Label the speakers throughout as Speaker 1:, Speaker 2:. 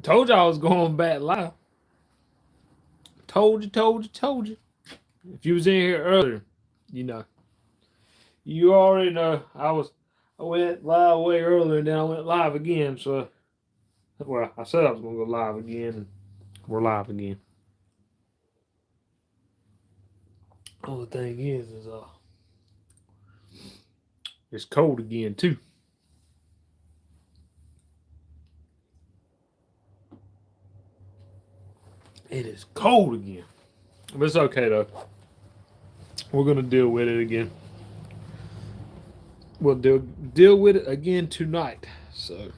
Speaker 1: Told you I was going back live. Told you. If you was in here earlier, you know. You already know I went live way earlier and then I went live again, so well, I said I was gonna go live again and we're live again. Only thing is it's cold again too. It is cold again. But it's okay though. We're gonna deal with it again. We'll deal with it again tonight. So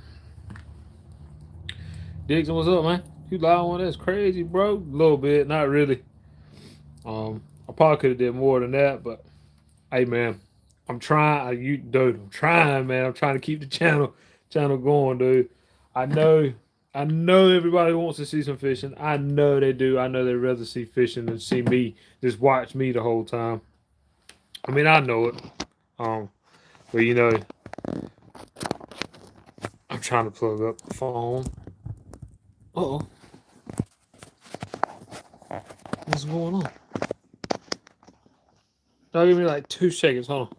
Speaker 1: Dixon, what's up, man? You live on that's crazy, bro. A little bit, not really. I probably could have did more than that, but hey, man, I'm trying. Dude, I'm trying, man. I'm trying to keep the channel going, dude. I know, I know everybody wants to see some fishing. I know they do. I know they'd rather see fishing than see me just watch me the whole time. I mean, I know it. But you know, I'm trying to plug up the phone. Uh-oh. What's going on? Don't give me like 2 seconds. Hold on.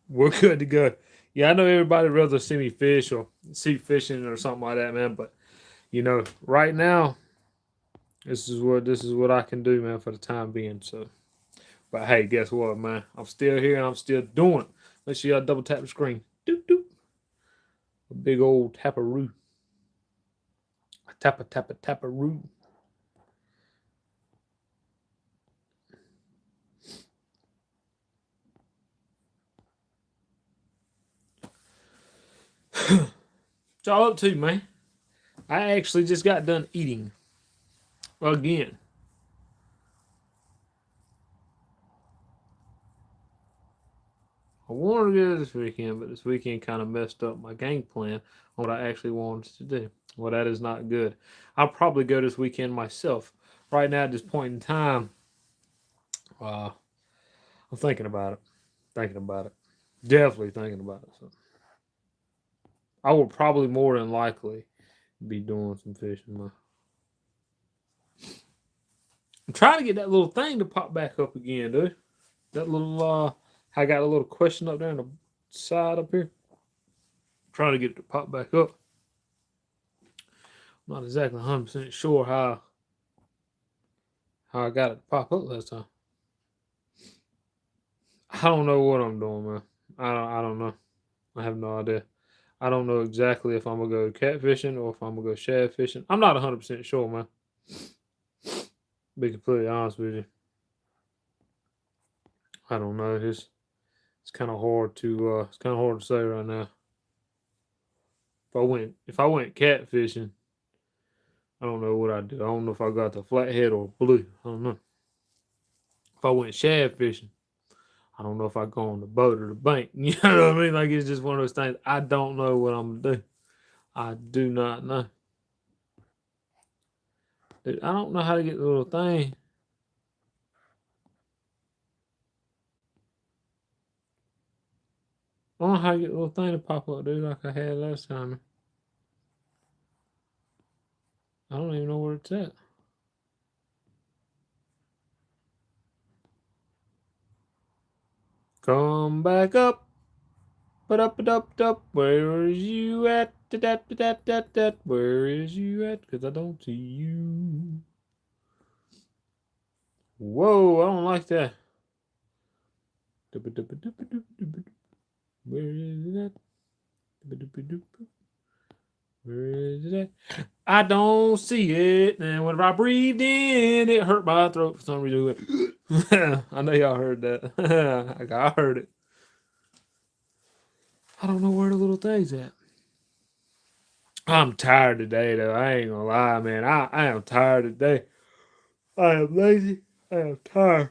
Speaker 1: We're good to go. Yeah, I know everybody would rather see me fish or see fishing or something like that, man. But you know, right now, this is what I can do, man, for the time being. So, but hey, guess what, man? I'm still here and I'm still doing it. Make sure y'all double tap the screen. Doop doop. A big old taparoo. Taparoo. It's all up to you, man. I actually just got done eating again. I wanted to go this weekend, but this weekend kind of messed up my game plan on what I actually wanted to do. Well, that is not good. I'll probably go this weekend myself. Right now, at this point in time, I'm thinking about it. Definitely thinking about it. So I will probably more than likely be doing some fishing. I'm trying to get that little thing to pop back up again, dude. That little I got a little question up there on the side up here. I'm trying to get it to pop back up. I'm not exactly 100% sure how I got it to pop up last time. I don't know what I'm doing, man. I don't know. I have no idea. I don't know exactly if I'm gonna go catfishing or if I'm gonna go shad fishing. I'm not 100% sure, man. Be completely honest with you. I don't know. It's kind of hard to say right now. If I went catfishing, I don't know what I'd do. I don't know if I got the flathead or blue. I don't know. If I went shad fishing, I don't know if I go on the boat or the bank. You know what I mean? Like it's just one of those things. I don't know what I'm gonna do. I do not know. Dude, I don't know how to get the little thing. I don't know how to get the little thing to pop up, dude, like I had last time. I don't even know where it's at. Come back up. But up. Where is you at? That. Where is you at? Because I don't see you. Whoa, I don't like that. Where is it at? Where is it at? I don't see it. And whenever I breathed in, it hurt my throat for some reason. I know y'all heard that. I heard it. I don't know where the little thing's at. I'm tired today, though. I ain't gonna lie, man. I am tired today. I am lazy. I am tired.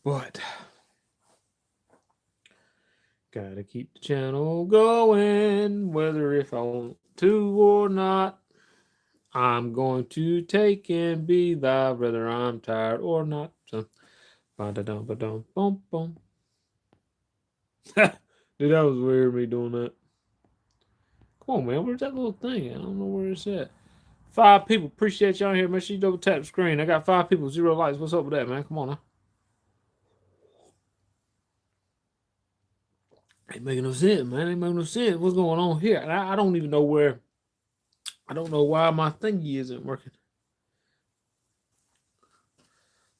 Speaker 1: But gotta keep the channel going, whether if I want to or not. I'm going to take and be live, whether I'm tired or not. So, ba-da-dum, ba-dum, boom, boom. Dude, that was weird me doing that. Come on, man. Where's that little thing? I don't know where it's at. 5 people. Appreciate y'all here. Make sure you double tap the screen. I got 5 people, 0 likes. What's up with that, man? Come on now. Ain't making no sense, man. Ain't making no sense. What's going on here? And I don't even know where. I don't know why my thingy isn't working.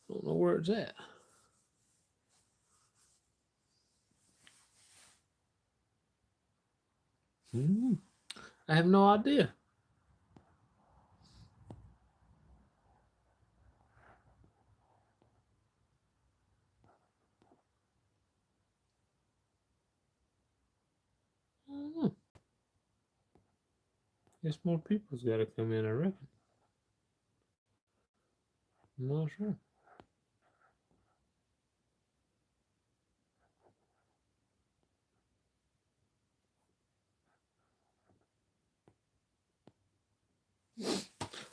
Speaker 1: I don't know where it's at. I have no idea. Guess more people's got to come in, I reckon. I'm not sure.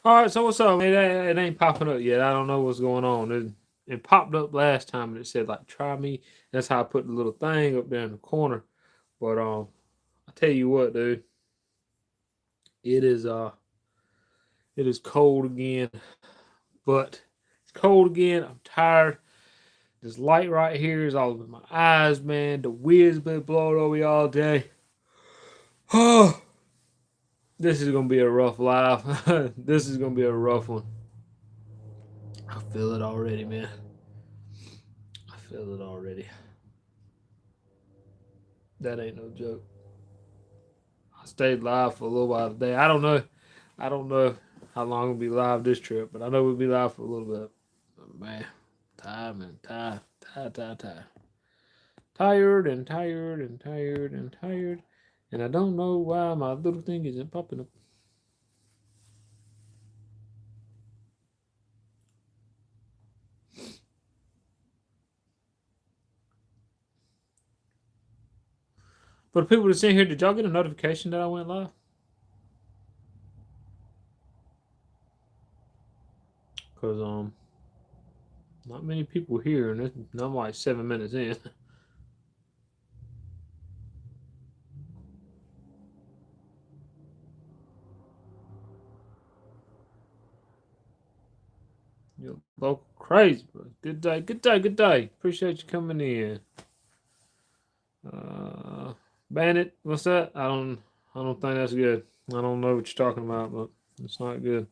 Speaker 1: All right, so what's up, man? It ain't popping up yet. I don't know what's going on. It popped up last time and it said like try me. That's how I put the little thing up there in the corner. But I tell you what, dude, it is cold again. But it's cold again. I'm tired. This light right here is all over my eyes, man. The wind's been blowing over me all day. Oh, this is gonna be a rough life. This is gonna be a rough one. I feel it already, man. I feel it already. That ain't no joke. I stayed live for a little while today. I don't know. I don't know how long we'll be live this trip, but I know we'll be live for a little bit. But man, tired, man. Tired. Tired and tired and tired and tired. And I don't know why my little thing isn't popping up. For the people that's in here, did y'all get a notification that I went live? Because not many people here, and I'm like 7 minutes in. You're local crazy, bro. Good day, good day, good day. Appreciate you coming in. Bandit, what's that? I don't think that's good. I don't know what you're talking about, but it's not good.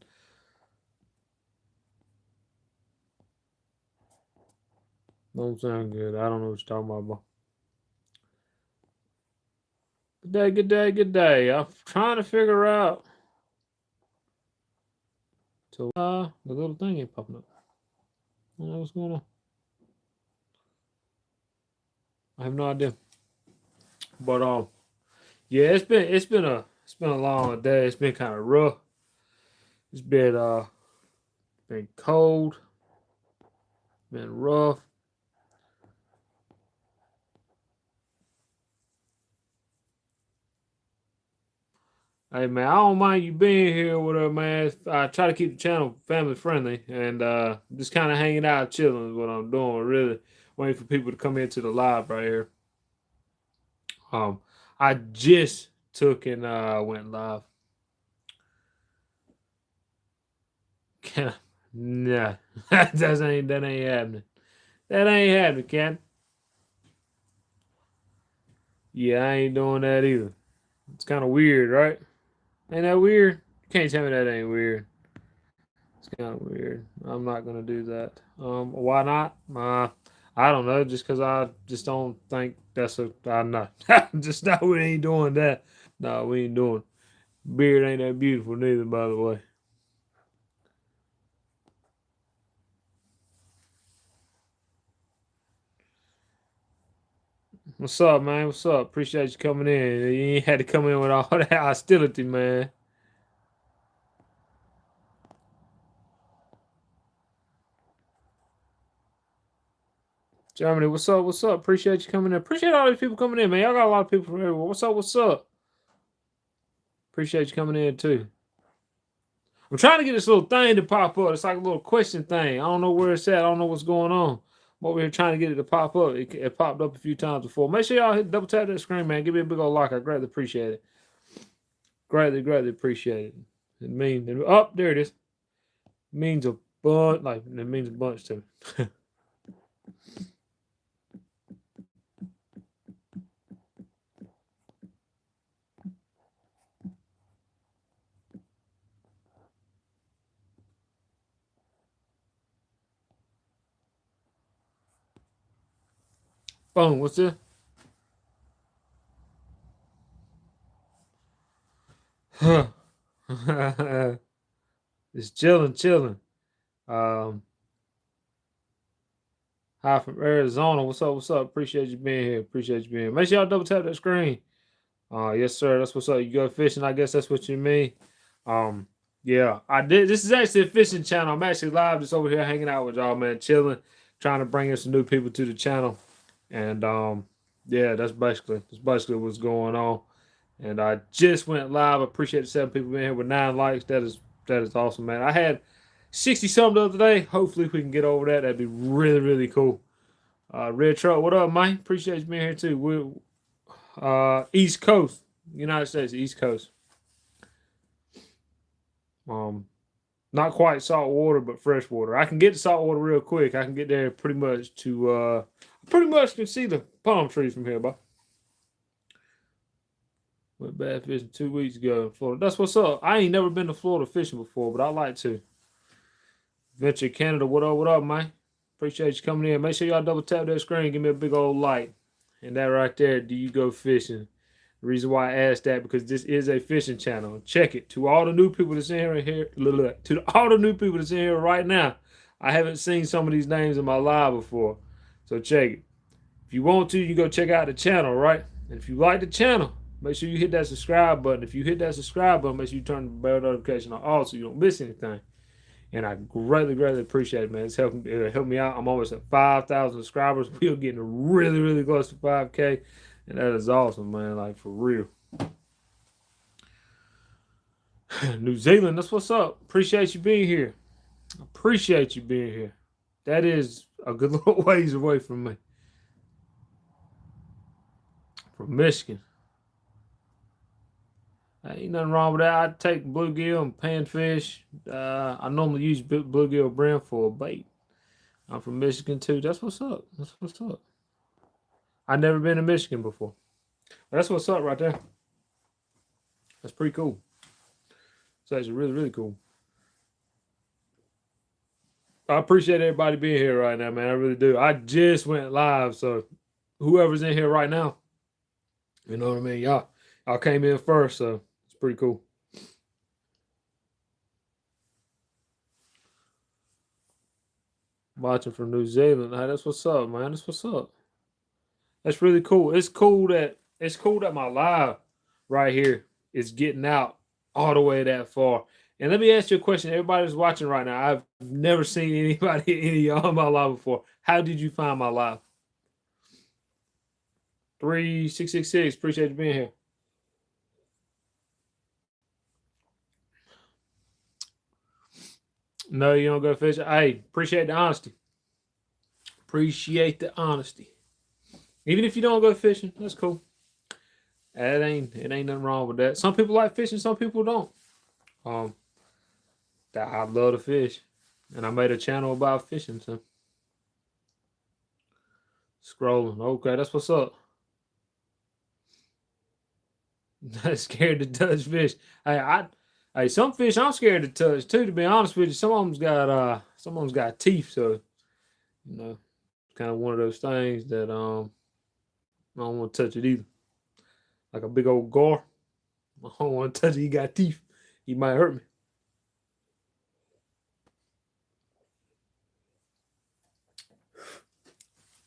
Speaker 1: Don't sound good. I don't know what you're talking about, bro. Good day, good day, good day. I'm trying to figure out. So the little thing ain't popping up. I don't know what's going on. I have no idea. But yeah, it's been a long day. It's been kind of rough. It's been cold. Been rough. Hey man, I don't mind you being here or whatever, man. I try to keep the channel family friendly and just kind of hanging out, chilling is what I'm doing. Really waiting for people to come into the live right here. I just took and went live. Can I? Nah, that ain't happening. That ain't happening, Ken. Yeah, I ain't doing that either. It's kind of weird, right? Ain't that weird? You can't tell me that ain't weird. It's kind of weird. I'm not gonna do that. Why not? I don't know. Just because I just don't think that's a. I'm not. Just no, we ain't doing that. No, we ain't doing. Beard ain't that beautiful neither, by the way. What's up, man? What's up? Appreciate you coming in. You ain't had to come in with all that hostility, man. Germany, what's up? What's up? Appreciate you coming in. Appreciate all these people coming in, man. Y'all got a lot of people from everywhere. What's up? What's up? Appreciate you coming in too. I'm trying to get this little thing to pop up. It's like a little question thing. I don't know where it's at. I don't know what's going on. I'm over here trying to get it to pop up. It popped up a few times before. Make sure y'all hit double tap that screen, man. Give me a big old like. I greatly appreciate it. Greatly appreciate it. It means oh, there it is. It means a bunch. Like it means a bunch to me. Boom. What's this? It's chilling. Um, Hi from Arizona. What's up? What's up? Appreciate you being here. Appreciate you being here. Make sure y'all double tap that screen. Yes, sir. That's what's up. You go fishing. I guess that's what you mean. Um, yeah, I did. This is actually a fishing channel. I'm actually live, just over here hanging out with y'all, man, chilling, trying to bring in some new people to the channel. And yeah, that's basically what's going on. And I just went live. I appreciate the 7 people being here with 9 likes. That is awesome, man. I had 60 something the other day. Hopefully we can get over that. That'd be really cool. Red Truck, what up, Mike? Appreciate you being here too. We're East Coast, United States, East Coast. Not quite salt water, but fresh water. I can get to salt water real quick. I can get there pretty much can see the palm trees from here, bro. Went bad fishing 2 weeks ago in Florida. That's what's up. I ain't never been to Florida fishing before, but I like to. Venture Canada, what up, man? Appreciate you coming in. Make sure y'all double tap that screen. Give me a big old like. And that right there, do you go fishing? The reason why I asked that, because this is a fishing channel. Check it. To all the new people that's in here, to all the new people that's in here right now, I haven't seen some of these names in my live before. So check it. If you want to, you go check out the channel, right? And if you like the channel, make sure you hit that subscribe button. If you hit that subscribe button, make sure you turn the bell notification on all so you don't miss anything. And I greatly appreciate it, man. It's helped me out. I'm almost at 5,000 subscribers. We're getting really close to 5K. And that is awesome, man. Like, for real. New Zealand, that's what's up. Appreciate you being here. Appreciate you being here. That is a good little ways away from me. From Michigan. Ain't nothing wrong with that. I take bluegill and panfish. I normally use bluegill brim for a bait. I'm from Michigan too. That's what's up. That's what's up. I've never been to Michigan before. That's what's up right there. That's pretty cool. It's actually really cool. I appreciate everybody being here right now, man. I really do. I just went live, so whoever's in here right now, you know what I mean? Y'all came in first, so it's pretty cool. Watching from New Zealand. Hey, that's what's up, man. That's what's up. That's really cool. It's cool that my live right here is getting out all the way that far. And let me ask you a question. Everybody who's watching right now, I've never seen any of y'all in my live before. How did you find my live? 3666. Appreciate you being here. No, you don't go fishing. Hey, appreciate the honesty. Appreciate the honesty. Even if you don't go fishing, that's cool. It ain't nothing wrong with that. Some people like fishing, some people don't. I love to fish, and I made a channel about fishing. So scrolling. Okay, that's what's up. Scared to touch fish. Hey, some fish I'm scared to touch too. To be honest with you, some of them's got teeth. So you know, it's kind of one of those things that I don't want to touch it either. Like a big old gar. I don't want to touch it. He got teeth. He might hurt me.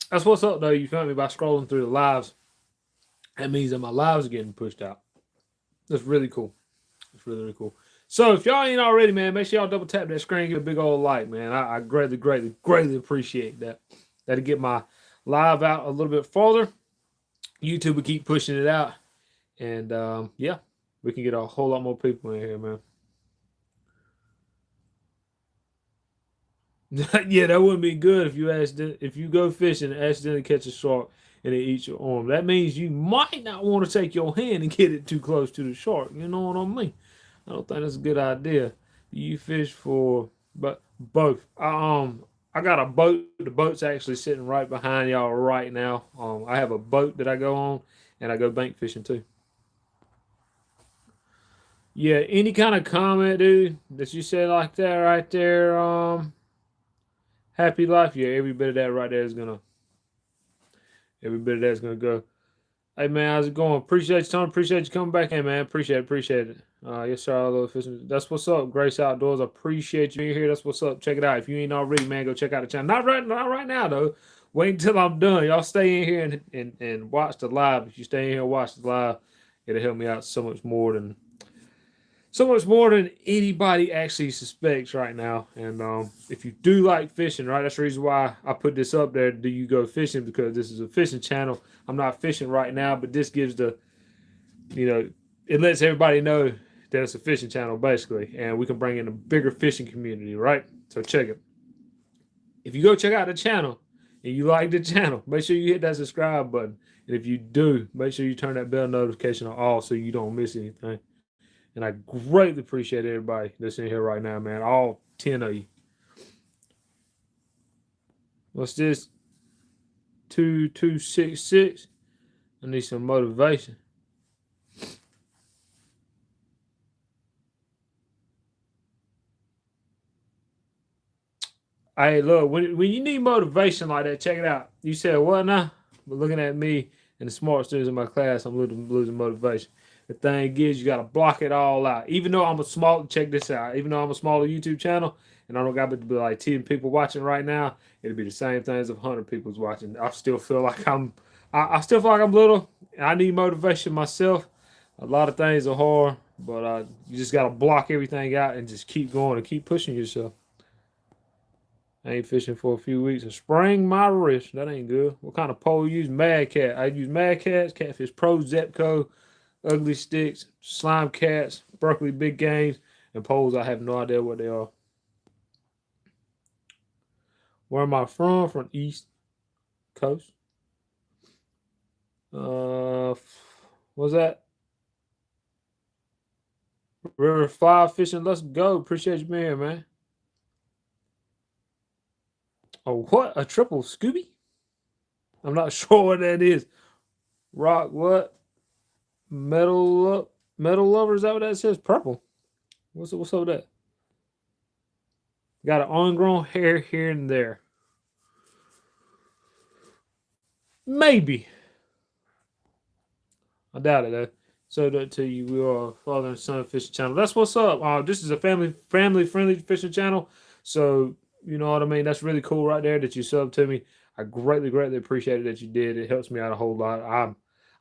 Speaker 1: That's what's up, though. You feel me? By scrolling through the lives, that means that my lives are getting pushed out. That's really cool. It's really cool. So if y'all ain't already, man, make sure y'all double tap that screen, give a big old like, man. I greatly appreciate that. That'll get my live out a little bit farther. YouTube will keep pushing it out. And yeah, we can get a whole lot more people in here, man. Yeah, that wouldn't be good if you go fishing and accidentally catch a shark and it eats your arm. That means you might not want to take your hand and get it too close to the shark. You know what I mean? I don't think that's a good idea. You fish for but both. I got a boat. The boat's actually sitting right behind y'all right now. I have a boat that I go on and I go bank fishing too. Yeah, any kind of comment, dude, that you said like that right there, happy life, yeah, every bit of that right there is gonna every bit of that's gonna go. Hey man, how's it going? Appreciate you, Tony. Appreciate you coming back in, man. Appreciate it. Yes, sir. All those fishing. That's what's up. Grace Outdoors. I appreciate you being here. That's what's up. Check it out. If you ain't already, man, go check out the channel. Not right now though. Wait until I'm done. Y'all stay in here and watch the live. If you stay in here and watch the live, it'll help me out so much more than anybody actually suspects right now. And if you do like fishing, right, that's the reason why I put this up there. Do you go fishing? Because this is a fishing channel. I'm not fishing right now, but this gives it lets everybody know that it's a fishing channel, basically. And we can bring in a bigger fishing community, right? So check it. If you go check out the channel and you like the channel, make sure you hit that subscribe button. And if you do, make sure you turn that bell notification on all so you don't miss anything. And I greatly appreciate everybody that's in here right now, man. All 10 of you. What's this? 2266. I need some motivation. Hey, look, when you need motivation like that, check it out. You said what now? But looking at me and the smart students in my class, I'm losing motivation. The thing is, you gotta block it all out. Even though check this out. Even though I'm a smaller YouTube channel and I don't got to be like 10 people watching right now, it'll be the same thing as if 100 people's watching. I still feel like I still feel like I'm little. I need motivation myself. A lot of things are hard, but you just gotta block everything out and just keep going and keep pushing yourself. I ain't fishing for a few weeks and sprained my wrist. That ain't good. What kind of pole you use? Mad Cat. I use Mad Cats, Catfish Pro, Zepco, Ugly Sticks, Slime Cats, Berkeley Big Games, and poles. I have no idea what they are. Where am I from? From East Coast. What's that? River Fly Fishing. Let's go. Appreciate you being here, man. Oh, what? A triple Scooby? I'm not sure what that is. Rock what? Metal lover, is that what that says? Purple. What's up with that? Got an ingrown hair here and there. Maybe. I doubt it though. So to you, we are father and son fishing channel. That's what's up. This is a family friendly fishing channel. So you know what I mean. That's really cool right there that you sub to me. I greatly appreciate it that you did. It helps me out a whole lot.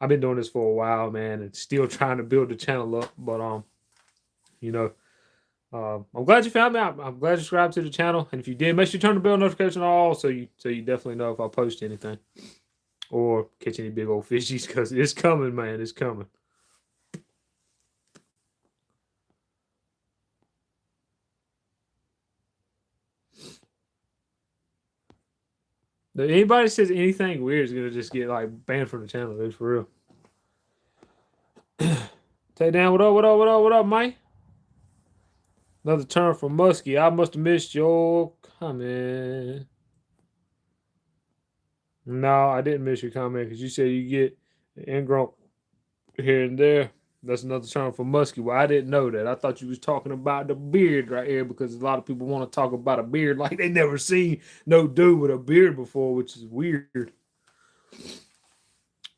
Speaker 1: I've been doing this for a while, man, and still trying to build the channel up. But I'm glad you found me out. I'm glad you subscribed to the channel. And if you did, make sure you turn the bell notification on so you definitely know if I post anything or catch any big old fishies, because it's coming, man. It's coming. If anybody says anything weird is gonna just get like banned from the channel, dude, for real. Take down, what up, Mike? Another turn from Muskie. I must have missed your comment. No, I didn't miss your comment because you said you get ingrown here and there. That's another term for Muskie. Well, I didn't know that. I thought you was talking about the beard right here, because a lot of people want to talk about a beard like they never seen no dude with a beard before, which is weird.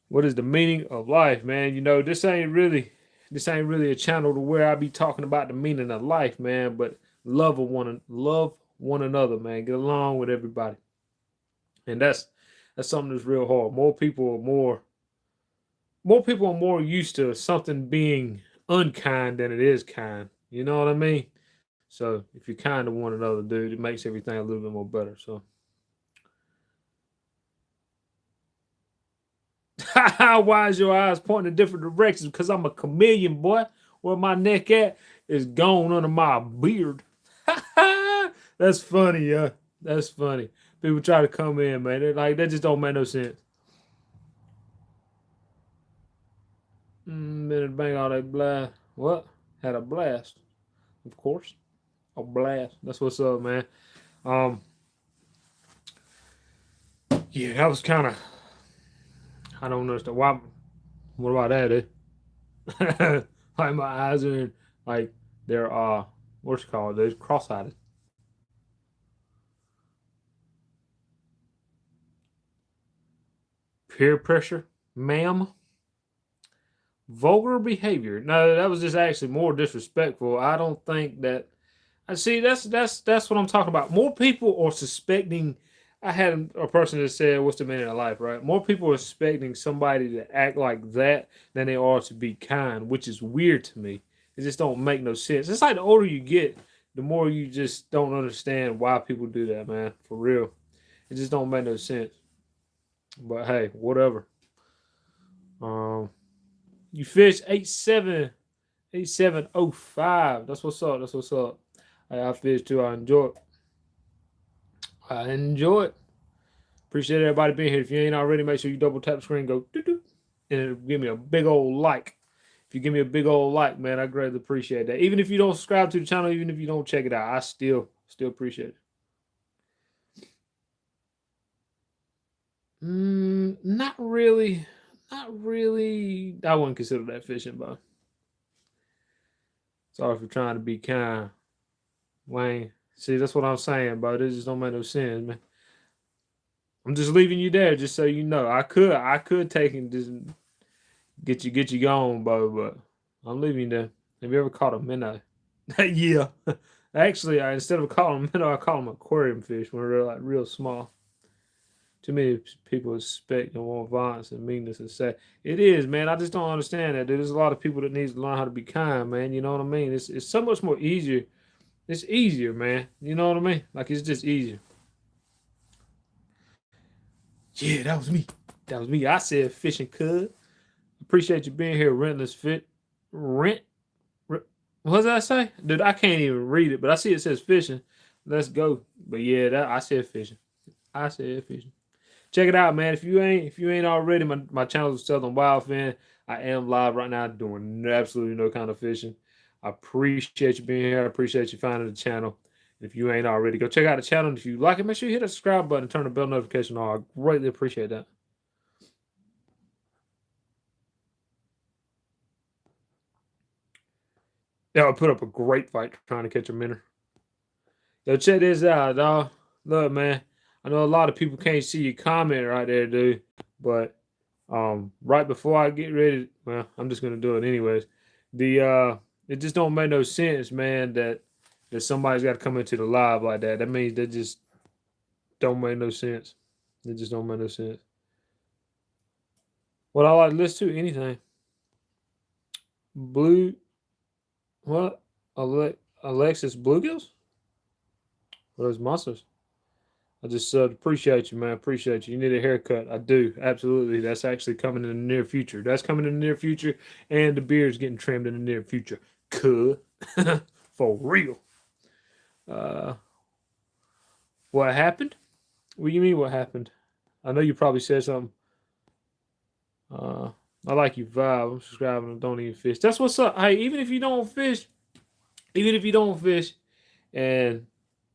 Speaker 1: What is the meaning of life, man? You know, this ain't really a channel to where I be talking about the meaning of life, man, but love one another, man. Get along with everybody. And that's something that's real hard. More people are more used to something being unkind than it is kind. You know what I mean? So if you're kind to one another, dude, it makes everything a little bit more better. So why is your eyes pointing in different directions? Because I'm a chameleon, boy. Where my neck at is gone under my beard. That's funny, yeah. That's funny. People try to come in, man. They're like, that just don't make no sense. Minute bang all that blast. What? Had a blast. Of course. A blast. That's what's up, man. Um, yeah, that was kind of. I don't understand why. What about that? Like my eyes are in, like they're what's it called? They're cross-eyed. Peer pressure, ma'am. Vulgar behavior. No, that was just actually more disrespectful. I don't think that. I see. That's what I'm talking about. More people are suspecting. I had a person that said, "What's the meaning of life?" Right? More people are expecting somebody to act like that than they are to be kind, which is weird to me. It just don't make no sense. It's like the older you get, the more you just don't understand why people do that, man. For real, it just don't make no sense. But hey, whatever. Um, you fish 8705. That's what's up. That's what's up. I fish too. I enjoy it. I enjoy it. Appreciate everybody being here. If you ain't already, make sure you double tap the screen, go doo doo, and it'll give me a big old like. If you give me a big old like, man, I greatly appreciate that. Even if you don't subscribe to the channel, even if you don't check it out, I still appreciate it. Not really. Not really. I wouldn't consider that fishing, but sorry for trying to be kind, Wayne. See, that's what I'm saying, bro. This just don't make no sense, man. I'm just leaving you there, just so you know. I could take and just get you going, bro, but I'm leaving you there. Have you ever caught a minnow? Yeah. Actually, instead of calling them minnow, I call them aquarium fish when they're like real small. Too many people expect and want violence and meanness and say it is, man. I just don't understand that. There's a lot of people that needs to learn how to be kind, man. You know what I mean? It's so much more easier. It's easier, man. You know what I mean? Like it's just easier. Yeah, that was me. That was me. I said fishing cuz. Appreciate you being here, rentless fit. Rent. What does that say? Dude, I can't even read it, but I see it says fishing. Let's go. But yeah, that I said fishing. I said fishing. Check it out, man. If you ain't already, my channel is Southern Wildfin. I am live right now doing absolutely no kind of fishing. I appreciate you being here. I appreciate you finding the channel. If you ain't already, go check out the channel. And if you like it, make sure you hit that subscribe button and turn the bell notification on. I greatly appreciate that. Yeah, I put up a great fight trying to catch a minnow. Yo, check this out, dog. Look, man. I know a lot of people can't see your comment right there, dude. But right before I get ready, well, I'm just gonna do it anyways. It just don't make no sense, man, that somebody's got to come into the live like that. That means that just don't make no sense. It just don't make no sense. What I like to listen to anything. Blue, what? Alexis Bluegills? What are those monsters? I just appreciate you, man. Appreciate you. You need a haircut. I do. Absolutely. That's actually coming in the near future. That's coming in the near future. And the beard's getting trimmed in the near future. Cool. For real. Uh, what happened? What do you mean what happened? I know you probably said something. I like your vibe. I'm subscribing and don't even fish. That's what's up. Hey, even if you don't fish, and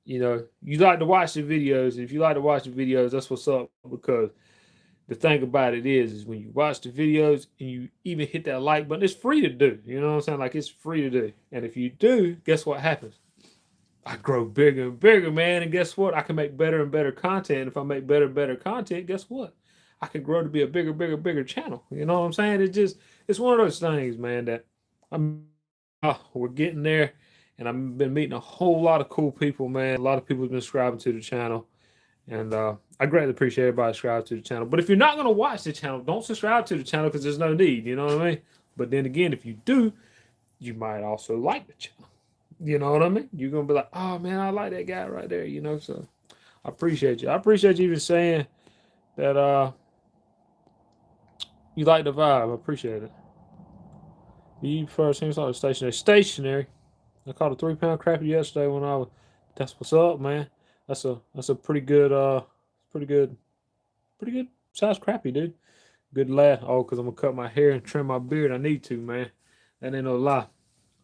Speaker 1: you like to watch the videos. If you like to watch the videos, that's what's up. Because the thing about it is when you watch the videos and you even hit that like button, it's free to do. You know what I'm saying? Like it's free to do. And if you do, guess what happens? I grow bigger and bigger, man. And guess what? I can make better and better content. If I make better and better content, guess what? I can grow to be a bigger, bigger, bigger channel. You know what I'm saying? It's one of those things, man, that we're getting there. And I've been meeting a whole lot of cool people, man. A lot of people have been subscribing to the channel. And I greatly appreciate everybody subscribing to the channel. But if you're not going to watch the channel, don't subscribe to the channel because there's no need. You know what I mean? But then again, if you do, you might also like the channel. You know what I mean? You're going to be like, oh, man, I like that guy right there. You know, so I appreciate you. I appreciate you even saying that you like the vibe. I appreciate it. You first thing like stationary. Stationary. I caught a 3-pound crappie yesterday when I was. That's what's up, man. That's a pretty good size crappie, dude. Good lad. Oh, because I'm gonna cut my hair and trim my beard. I need to, man. That ain't no lie.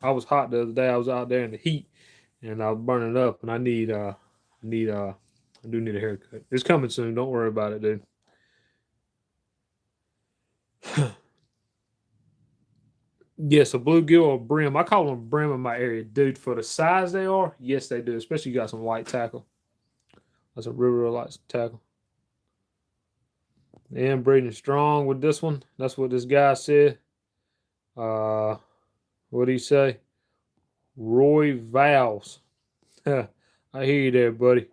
Speaker 1: I was hot the other day. I was out there in the heat and I was burning up, and I do need a haircut. It's coming soon. Don't worry about it, dude. Yes, a bluegill or brim. I call them brim in my area, dude. For the size they are, yes, they do. Especially you got some white tackle. That's a real light tackle. And breeding strong with this one. That's what this guy said. What did he say? Roy Valves. I hear you there, buddy.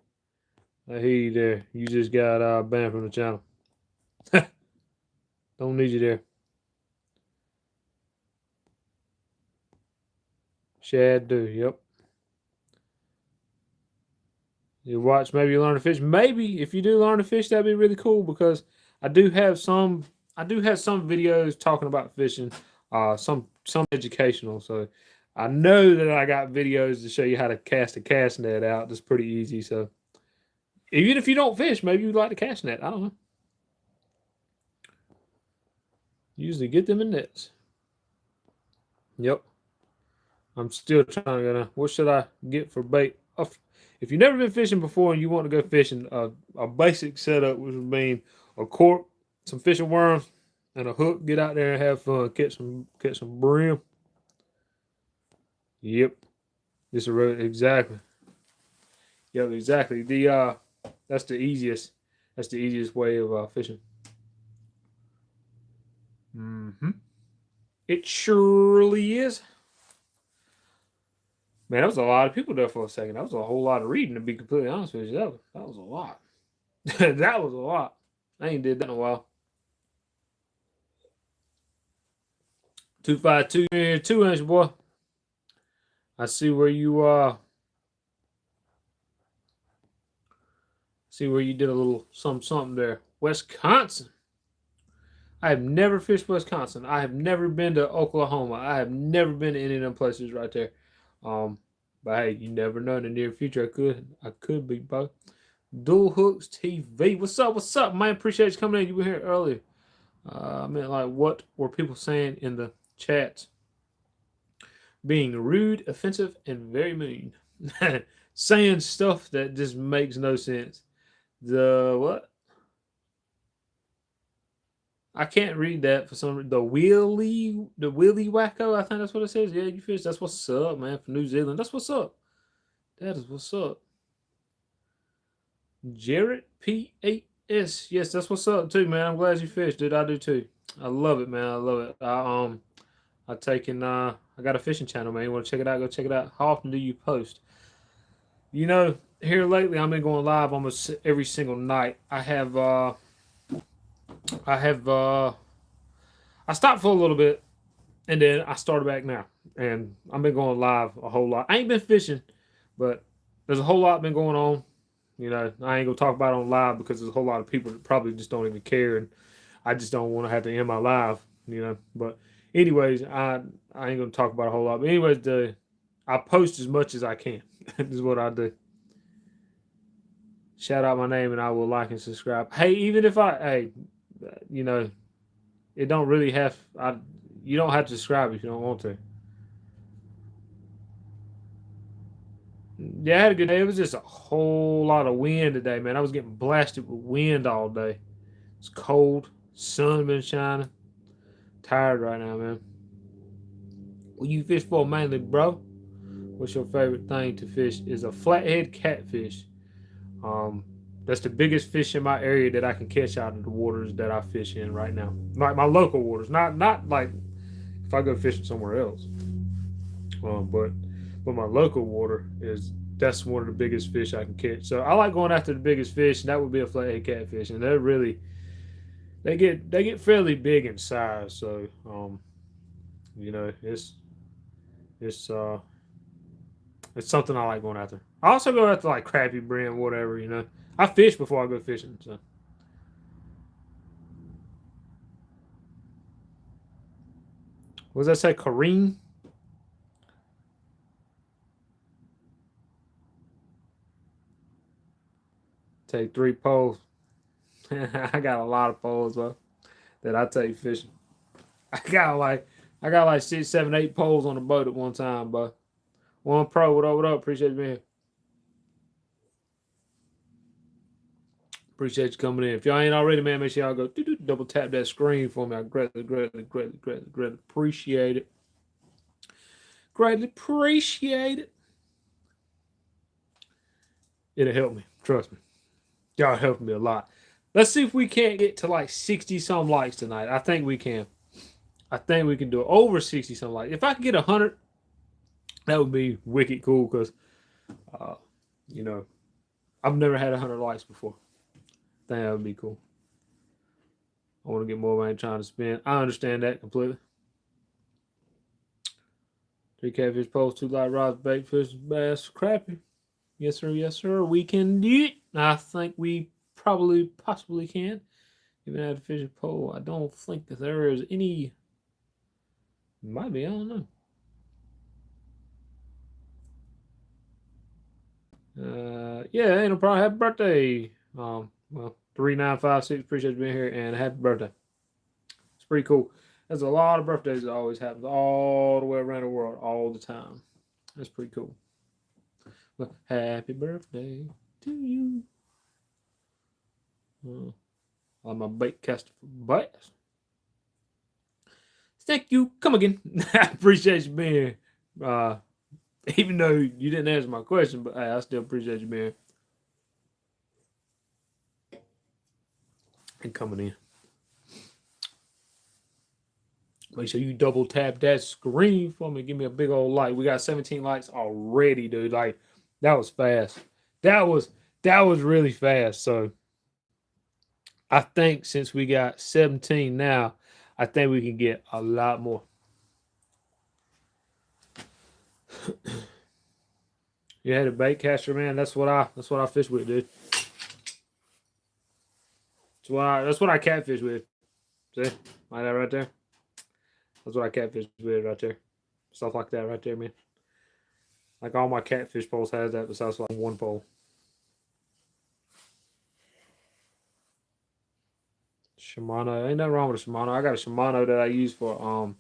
Speaker 1: I hear you there. You just got banned from the channel. Don't need you there. Shad do. Yep. You watch, maybe you learn to fish. Maybe if you do learn to fish, that'd be really cool because I do have some videos talking about fishing, some educational. So I know that I got videos to show you how to cast a cast net out. That's pretty easy. So even if you don't fish, maybe you'd like to cast net. I don't know. Usually get them in nets. Yep. I'm still trying to. What should I get for bait? If you've never been fishing before and you want to go fishing, a basic setup would mean a cork, some fishing worms, and a hook. Get out there and have fun. Catch some brim. Yep. This is exactly. Yep, exactly. That's the easiest. That's the easiest way of fishing. Mm-hmm. It surely is. Man, that was a lot of people there for a second. That was a whole lot of reading, to be completely honest with you. That was a lot. That was a lot. I ain't did that in a while. 252 here, 2 inch boy. I see where you see where you did a little something there. Wisconsin. I have never fished Wisconsin. I have never been to Oklahoma. I have never been to any of them places right there. But hey, you never know. In the near future, I could be both. Dual Hooks TV. What's up? What's up, man? Appreciate you coming in. You were here earlier. I mean, like, what were people saying in the chat? Being rude, offensive, and very mean. Saying stuff that just makes no sense. The what? I can't read that for some reason. The Willy Wacko, I think that's what it says. Yeah, you fish. That's what's up, man. From New Zealand. That's what's up. That is what's up. Jarrett P8S. Yes, that's what's up too, man. I'm glad you fished, dude. I do too. I love it, man. I love it. I got a fishing channel, man. You want to check it out? Go check it out. How often do you post? You know, here lately I've been going live almost every single night. I stopped for a little bit and then I started back now. And I've been going live a whole lot. I ain't been fishing, but there's a whole lot been going on. You know, I ain't gonna talk about it on live because there's a whole lot of people that probably just don't even care, and I just don't want to have to end my live. You know, but anyways, I ain't gonna talk about a whole lot. But anyways, I post as much as I can. This is what I do. Shout out my name, and I will like and subscribe. Hey, even if you know, it don't really have. You don't have to subscribe if you don't want to. Yeah, I had a good day. It was just a whole lot of wind today, man. I was getting blasted with wind all day. It's cold. Sun been shining. Tired right now, man. What you fish for mainly, bro? What's your favorite thing to fish? Is a flathead catfish. That's the biggest fish in my area that I can catch out of the waters that I fish in right now. Like my local waters, not like if I go fishing somewhere else. But my local water that's one of the biggest fish I can catch. So I like going after the biggest fish, and that would be a flathead catfish. And they get fairly big in size. So you know, it's something I like going after. I also go after like crappie, brim, whatever. You know, I fish before I go fishing. So what does that say, Kareem? Take 3 poles. I got a lot of poles, bro, that I take fishing. I got like 6, 7, 8 poles on the boat at one time, bro. One Pro, what up, what up? Appreciate you being here. Appreciate you coming in. If y'all ain't already, man, make sure y'all go double tap that screen for me. I greatly appreciate it. Greatly appreciate it. It'll help me. Trust me. Y'all helping me a lot. Let's see if we can't get to like 60 some likes tonight. I think we can. I think we can do it. Over 60 some likes. If I can get 100, that would be wicked cool because, you know, I've never had 100 likes before. I think that would be cool. I want to get more money trying to spend. I understand that completely. 3 catfish poles, 2 light rods, bait fish, bass, crappie. Yes, sir. Yes, sir. We can do it. I think we possibly can. Even at a fishing pole, I don't think that there is any. Might be. I don't know. Yeah, ain't no problem. Happy birthday. Well, 3956. Appreciate you being here and happy birthday. It's pretty cool. There's a lot of birthdays that always happens all the way around the world all the time. That's pretty cool. Well, happy birthday to you. On my bait caster for bass. Thank you. Come again. I appreciate you being here. Even though you didn't answer my question, but hey, I still appreciate you being here. And coming in. Make sure you double tap that screen for me. Give me a big old like. We got 17 likes already, dude. Like, that was fast. That was really fast. So I think since we got 17 now, I think we can get a lot more. You had a bait caster, man. That's what I fish with, dude. That's what I catfish with. See? Like that right there. That's what I catfish with right there. Stuff like that right there, man. Like all my catfish poles has that besides like one pole. Shimano. Ain't nothing wrong with a Shimano. I got a Shimano that I use for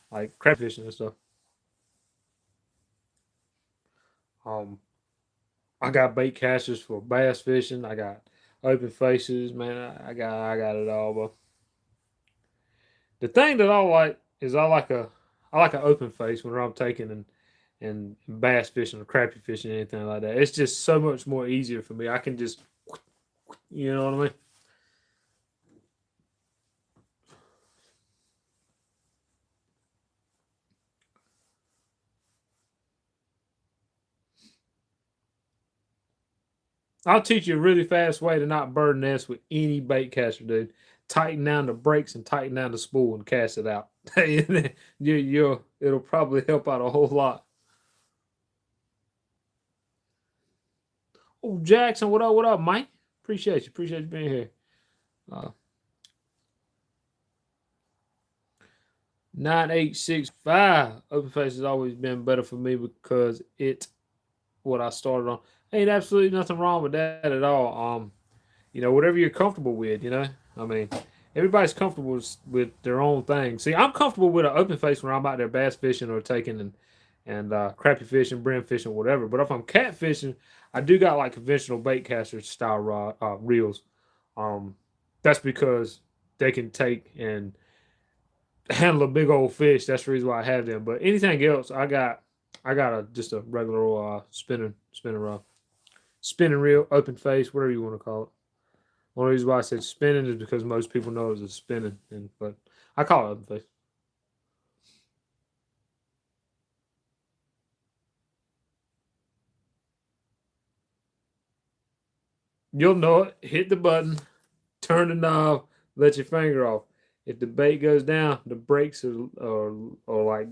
Speaker 1: like crab fishing and stuff. I got bait casters for bass fishing. I got open faces, man. I got it all, but the thing that I like is I like an open face when I'm taking and bass fishing or crappie fishing or anything like that. It's just so much more easier for me. I can just, you know what I mean? I'll teach you a really fast way to not bird nest with any bait caster, dude. Tighten down the brakes and tighten down the spool and cast it out. It'll probably help out a whole lot. Oh, Jackson, what up? What up, Mike? Appreciate you being here. 9865. Open face has always been better for me because it's what I started on. Ain't absolutely nothing wrong with that at all. Whatever you're comfortable with, I mean, everybody's comfortable with their own thing. See, I'm comfortable with an open face when I'm out there bass fishing or taking and crappie fishing, brim fishing, whatever. But if I'm catfishing, I do got like conventional bait caster style reels. That's because they can take and handle a big old fish. That's the reason why I have them. But anything else, I got just a regular spinning rod, spinning reel, open face, whatever you want to call it. One reason why I said spinning is because most people know it's a spinning, but I call it open face. You'll know it. Hit the button, turn the knob, let your finger off. If the bait goes down, the brakes are like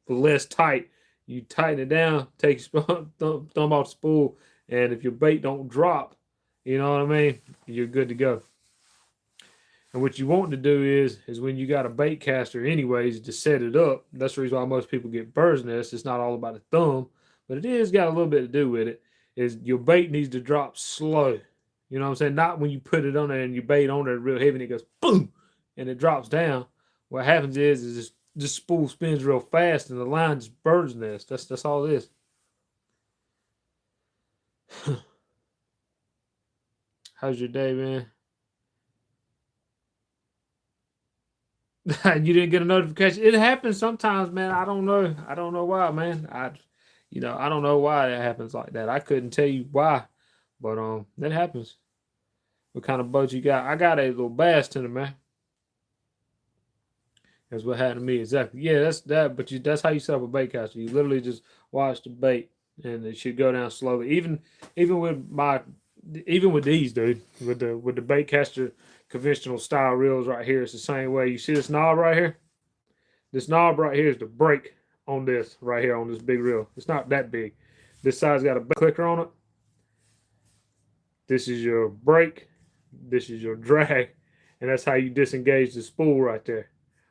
Speaker 1: less tight. You tighten it down, take your thumb off the spool, and if your bait don't drop, you know what I mean, you're good to go. And what you want to do is when you got a bait caster anyways to set it up, that's the reason why most people get bird's nest. It's not all about the thumb, but it is got a little bit to do with it, is your bait needs to drop slow. You know what I'm saying? Not when you put it on there and you bait on there real heavy and it goes boom and it drops down. What happens is this spool spins real fast and the line just bird's nest. That's all it is. How's your day, man? You didn't get a notification. It happens sometimes, man. I don't know. I don't know why, man. I don't know why it happens like that. I couldn't tell you why, but that happens. What kind of boat you got? I got a little bass tender, man. That's what happened to me exactly. Yeah, that's that. But that's how you set up a bait caster. You literally just watch the bait, and it should go down slowly. Even with even with these, dude, with the bait caster conventional style reels right here, it's the same way. You see this knob right here? This knob right here is the brake on this right here on this big reel. It's not that big. This side's got a clicker on it. This is your brake. This is your drag, and that's how you disengage the spool right there.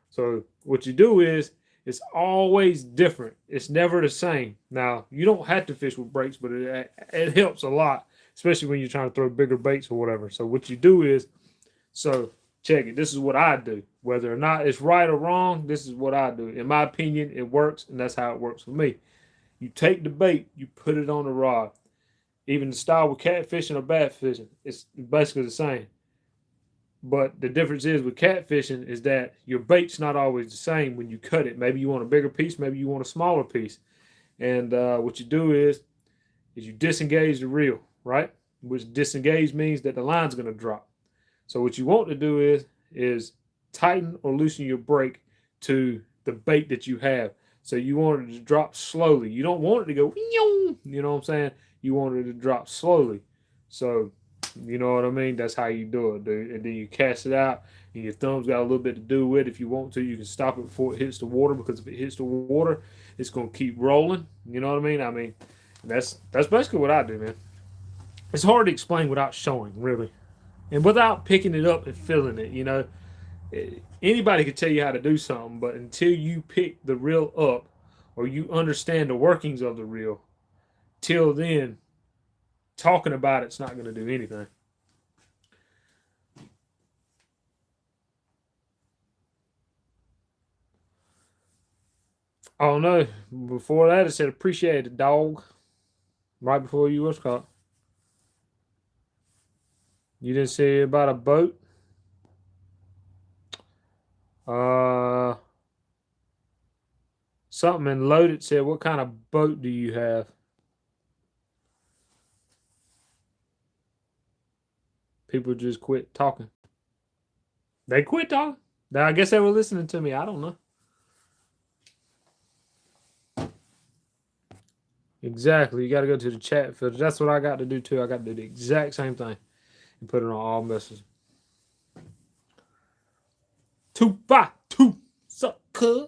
Speaker 1: So what you do is it's always different. It's never the same. Now you don't have to fish with brakes, but it helps a lot, especially when you're trying to throw bigger baits or whatever. So what you do is, so check it. This is what I do. Whether or not it's right or wrong, this is what I do. In my opinion, it works, and that's how it works for me. You take the bait, you put it on the rod. Even the style with catfishing or bad fishing, it's basically the same. But the difference is with catfishing is that your bait's not always the same when you cut it. Maybe you want a bigger piece, maybe you want a smaller piece. And what you do is you disengage the reel, right? Which disengage means that the line's going to drop. So what you want to do is tighten or loosen your brake to the bait that you have. So you want it to drop slowly. You don't want it to go, you know what I'm saying? You want it to drop slowly. So you know what I mean? That's how you do it, dude. And then you cast it out, and your thumb's got a little bit to do with it. If you want to, you can stop it before it hits the water, because if it hits the water, it's gonna keep rolling. You know what I mean? I mean, that's basically what I do, man. It's hard to explain without showing, really, and without picking it up and feeling it. You know, anybody could tell you how to do something, but until you pick the reel up or you understand the workings of the reel, till then, talking about it's not going to do anything. Oh no! Before that, it said appreciate it, dog. Right before you was caught. You didn't say about a boat. Something in loaded said, what kind of boat do you have? People just quit talking. They quit talking. I guess they were listening to me. I don't know. Exactly. You got to go to the chat filter. That's what I got to do too. I got to do the exact same thing and put it on all messages. 252. Sup, cuz?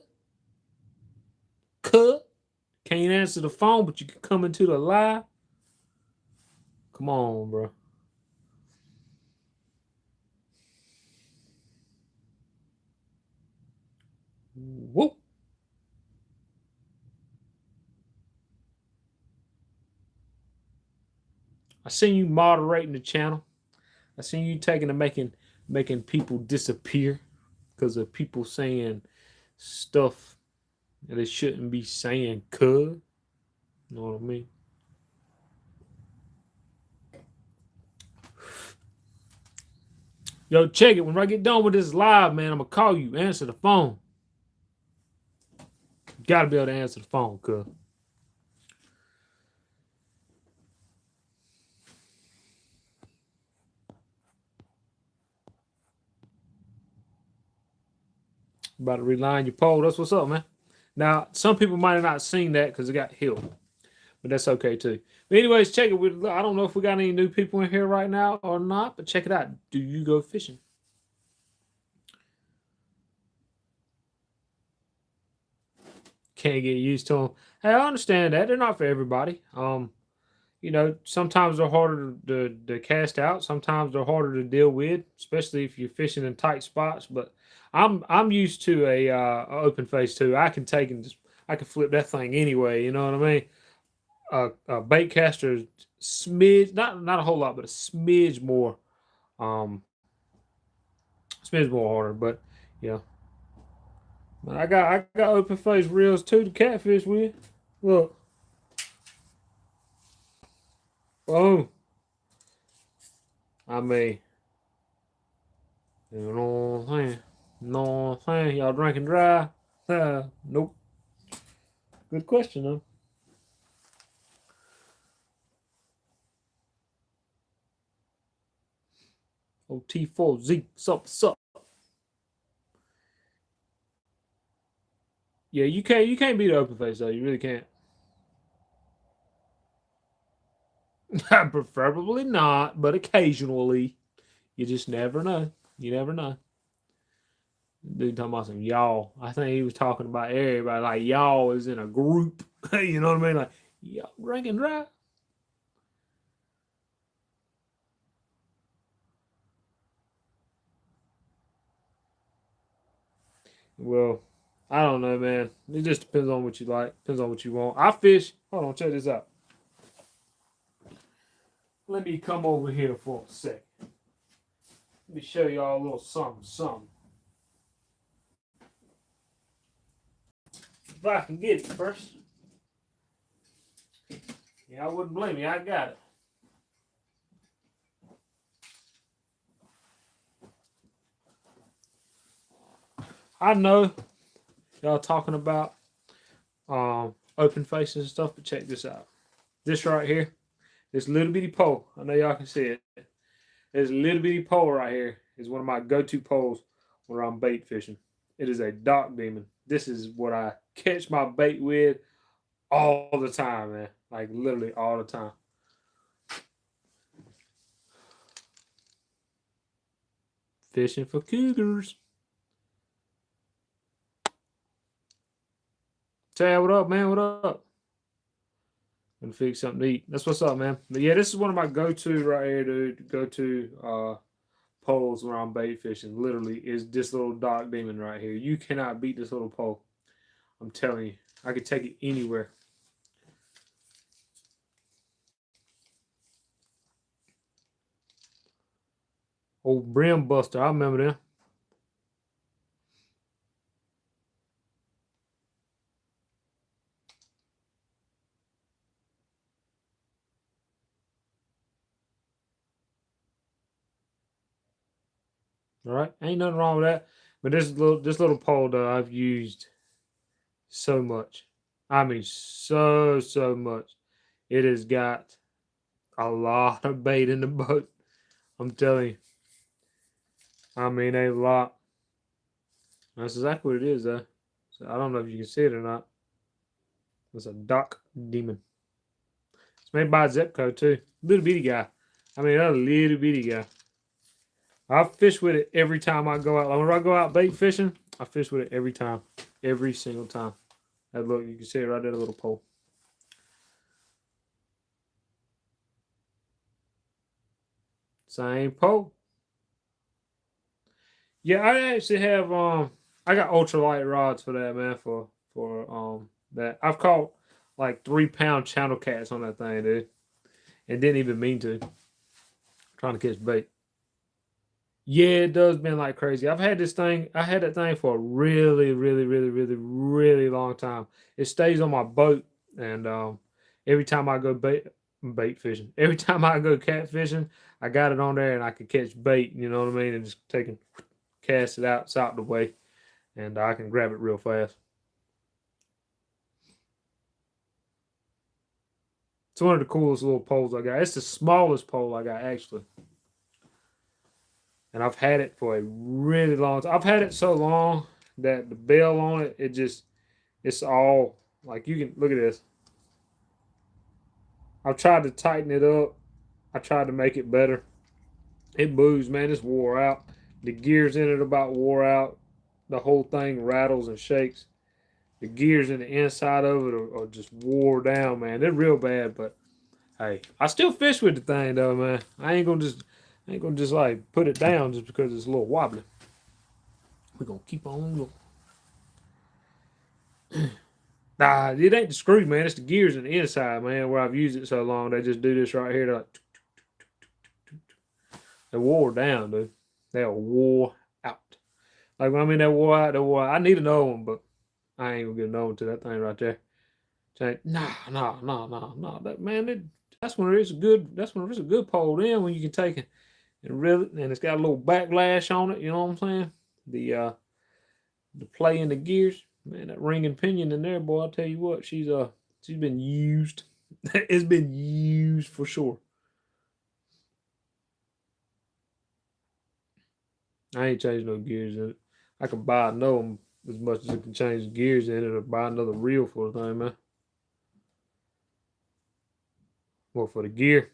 Speaker 1: Can't answer the phone, but you can come into the live. Come on, bro. Whoop. I seen you moderating the channel. I seen you taking and making people disappear because of people saying stuff that they shouldn't be saying, cuz. You know what I mean? Yo, check it. When I get done with this live, man, I'm going to call you. Answer the phone. You got to be able to answer the phone, cuz. About to reline your pole. That's what's up, man. Now, some people might have not seen that because it got healed. But that's okay, too. But anyways, check it. I don't know if we got any new people in here right now or not, but check it out. Do you go fishing? Can't get used to them. Hey, I understand that. They're not for everybody. You know, sometimes they're harder to cast out. Sometimes they're harder to deal with, especially if you're fishing in tight spots. But I'm used to a open face too. I can take and I can flip that thing anyway. You know what I mean? bait caster smidge, not a whole lot, but a smidge more, um, smidge more harder. But yeah, I got open face reels too to catfish with. Look, oh, I mean, you know what I'm saying? Know what I'm saying? Y'all drinking dry? Nope. Good question though. OT4Z, sup. Yeah, you can't beat the open face though. You really can't. Preferably not, but occasionally. You just never know. You never know. Dude talking about some y'all. I think he was talking about everybody. Like y'all is in a group. You know what I mean? Like y'all drinking dry. Well, I don't know, man. It just depends on what you like. Depends on what you want. I fish. Hold on, check this out. Let me come over here for a sec. Let me show y'all a little something. If I can get it first. Yeah, I wouldn't blame you. I got it. I know y'all talking about open faces and stuff, but check this out. This right here, this little bitty pole. I know y'all can see it. This little bitty pole right here is one of my go-to poles when I'm bait fishing. It is a dock demon. This is what I catch my bait with all the time, man. Like literally all the time. Fishing for cougars. Chad, what up, man? What up? Gonna fix something to eat. That's what's up, man. But yeah, this is one of my go-to right here, dude. Go-to poles where I'm bait fishing. Literally, is this little dock demon right here. You cannot beat this little pole. I'm telling you, I could take it anywhere. Old Brim Buster, I remember them. All right, ain't nothing wrong with that. But this little pole though, I've used so much. I mean, so much. It has got a lot of bait in the boat. I'm telling you. I mean, a lot. That's exactly what it is, though. So I don't know if you can see it or not. It's a dock demon. It's made by Zepco too. Little bitty guy. I mean, a little bitty guy. I fish with it every time I go out. Like when I go out bait fishing, I fish with it every time. Every single time. And look, you can see it right there, the little pole. Same pole. Yeah, I actually have I got ultralight rods for that, man, for that. I've caught like 3 pound channel cats on that thing, dude. And didn't even mean to. Trying to catch bait. Yeah, it does been like crazy. I had that thing for a really long time. It stays on my boat, and every time I go bait fishing, every time I go cat fishing, I got it on there and I could catch bait, you know what I mean, and just cast it out, it's out the way, and I can grab it real fast. It's one of the coolest little poles I got. It's the smallest pole I got actually. And I've had it for a really long time. I've had it so long that the bell on it, it's all like you can look at this. I've tried to tighten it up. I tried to make it better. It moves, man. It's wore out. The gears in it about wore out. The whole thing rattles and shakes. The gears in the inside of it are just wore down, man. They're real bad, but hey, I still fish with the thing though, man. I ain't gonna just like put it down just because it's a little wobbly. We're gonna keep on going. Nah, it ain't the screw, man. It's the gears in the inside, man, where I've used it so long. They just do this right here. They're like, they wore down, dude. They are wore out. Like, when I mean they wore out, they wore out. I need another one, but I ain't gonna get another one to that thing right there. Nah. That, man, that's when it's a good. That's when it's a good pole. Then when you can take it and reel it, and it's got a little backlash on it. You know what I'm saying? The play in the gears, man. That ring and pinion in there, boy. I'll tell you what, she's been used. It's been used for sure. I ain't changing no gears in it. I can buy another one as much as I can change the gears in it, or buy another reel for the thing, man. Well, for the gear,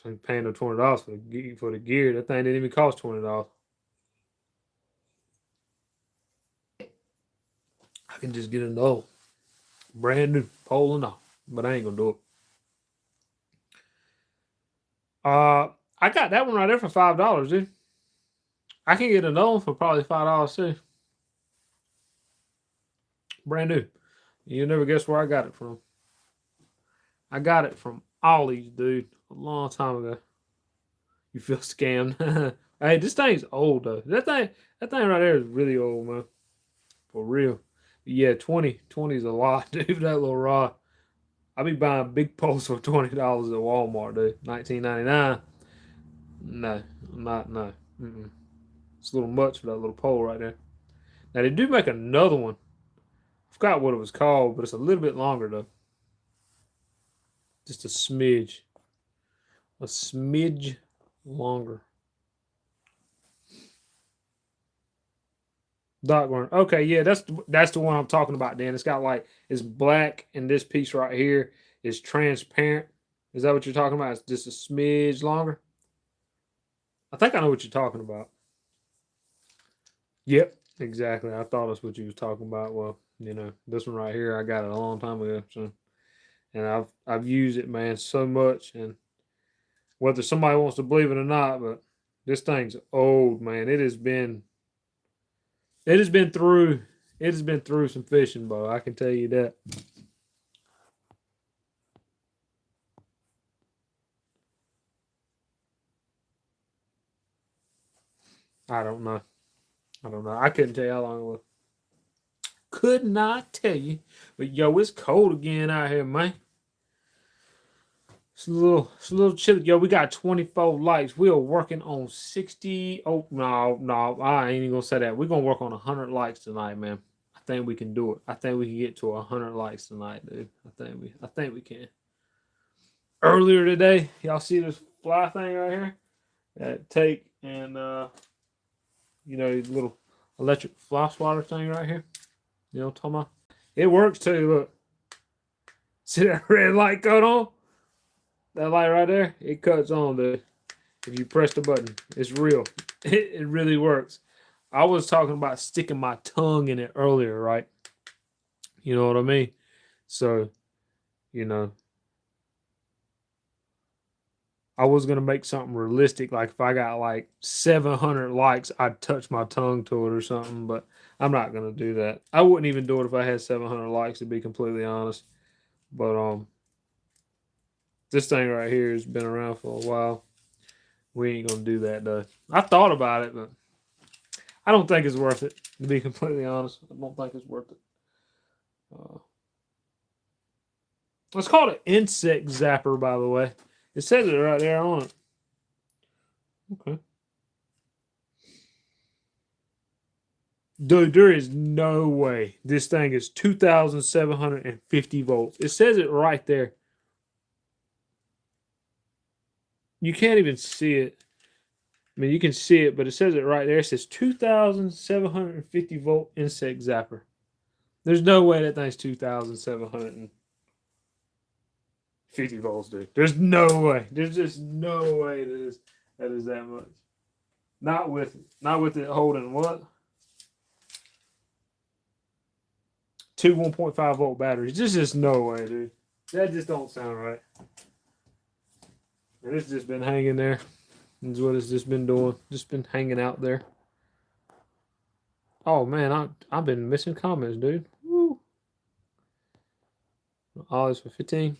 Speaker 1: I ain't paying no $20 for the gear. That thing didn't even cost $20. I can just get another brand new pole and all, but I ain't gonna do it. I got that one right there for $5, dude. I can get another one for probably $5 too. Brand new. You'll never guess where I got it from. I got it from Ollie's, dude, a long time ago. You feel scammed. Hey, this thing's old though. That thing right there is really old, man. For real. But yeah, 20 is a lot, dude. That little rod. I be buying big poles for $20 at Walmart, dude. $19.99. No, no. It's a little much for that little pole right there. Now they do make another one. I forgot what it was called, but it's a little bit longer though. Just a smidge. A smidge longer. Dark. Okay, yeah, that's the one I'm talking about. Dan, it's got like it's black, and this piece right here is transparent. Is that what you're talking about? It's just a smidge longer. I think I know what you're talking about. Yep, exactly. I thought that's what you was talking about. Well, this one right here, I got it a long time ago, so and I've used it, man, so much, and whether somebody wants to believe it or not, but this thing's old, man. It has been through some fishing, Bo. I can tell you that. I don't know. I couldn't tell you how long it was. Could not tell you. But yo, it's cold again out here, man. It's a little chilly. Yo, we got 24 likes. We are working on 60. Oh, no, I ain't even gonna say that. We're gonna work on 100 likes tonight, man. I think we can do it. I think we can get to 100 likes tonight, dude. I think we can. Earlier today, y'all see this fly thing right here? That take and little electric fly swatter thing right here. You know what I'm talking about? It works too. Look, see that red light cut on? That light right there, it cuts on, dude. If you press the button, it's real. It really works. I was talking about sticking my tongue in it earlier, right? You know what I mean? So, I was gonna make something realistic, like if I got like 700 likes, I'd touch my tongue to it or something. But I'm not gonna do that. I wouldn't even do it if I had 700 likes, to be completely honest. But this thing right here has been around for a while. We ain't gonna do that though. I thought about it, but I don't think it's worth it. To be completely honest, I don't think it's worth it. It's called an insect zapper, by the way. It says it right there on it. Okay. Dude, there is no way this thing is 2,750 volts. It says it right there. You can't even see it. I mean, you can see it, but it says it right there. It says 2,750 volt insect zapper. There's no way that thing's 2,750 volts, dude. There's no way. There's just no way that is that much. Not with it holding what? Two 1.5 volt batteries. There's just no way, dude. That just don't sound right. And it's just been hanging there. That's what it's just been doing. Just been hanging out there. Oh man, I've been missing comments, dude. Woo. All this for 15.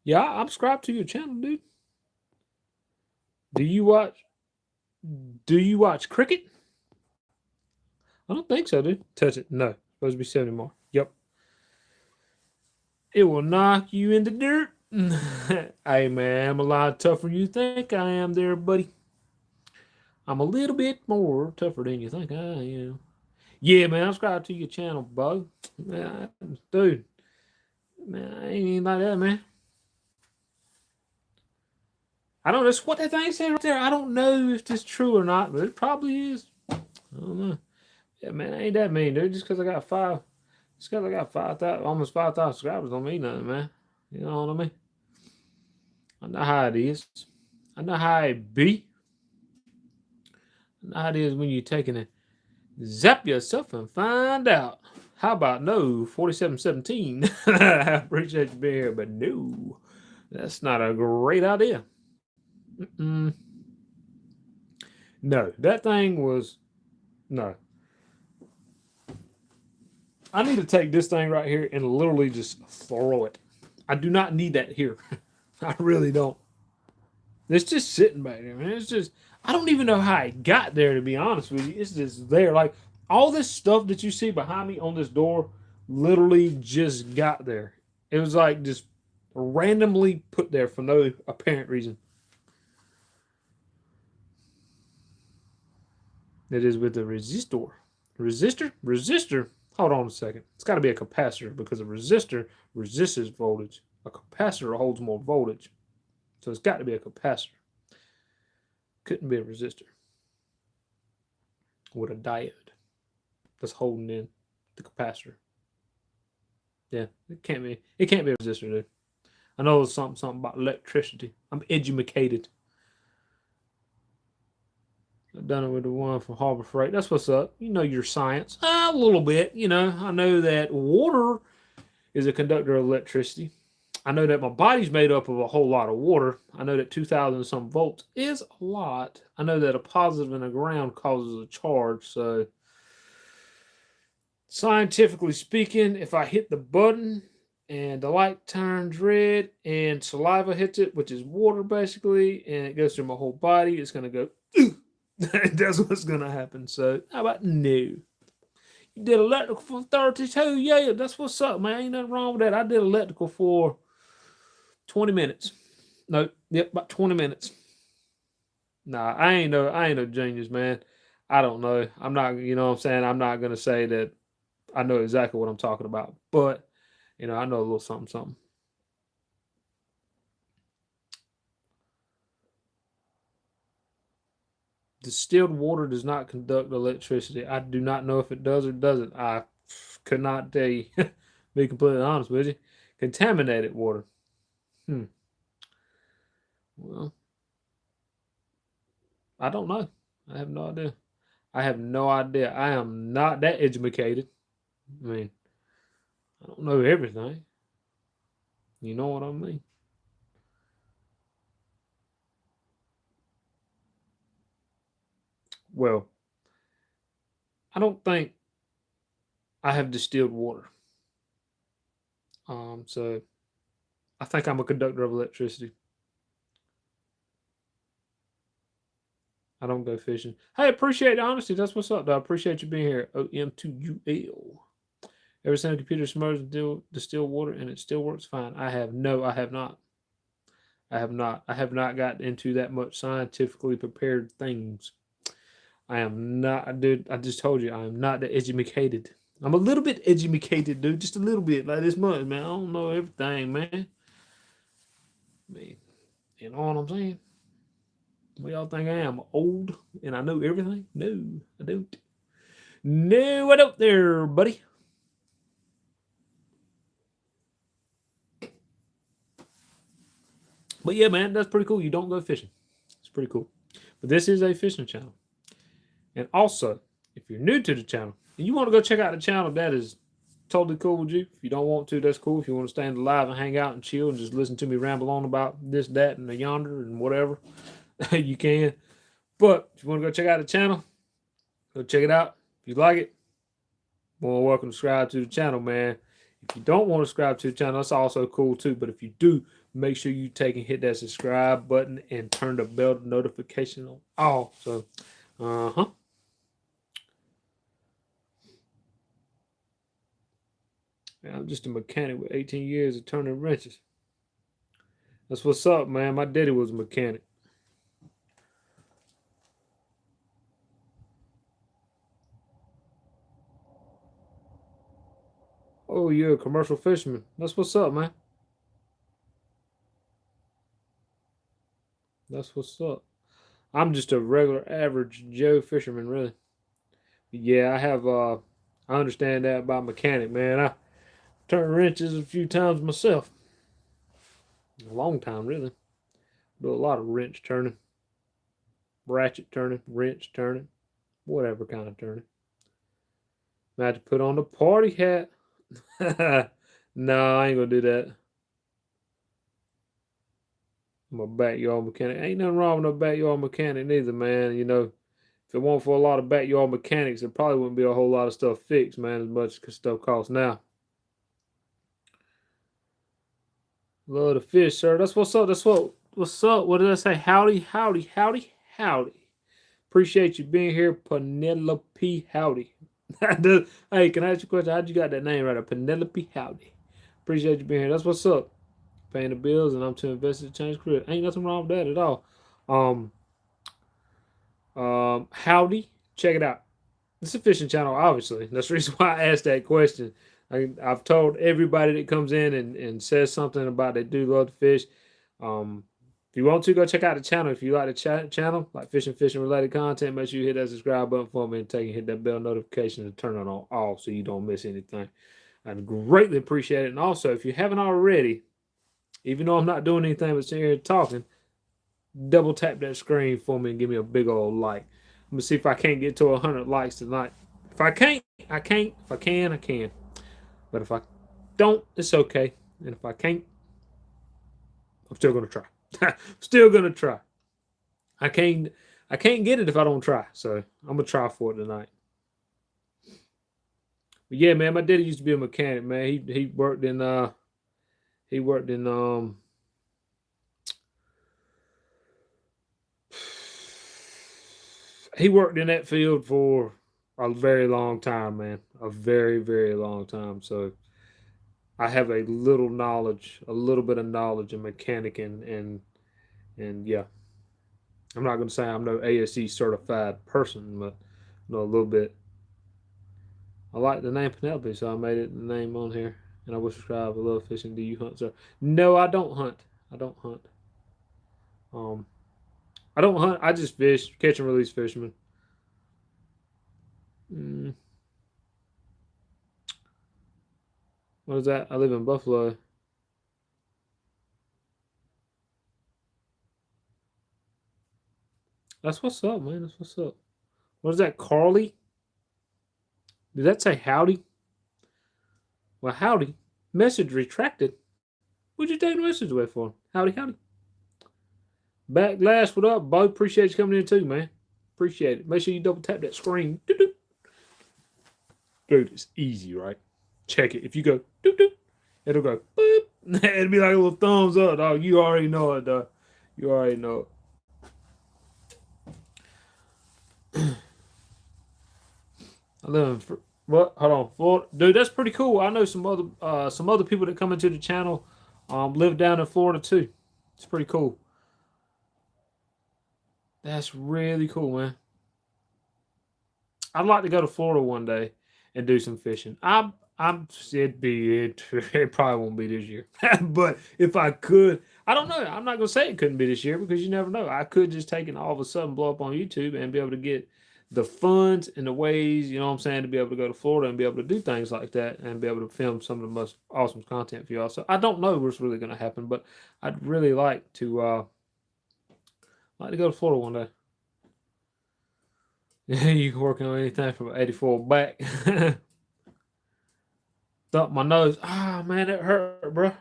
Speaker 1: Yeah, I'm subscribed to your channel, dude. Do you watch cricket? I don't think so, dude. Touch it. No. Supposed to be 70 more. Yep. It will knock you in the dirt. Hey, man, I'm a lot tougher than you think I am there, buddy. I'm a little bit more tougher than you think I am. Yeah, man, I'm subscribed to your channel, bug. Man, dude. Man, I ain't even like that, man. I don't know what that thing said right there. I don't know if this is true or not, but it probably is. I don't know. Yeah, man, I ain't that mean, dude. Just because I got 5,000, almost 5,000 subscribers don't mean nothing, man. You know what I mean? I know how it is. I know how it be. I know how it is when you're taking it. Zap yourself and find out. How about no 4717? I appreciate you being here, but no, that's not a great idea. No, that thing was no. I need to take this thing right here and literally just throw it. I do not need that here. I really don't. It's just sitting back there, man. It's just, I don't even know how it got there, to be honest with you. It's just there. Like, all this stuff that you see behind me on this door literally just got there. It was like just randomly put there for no apparent reason. It is with the resistor. Resistor? Hold on a second. It's got to be a capacitor because a resistor resists voltage. A capacitor holds more voltage. So it's got to be a capacitor. Couldn't be a resistor. With a diode that's holding in the capacitor. Yeah, it can't be. It can't be a resistor, dude. I know there's something about electricity. I'm educated. I've done it with the one from Harbor Freight. That's what's up. You know your science. A little bit, you know. I know that water is a conductor of electricity. I know that my body's made up of a whole lot of water. I know that 2,000 some volts is a lot. I know that a positive in the ground causes a charge. So, scientifically speaking, if I hit the button and the light turns red and saliva hits it, which is water basically, and it goes through my whole body, it's going to go, that's what's going to happen. So, how about no? You did electrical for 32? Yeah, that's what's up, man. Ain't nothing wrong with that. I did electrical for 20 minutes. No, yep, about 20 minutes. Nah, I ain't no genius, man. I don't know. I'm not, you know what I'm saying? I'm not gonna say that I know exactly what I'm talking about, but you know, I know a little something. Distilled water does not conduct electricity. I do not know if it does or doesn't. I could not tell you. Be completely honest with you. Contaminated water. Well, I don't know. I have no idea. I have no idea. I am not that educated. I mean, I don't know everything. You know what I mean? Well, I don't think I have distilled water. So I think I'm a conductor of electricity. I don't go fishing. Hey, appreciate the honesty. That's what's up, though. I appreciate you being here. OM2UL. Ever seen a computer submerged in distilled water and it still works fine? I have not. I have not gotten into that much scientifically prepared things. I am not, dude. I just told you I am not that educated. I'm a little bit educated, dude. Just a little bit, like this much, man. I don't know everything, man. I mean, you know what I'm saying? We all think I am old and I know everything. No, I don't. No, I don't there, buddy. But yeah, man, that's pretty cool. You don't go fishing. It's pretty cool. But this is a fishing channel. And also, if you're new to the channel and you want to go check out the channel, that is totally cool with you. If you don't want to, that's cool. If you want to stand live and hang out and chill and just listen to me ramble on about this, that, and the yonder and whatever, you can. But if you want to go check out the channel, go check it out. If you like it, more welcome to subscribe to the channel, man. If you don't want to subscribe to the channel, that's also cool too. But if you do, make sure you take and hit that subscribe button and turn the bell notification on all. So, yeah, I'm just a mechanic with 18 years of turning wrenches. That's what's up, man. My daddy was a mechanic. Oh, you're a commercial fisherman. That's what's up, man. That's what's up. I'm just a regular average Joe fisherman, really. But yeah, I understand that about mechanic, man. I turned wrenches a few times myself. A long time, really. Do a lot of wrench turning, ratchet turning, wrench turning, whatever kind of turning. I had to put on the party hat. No, I ain't gonna do that. I'm a backyard mechanic. Ain't nothing wrong with no backyard mechanic neither, man. You know, if it weren't for a lot of backyard mechanics, there probably wouldn't be a whole lot of stuff fixed, man, as much as stuff costs now. Love the fish, sir. That's what's up. What's up. What did I say? Howdy, howdy, howdy, howdy. Appreciate you being here, Penelope Howdy. Hey, can I ask you a question? How'd you got that name right? Penelope Howdy. Appreciate you being here. That's what's up. Paying the bills, and I'm too invested to change career. Ain't nothing wrong with that at all. Howdy, check it out. It's a fishing channel, obviously. That's the reason why I asked that question. I've told everybody that comes in and says something about they do love to fish. If you want to, go check out the channel. If you like the channel, like fishing related content, make sure you hit that subscribe button for me and hit that bell notification and turn it on all so you don't miss anything. I'd greatly appreciate it. And also, if you haven't already, even though I'm not doing anything but sitting here talking, double tap that screen for me and give me a big old like. I'm gonna see if I can't get to 100 likes tonight. If I can't, I can't. If I can, I can. But if I don't, it's okay. And if I can't, I'm still gonna try. Still gonna try. I can't get it if I don't try. So I'm gonna try for it tonight. But yeah, man, my daddy used to be a mechanic, man. He worked in he worked in that field for a very long time, man. A very, very long time. So I have a little bit of knowledge in mechanic and yeah. I'm not gonna say I'm no ASE certified person, but I know a little bit. I like the name Penelope, so I made it the name on here. And I will subscribe. I love fishing. Do you hunt, sir? No, I don't hunt. I don't hunt. I don't hunt. I just fish, catch and release fisherman. What is that? I live in Buffalo. That's what's up, man. That's what's up. What is that, Carly? Did that say howdy? Well, howdy. Message retracted. What'd you take the message away for? Howdy, howdy. Backlash, what up, Bo? Appreciate you coming in too, man. Appreciate it. Make sure you double tap that screen. Doo-doo. Dude, it's easy, right? Check it. If you go doo-doo, it'll go boop. It'll be like a little thumbs up, dog. You already know it, dog. You already know it. I live in what? Hold on, Florida, dude. That's pretty cool. I know some other people that come into the channel, live down in Florida too. It's pretty cool. That's really cool, man. I'd like to go to Florida one day and do some fishing. It probably won't be this year, but if I could, I don't know. I'm not gonna say it couldn't be this year because you never know. I could just take and all of a sudden blow up on YouTube and be able to get the funds and the ways, you know what I'm saying, to be able to go to Florida and be able to do things like that and be able to film some of the most awesome content for y'all. So I don't know what's really going to happen, but I'd really like to go to Florida one day. You can work on anything from 84 back. Thump my nose. Ah, man, that hurt, bro.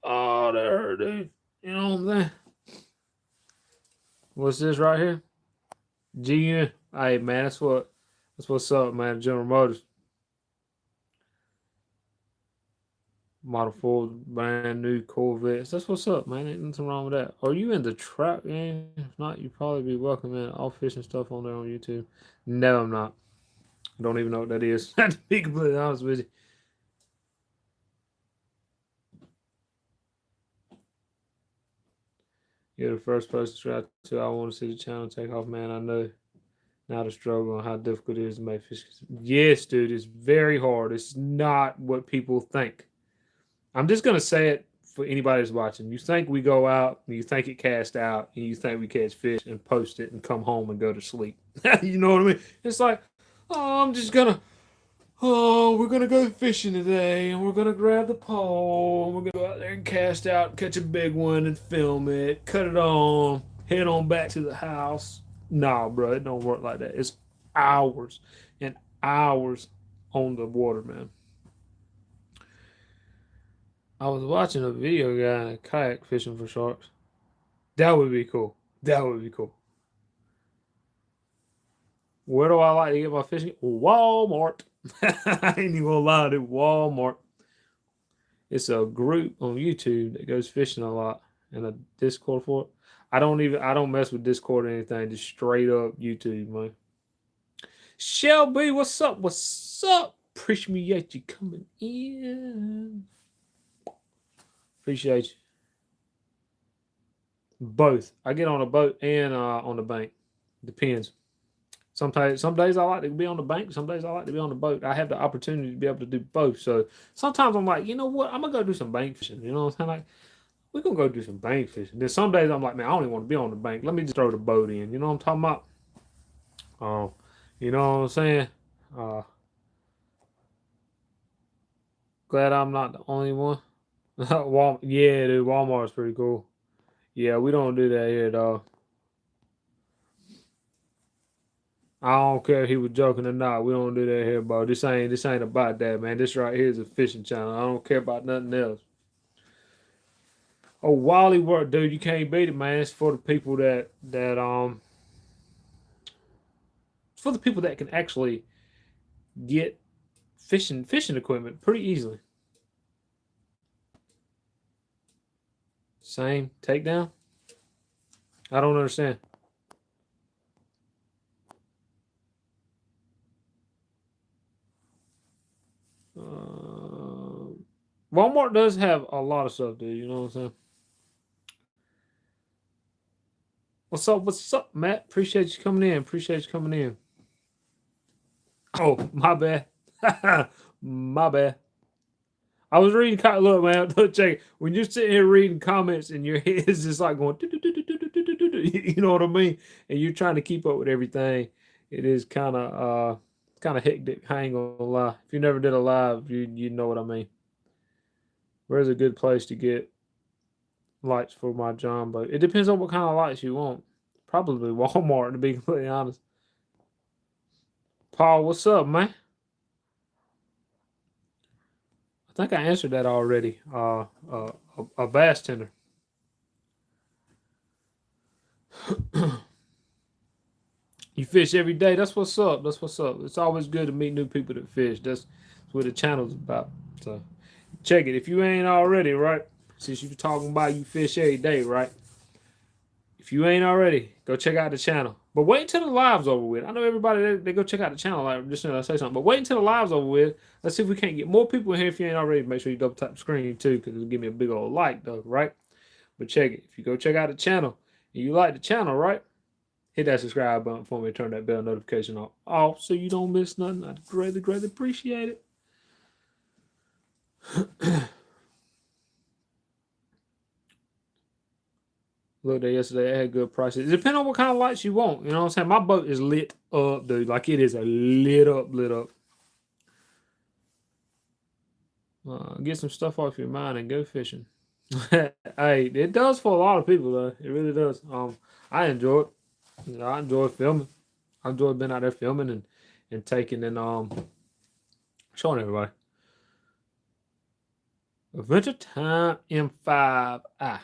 Speaker 1: Oh, that hurt, dude. You know what I'm saying? What's this right here? GN. Hey, man, that's what's up, man. General Motors. Model 4 brand new Corvettes. That's what's up, man. Ain't nothing wrong with that. Are you in the trap game? If not, you probably be welcome in all fishing stuff on there on YouTube. No, I'm not. I don't even know what that is. To be completely honest with you. You're the first person to subscribe to. I want to see the channel take off, man. I know now the struggle and how difficult it is to make fish. Yes, dude, it's very hard. It's not what people think. I'm just gonna say it for anybody that's watching. You think we go out and you think it cast out and you think we catch fish and post it and come home and go to sleep. You know what I mean? It's like, oh, we're gonna go fishing today and we're gonna grab the pole and we're gonna go out there and cast out, catch a big one and film it, cut it on, head on back to the house. Nah, bro, it don't work like that. It's hours and hours on the water, man. I was watching a video guy in a kayak fishing for sharks. That would be cool. That would be cool. Where do I like to get my fishing? Walmart. I ain't even gonna lie to Walmart. It's a group on YouTube that goes fishing a lot and a Discord for it. I don't mess with Discord or anything, just straight up YouTube, man. Shelby, what's up? What's up? Appreciate you coming in. Appreciate you. Both. I get on a boat and on the bank. Depends. Sometimes, some days I like to be on the bank. Some days I like to be on the boat. I have the opportunity to be able to do both. So sometimes I'm like, you know what? I'm gonna go do some bank fishing. You know what I'm saying? Like, we're gonna go do some bank fishing. Then some days I'm like, man, I don't even want to be on the bank. Let me just throw the boat in. You know what I'm talking about? Oh, you know what I'm saying? Uh, Glad I'm not the only one. Yeah, dude, Walmart's pretty cool. Yeah, we don't do that here, dog. I don't care if he was joking or not. We don't do that here, bro. This ain't about that, man. This right here is a fishing channel. I don't care about nothing else. Oh, Wally work, dude. You can't beat it, man. It's for the people that it's for the people that can actually get fishing equipment pretty easily. Same takedown. I don't understand. Uh, Walmart does have a lot of stuff, dude. You know what I'm saying? What's up? What's up, Matt? Appreciate you coming in. Appreciate you coming in. Oh, my bad. My bad. I was reading. Look, man. Look, check it. When you're sitting here reading comments and your head is just like going, you know what I mean? And you're trying to keep up with everything. It is kind of hectic. I ain't gonna lie. If you never did a live, you know what I mean. Where's a good place to get lights for my John boat? It depends on what kind of lights you want. Probably Walmart, to be completely honest. Paul, what's up, man? I think I answered that already. A bass tender. You fish every day. That's what's up. That's what's up. It's always good to meet new people that fish. That's what the channel's about. So check it. If you ain't already, right? Since you're talking about you fish every day, right? If you ain't already, go check out the channel. But wait until the live's over with. I know everybody they go check out the channel. Like just I say something. But wait until the live's over with. Let's see if we can't get more people in here. If you ain't already, make sure you double tap the screen too, because it'll give me a big old like though, right? But check it. If you go check out the channel and you like the channel, right? Hit that subscribe button for me and turn that bell notification off so you don't miss nothing. I'd greatly appreciate it. Looked at yesterday, I had good prices. It depends on what kind of lights you want. You know what I'm saying? My boat is lit up, dude. Like it is lit up. Get some stuff off your mind and go fishing. Hey, it does for a lot of people though. It really does. I enjoy it. You know, I enjoy filming. I enjoy being out there filming and taking and showing everybody. Adventure Time M5I.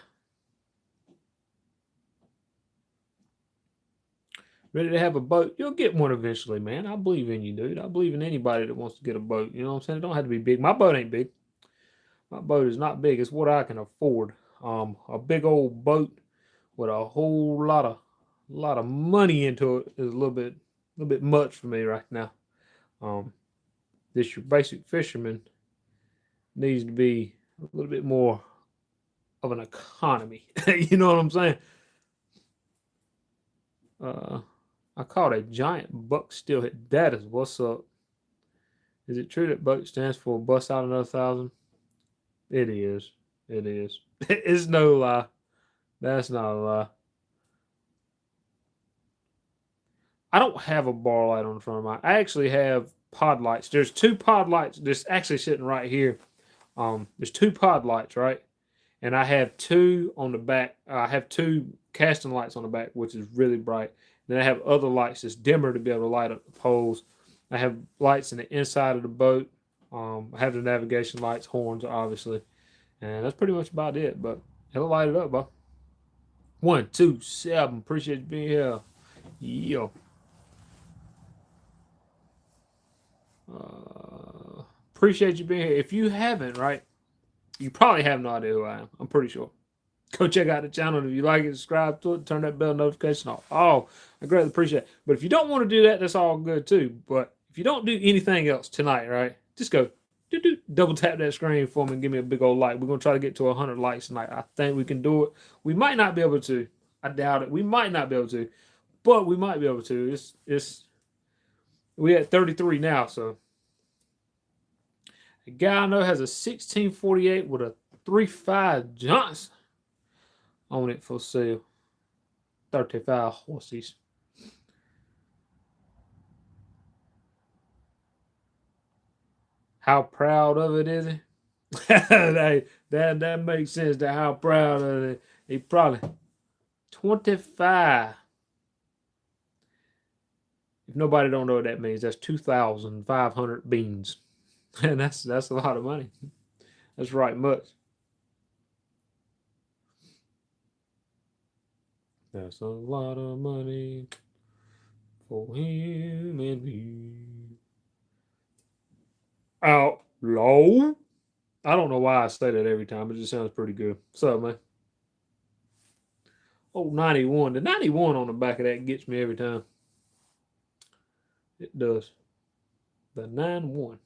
Speaker 1: Ready to have a boat? You'll get one eventually, man. I believe in you, dude. I believe in anybody that wants to get a boat. You know what I'm saying? It don't have to be big. My boat ain't big. My boat is not big. It's what I can afford. A big old boat with a whole lot of money into it is a little bit much for me right now. Um, this your basic fisherman needs to be a little bit more of an economy. You know what I'm saying? Uh, I caught a giant buck steelhead. That is what's up. Is it true that buck stands for bust out another thousand? It is. It is. It's no lie. That's not a lie. I don't have a bar light on the front of mine. I actually have pod lights. There's two pod lights. This actually sitting right here. There's two pod lights, right? And I have two on the back. I have two casting lights on the back, which is really bright. Then I have other lights that's dimmer to be able to light up the poles. I have lights in the inside of the boat. I have the navigation lights, horns, obviously, and that's pretty much about it. But it'll light it up, bro. 127. Appreciate you being here. Yo. Appreciate you being here. If you haven't, right, you probably have no idea who I am. I'm pretty sure. Go check out the channel. If you like it, subscribe to it, turn that bell notification off. Oh, I greatly appreciate it. But if you don't want to do that, that's all good too. But if you don't do anything else tonight, right, just go double tap that screen for me and give me a big old like. We're going to try to get to 100 likes tonight. I think we can do it. We might not be able to. I doubt it. We might not be able to. But we might be able to. We at 33 now, so. A guy I know has a 1648 with a 3.5 Johnson on it for sale. 35 horses. How proud of it is he? that makes sense to how proud of it. He probably 25. If nobody don't know what that means, that's 2,500 beans. And that's a lot of money. That's right much. That's a lot of money for him and me. Outlaw. I don't know why I say that every time. It just sounds pretty good. What's up, man? Oh, 91. The 91 on the back of that gets me every time. It does. The 91.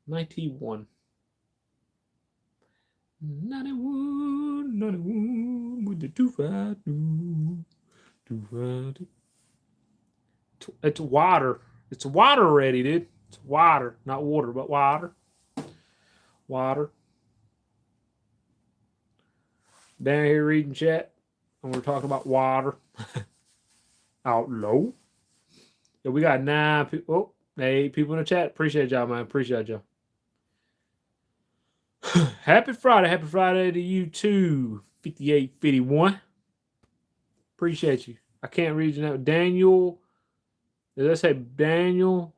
Speaker 1: 91. 91 with the 252. 252. It's water. It's water ready, dude. It's water. Not water, but water. Water. Down here reading chat. And we're talking about water. Outlaw. Yeah, we got 9 people. Oh, 8 people in the chat. Appreciate y'all, man. Appreciate y'all. Happy Friday to you too. 5851. Appreciate you. I can't read your name. Daniel. Did I say Daniel?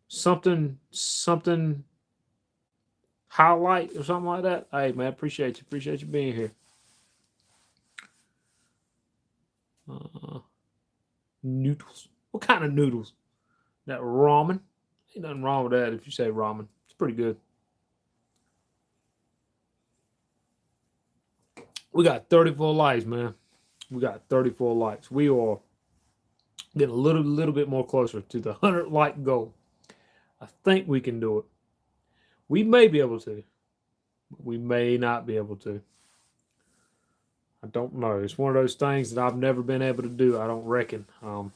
Speaker 1: Something highlight or something like that. Hey man, appreciate you. Appreciate you being here. Noodles. What kind of noodles? That ramen. Ain't nothing wrong with that if you say ramen. It's pretty good. We got 34 likes, man. We got 34 likes. We are getting a little bit more closer to the 100 like goal. I think we can do it. We may be able to. But we may not be able to. I don't know. It's one of those things that I've never been able to do, I don't reckon. But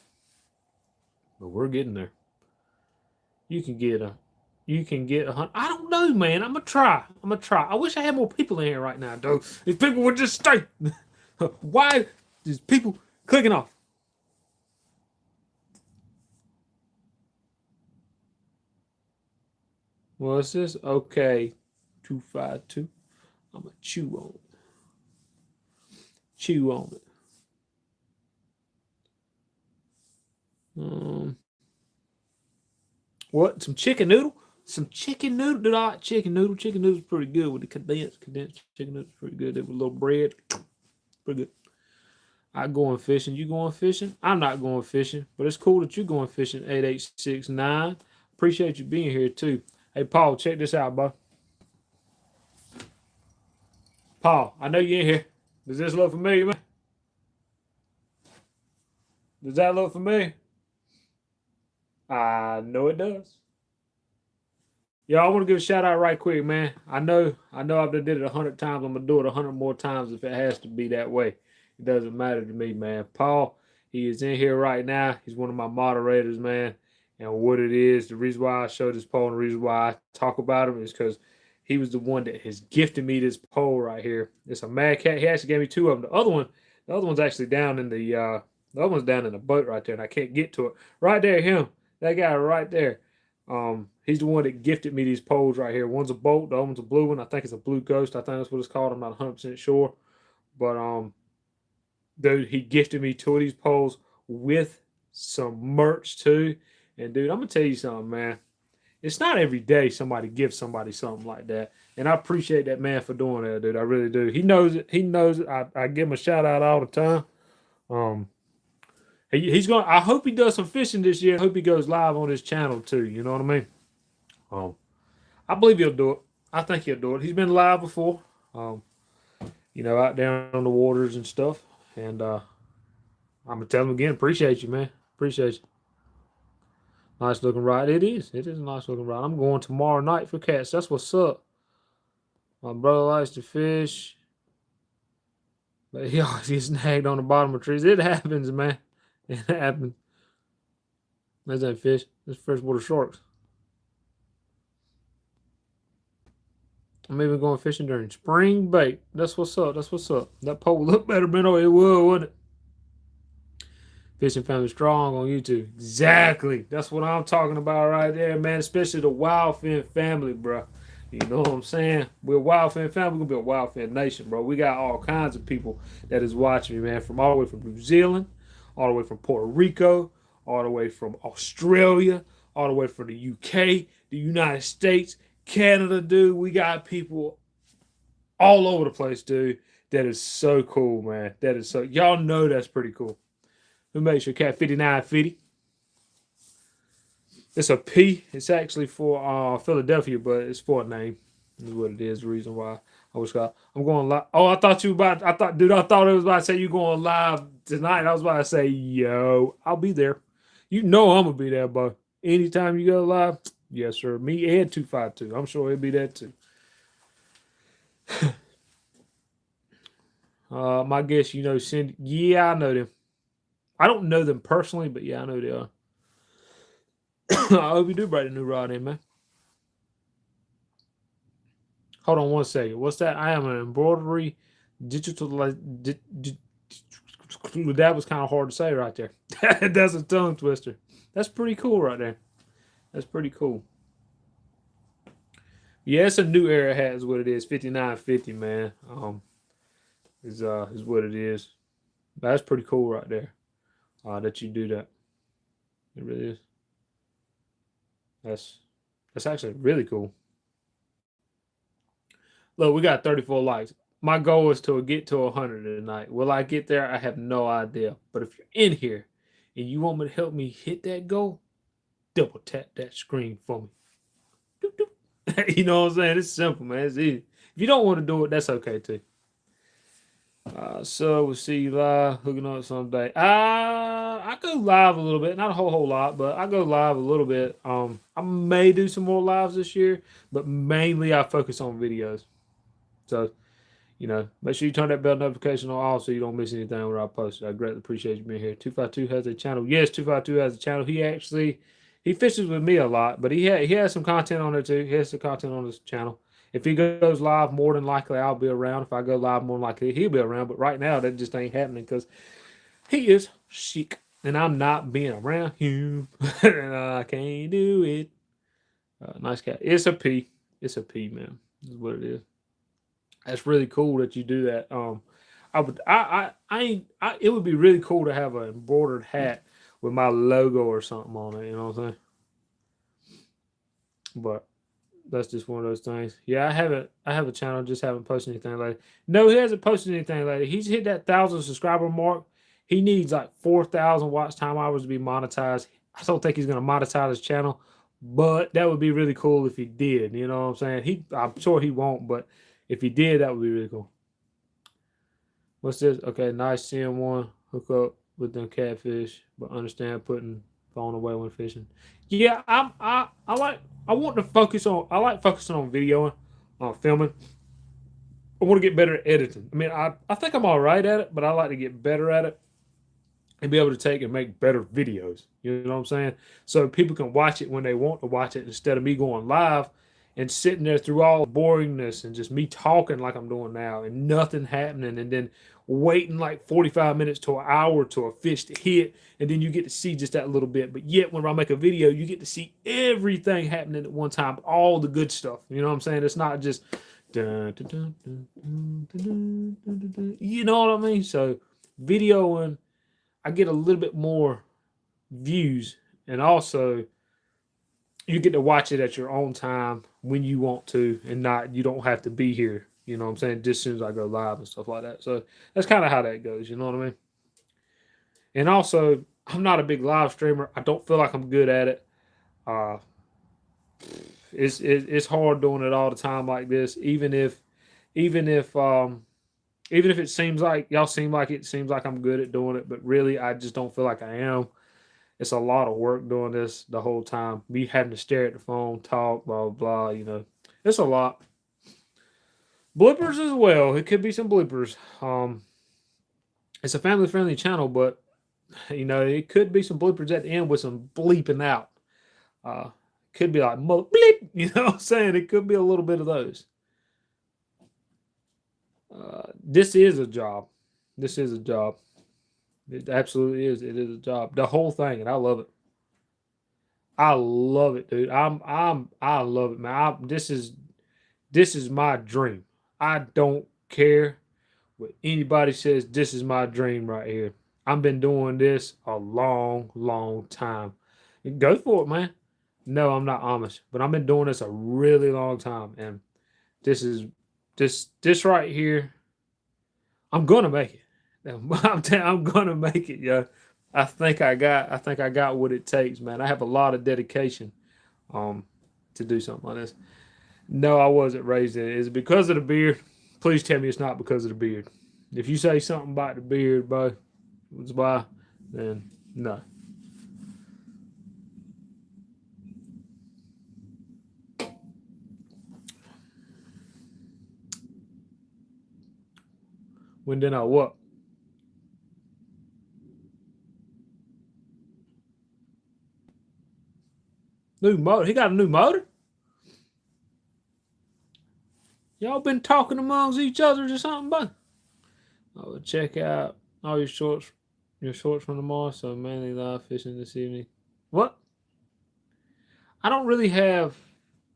Speaker 1: we're getting there. You can get 100. I don't know, man. I'm gonna try. I wish I had more people in here right now, though. If people would just stay. Why is people clicking off? What's this? Okay. 252. I'm gonna chew on it. Chew on it. What? Some chicken noodle? Some chicken noodle. Did I like chicken noodle? Chicken noodle's pretty good with the condensed chicken noodle's pretty good. With a little bread. Pretty good. I going fishing. You going fishing? I'm not going fishing, but it's cool that you going fishing. 8869. Appreciate you being here too. Hey, Paul, check this out, bro. Paul, I know you in here. Does this look familiar, man? Does that look familiar? I know it does. Yo, I want to give a shout out right quick, man. I know I've done did it 100 times. I'm gonna do it 100 more times if it has to be that way. It doesn't matter to me, man. Paul, he is in here right now. He's one of my moderators, man. And what it is, the reason why I showed this poll and the reason why I talk about him is because he was the one that has gifted me this poll right here. It's a Mad Cat. He actually gave me two of them. The other one's actually down in the other one's down in the boat right there, and I can't get to it. Right there, him. That guy right there. He's the one that gifted me these poles right here. One's a bolt, the other one's a blue one. I think it's a blue ghost. I think that's what it's called. I'm not 100% sure. But dude, he gifted me two of these poles with some merch too. And dude, I'm gonna tell you something, man. It's not every day somebody gives somebody something like that. And I appreciate that man for doing that, dude. I really do. He knows it. He knows it. I give him a shout out all the time. Um, he's going. I hope he does some fishing this year. I hope he goes live on his channel too. You know what I mean? Um, I believe he'll do it. I think he'll do it. He's been live before. Um, out there on the waters and stuff. And I'm gonna tell him again. Appreciate you, man. Appreciate you. Nice looking ride. It is. It is a nice looking ride. I'm going tomorrow night for cats. That's what's up. My brother likes to fish, but he always gets snagged on the bottom of trees. It happens, man. It happens. That's that fish. That's freshwater sharks. I'm even going fishing during spring bait. That's what's up. That's what's up. That pole would look better, Benno. It would, wouldn't it? Fishing Family Strong on YouTube. Exactly. That's what I'm talking about right there, man. Especially the wildfin family, bro. You know what I'm saying? We're a wildfin family. We're going to be a wildfin nation, bro. We got all kinds of people that is watching me, man. From all the way from New Zealand, all the way from Puerto Rico, all the way from Australia, all the way from the UK, the United States, Canada, dude. We got people all over the place, dude. That is so cool, man. That is so... Y'all know that's pretty cool. Who makes your cat 5950? It's a P. It's actually for Philadelphia, but it's for a name. Is what it is. The reason why I was got. I'm going live. Oh, I thought it was about to say you going live tonight. I was about to say, yo, I'll be there. You know I'm gonna be there, but anytime you go live, yes, sir. Me and 252. I'm sure he'll be there too. My guess, Cindy. Yeah, I know them. I don't know them personally, but yeah, I know they are. I hope you do bring a new rod in, man. Hold on one second. What's that? I am an embroidery digital. That was kind of hard to say right there. That's a tongue twister. That's pretty cool right there. That's pretty cool. Yeah, it's a new era hat is what it is. 5950, man. Is what it is. That's pretty cool right there. That you do that. It really is. That's actually really cool. Look, we got 34 likes. My goal is to get to 100 tonight. Will I get there? I have no idea. But if you're in here and you want me to help me hit that goal, double tap that screen for me. Doop, doop. You know what I'm saying? It's simple, man. It's easy. If you don't want to do it, that's okay too. So we'll see you live, hooking up someday. I go live a little bit, not a whole lot, but I go live a little bit. I may do some more lives this year, but mainly I focus on videos. So, make sure you turn that bell notification on all so you don't miss anything when I post it. I greatly appreciate you being here. 252 has a channel. Yes, 252 has a channel. He fishes with me a lot, but he has some content on there too. He has some content on his channel. If he goes live, more than likely I'll be around. If I go live, more than likely he'll be around. But right now, that just ain't happening because he is sick, and I'm not being around him, and I can't do it. Nice cat. It's a P. It's a P, man. Is what it is. That's really cool that you do that. It would be really cool to have an embroidered hat with my logo or something on it. You know what I'm saying? But that's just one of those things. Yeah, I have a channel, just haven't posted anything lately. No, he hasn't posted anything lately. He's hit that 1,000 subscriber mark. He needs like 4,000 watch time hours to be monetized. I don't think he's gonna monetize his channel, But that would be really cool if he did. You know what I'm saying? I'm sure he won't, but if he did, that would be really cool. What's this? Okay, nice seeing one hook up with them catfish, but understand putting phone away when fishing. Yeah, I want to focus on I like focusing on videoing, on filming. I want to get better at editing. I mean, I think I'm all right at it, but I like to get better at it and be able to take and make better videos. You know what I'm saying? So people can watch it when they want to watch it instead of me going live and sitting there through all the boringness and just me talking like I'm doing now and nothing happening, and then waiting like 45 minutes to an hour to a fish to hit, and then you get to see just that little bit. But yet when I make a video, you get to see everything happening at one time, all the good stuff. You know what I'm saying? It's not just dun, dun, dun, dun, dun, dun, dun, dun, you know what I mean? So videoing, I get a little bit more views, and also you get to watch it at your own time when you want to, and not you don't have to be here. You know what I'm saying? Just as soon as I go live and stuff like that. So that's kind of how that goes. You know what I mean? And also, I'm not a big live streamer. I don't feel like I'm good at it. Uh, it's hard doing it all the time like this. Even if even if it seems like y'all seems like I'm good at doing it, but really I just don't feel like I am. It's a lot of work doing this the whole time. Me having to stare at the phone, talk, blah, blah, It's a lot. Bloopers as well. It could be some bloopers. It's a family friendly channel, but it could be some bloopers at the end with some bleeping out. Could be like bleep, you know what I'm saying? It could be a little bit of those. This is a job. This is a job. It absolutely is. It is a job. The whole thing, and I love it. I love it, dude. I love it, man. This is my dream. I don't care what anybody says. This is my dream right here. I've been doing this a long, long time. Go for it, man. No, I'm not Amish, but I've been doing this a really long time, and this is this right here. I'm gonna make it. I'm gonna make it, yo. I think I got what it takes, man. I have a lot of dedication um to do something like this. No, I wasn't raised in it. Is it because of the beard? Please tell me it's not because of the beard. If you say something about the beard, bro, it's why, then no. When then I what? New motor. He got a new motor? Y'all been talking amongst each other or something, bud? I will check out all your shorts from tomorrow. So mainly live fishing this evening. What? I don't really have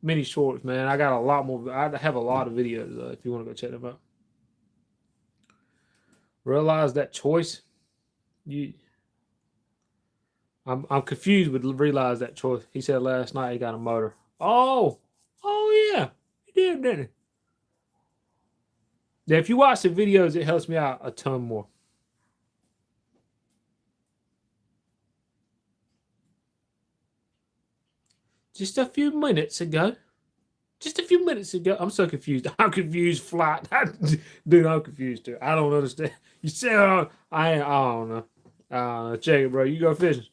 Speaker 1: many shorts, man. I got a lot more. I have a lot of videos if you want to go check them out. Realize that choice. You, I'm confused with realize that choice. He said last night he got a motor. Oh yeah, he did, didn't he? Yeah, if you watch the videos, it helps me out a ton more. Just a few minutes ago. Just a few minutes ago. I'm so confused. I'm confused flat. Dude, I'm confused too. I don't understand. You said I don't know. Check it, bro. You go fishing.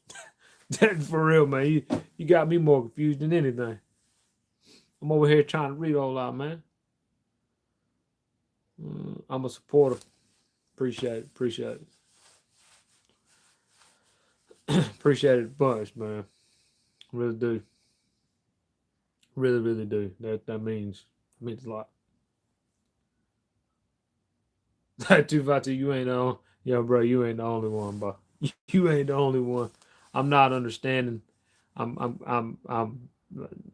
Speaker 1: That's for real, man. You got me more confused than anything. I'm over here trying to read all out, man. I'm a supporter. Appreciate it. Appreciate it. Appreciate it a bunch, man. Really do. Really, really do. That means a lot. That 252, you ain't on. Yo, bro, you ain't the only one, bro. You ain't the only one. I'm not understanding. I'm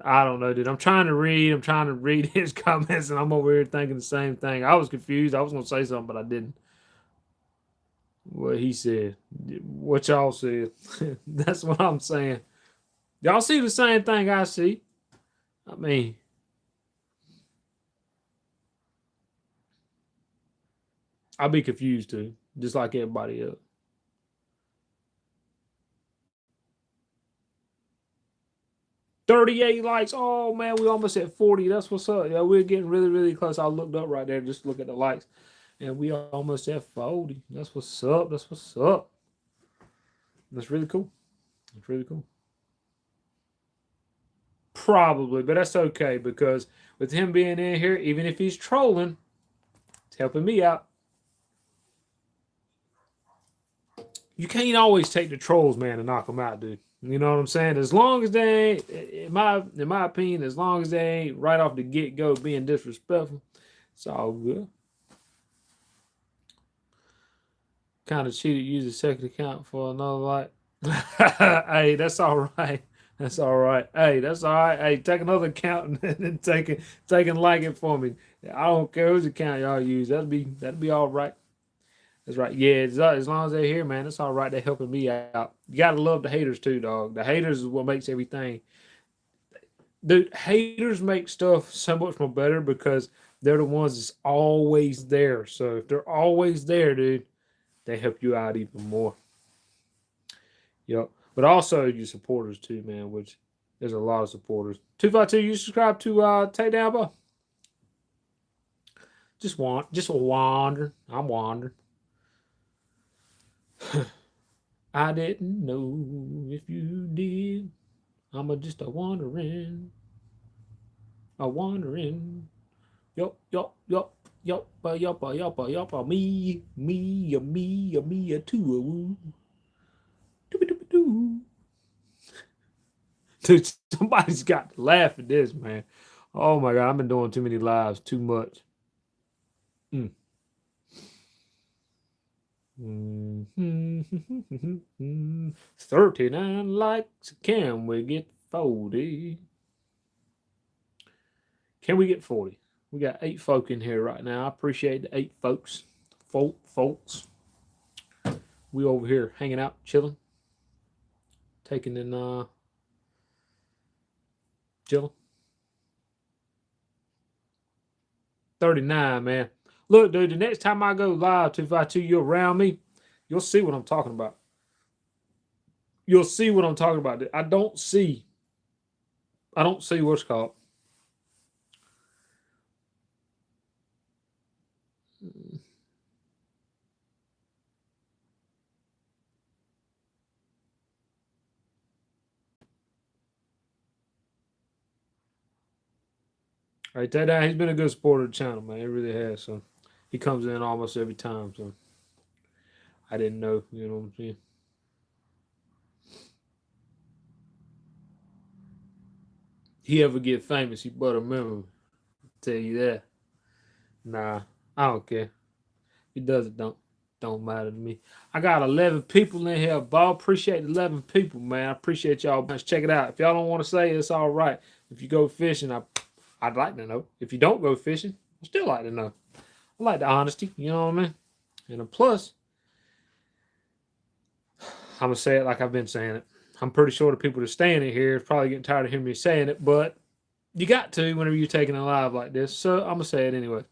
Speaker 1: I don't know, dude. I'm trying to read. I'm trying to read his comments, and I'm over here thinking the same thing. I was confused. I was gonna say something, but I didn't. What he said. What y'all said. That's what I'm saying. Y'all see the same thing I see. I mean, I'll be confused too, just like everybody else. 38 likes. Oh man, we almost at 40. That's what's up. Yeah, we're getting really, really close. I looked up right there, just look at the likes. And we are almost at 40. That's what's up. That's what's up. That's really cool. That's really cool. Probably, but that's okay because with him being in here, even if he's trolling, it's helping me out. You can't always take the trolls, man, and knock them out, dude. You know what I'm saying? As long as they ain't, in my opinion, as long as they ain't right off the get go being disrespectful, it's all good. Kind of cheated, use a second account for another like. Hey, that's all right. That's all right. Hey, that's all right. Hey, take another account and take and like it for me. I don't care whose account y'all use. That'll be all right. That's right. Yeah, as long as they're here, man, it's all right. They're helping me out. You gotta love the haters too, dog. The haters is what makes everything. Dude, haters make stuff so much more better because they're the ones that's always there. So if they're always there, dude, they help you out even more. Yep. But also your supporters too, man, which there's a lot of supporters. 252, you subscribe to Takedown Bro? Just wander. I'm wandering. I didn't know if you did. I'm just a wandering. A wandering. Yup, yup, yup, yup, yup, yup, yup, me too. Dude, somebody's got to laugh at this, man. Oh my god, I've been doing too many lives, too much. 39 likes. Can we get 40? Can we get 40? We got 8 folk in here right now. I appreciate the 8 folks. Folks. We over here hanging out, chilling. Taking in chilling. 39, man. Look, dude, the next time I go live 252, you're around me, you'll see what I'm talking about. You'll see what I'm talking about. I don't see what's called. Right, that he's been a good supporter of the channel, man. He really has. So he comes in almost every time. So I didn't know, you know what I'm saying. He ever get famous, he but a memory. Tell you that. Nah, I don't care. He does it, don't matter to me. I got 11 people in here, Bob. Appreciate 11 people, man. I appreciate y'all. Let's check it out. If y'all don't want to say it, it's all right. If you go fishing, I'd like to know. If you don't go fishing, I still like to know. I like the honesty, you know what I mean? And a plus, I'm gonna say it like I've been saying it. I'm pretty sure the people that are staying in here is probably getting tired of hearing me saying it, but you got to whenever you're taking a live like this. So I'm gonna say it anyway.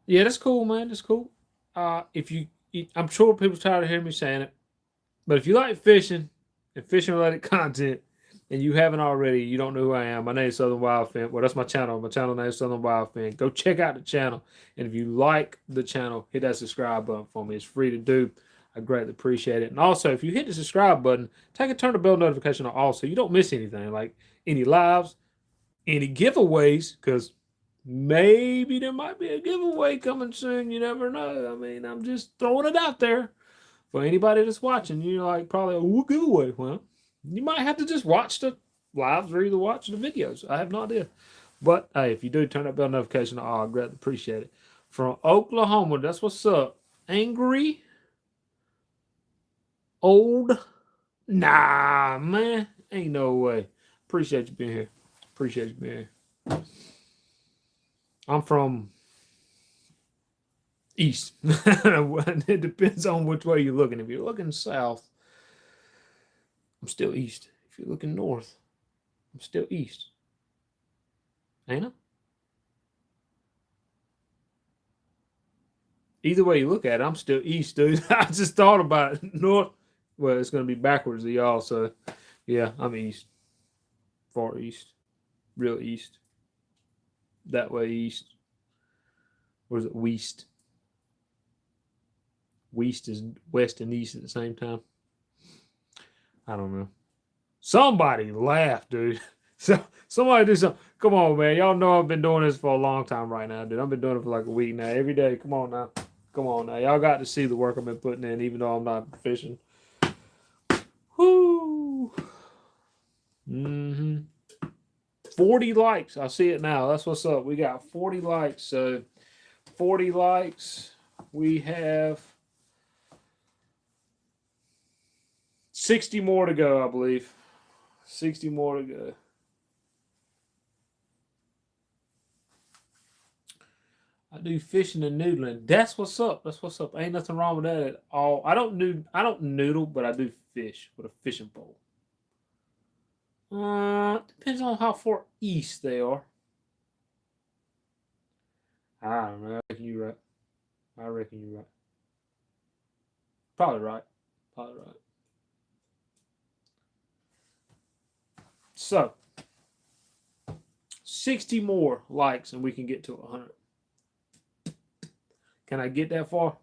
Speaker 1: Yeah, that's cool, man. That's cool. I'm sure people tired of hearing me saying it, but if you like fishing and fishing related content, and you haven't already, you don't know who I am. My name is Southern Wildfin. Well, that's my channel. My channel name is Southern Wildfin. Go check out the channel, and if you like the channel, hit that subscribe button for me. It's free to do. I greatly appreciate it. And also, if you hit the subscribe button, take and turn the bell notification on also. You don't miss anything, like any lives, any giveaways, because maybe there might be a giveaway coming soon. You never know. I mean, I'm just throwing it out there for anybody that's watching. You're like, probably, what giveaway? Well, you might have to just watch the lives or either watch the videos. I have no idea. But hey, if you do turn that bell notification on, I greatly appreciate it. From Oklahoma, that's what's up. Angry old. Nah, man. Ain't no way. Appreciate you being here. Appreciate you being here. I'm from east. It depends on which way you're looking. If you're looking south, I'm still east. If you're looking north, I'm still east. Ain't I? Either way you look at it, I'm still east, dude. I just thought about it. North. Well, it's going to be backwards to y'all. So, yeah, I'm east. Far east. Real east. That way east. Or is it west? West is west and east at the same time. I don't know. Somebody laugh, dude. So somebody do something. Come on, man. Y'all know I've been doing this for a long time right now, dude. I've been doing it for like a week now. Every day. Come on now. Come on now. Y'all got to see the work I've been putting in, even though I'm not fishing. Whoo. 40 likes. I see it now. That's what's up. We got 40 likes. So 40 likes. We have 60 more to go, I believe. 60 more to go. I do fishing and noodling. That's what's up. That's what's up. Ain't nothing wrong with that at all. I don't noodle, but I do fish with a fishing pole. Depends on how far east they are. I don't know. I reckon you're right. I reckon you're right. Probably right. Probably right. So, 60 more likes and we can get to 100. Can I get that far?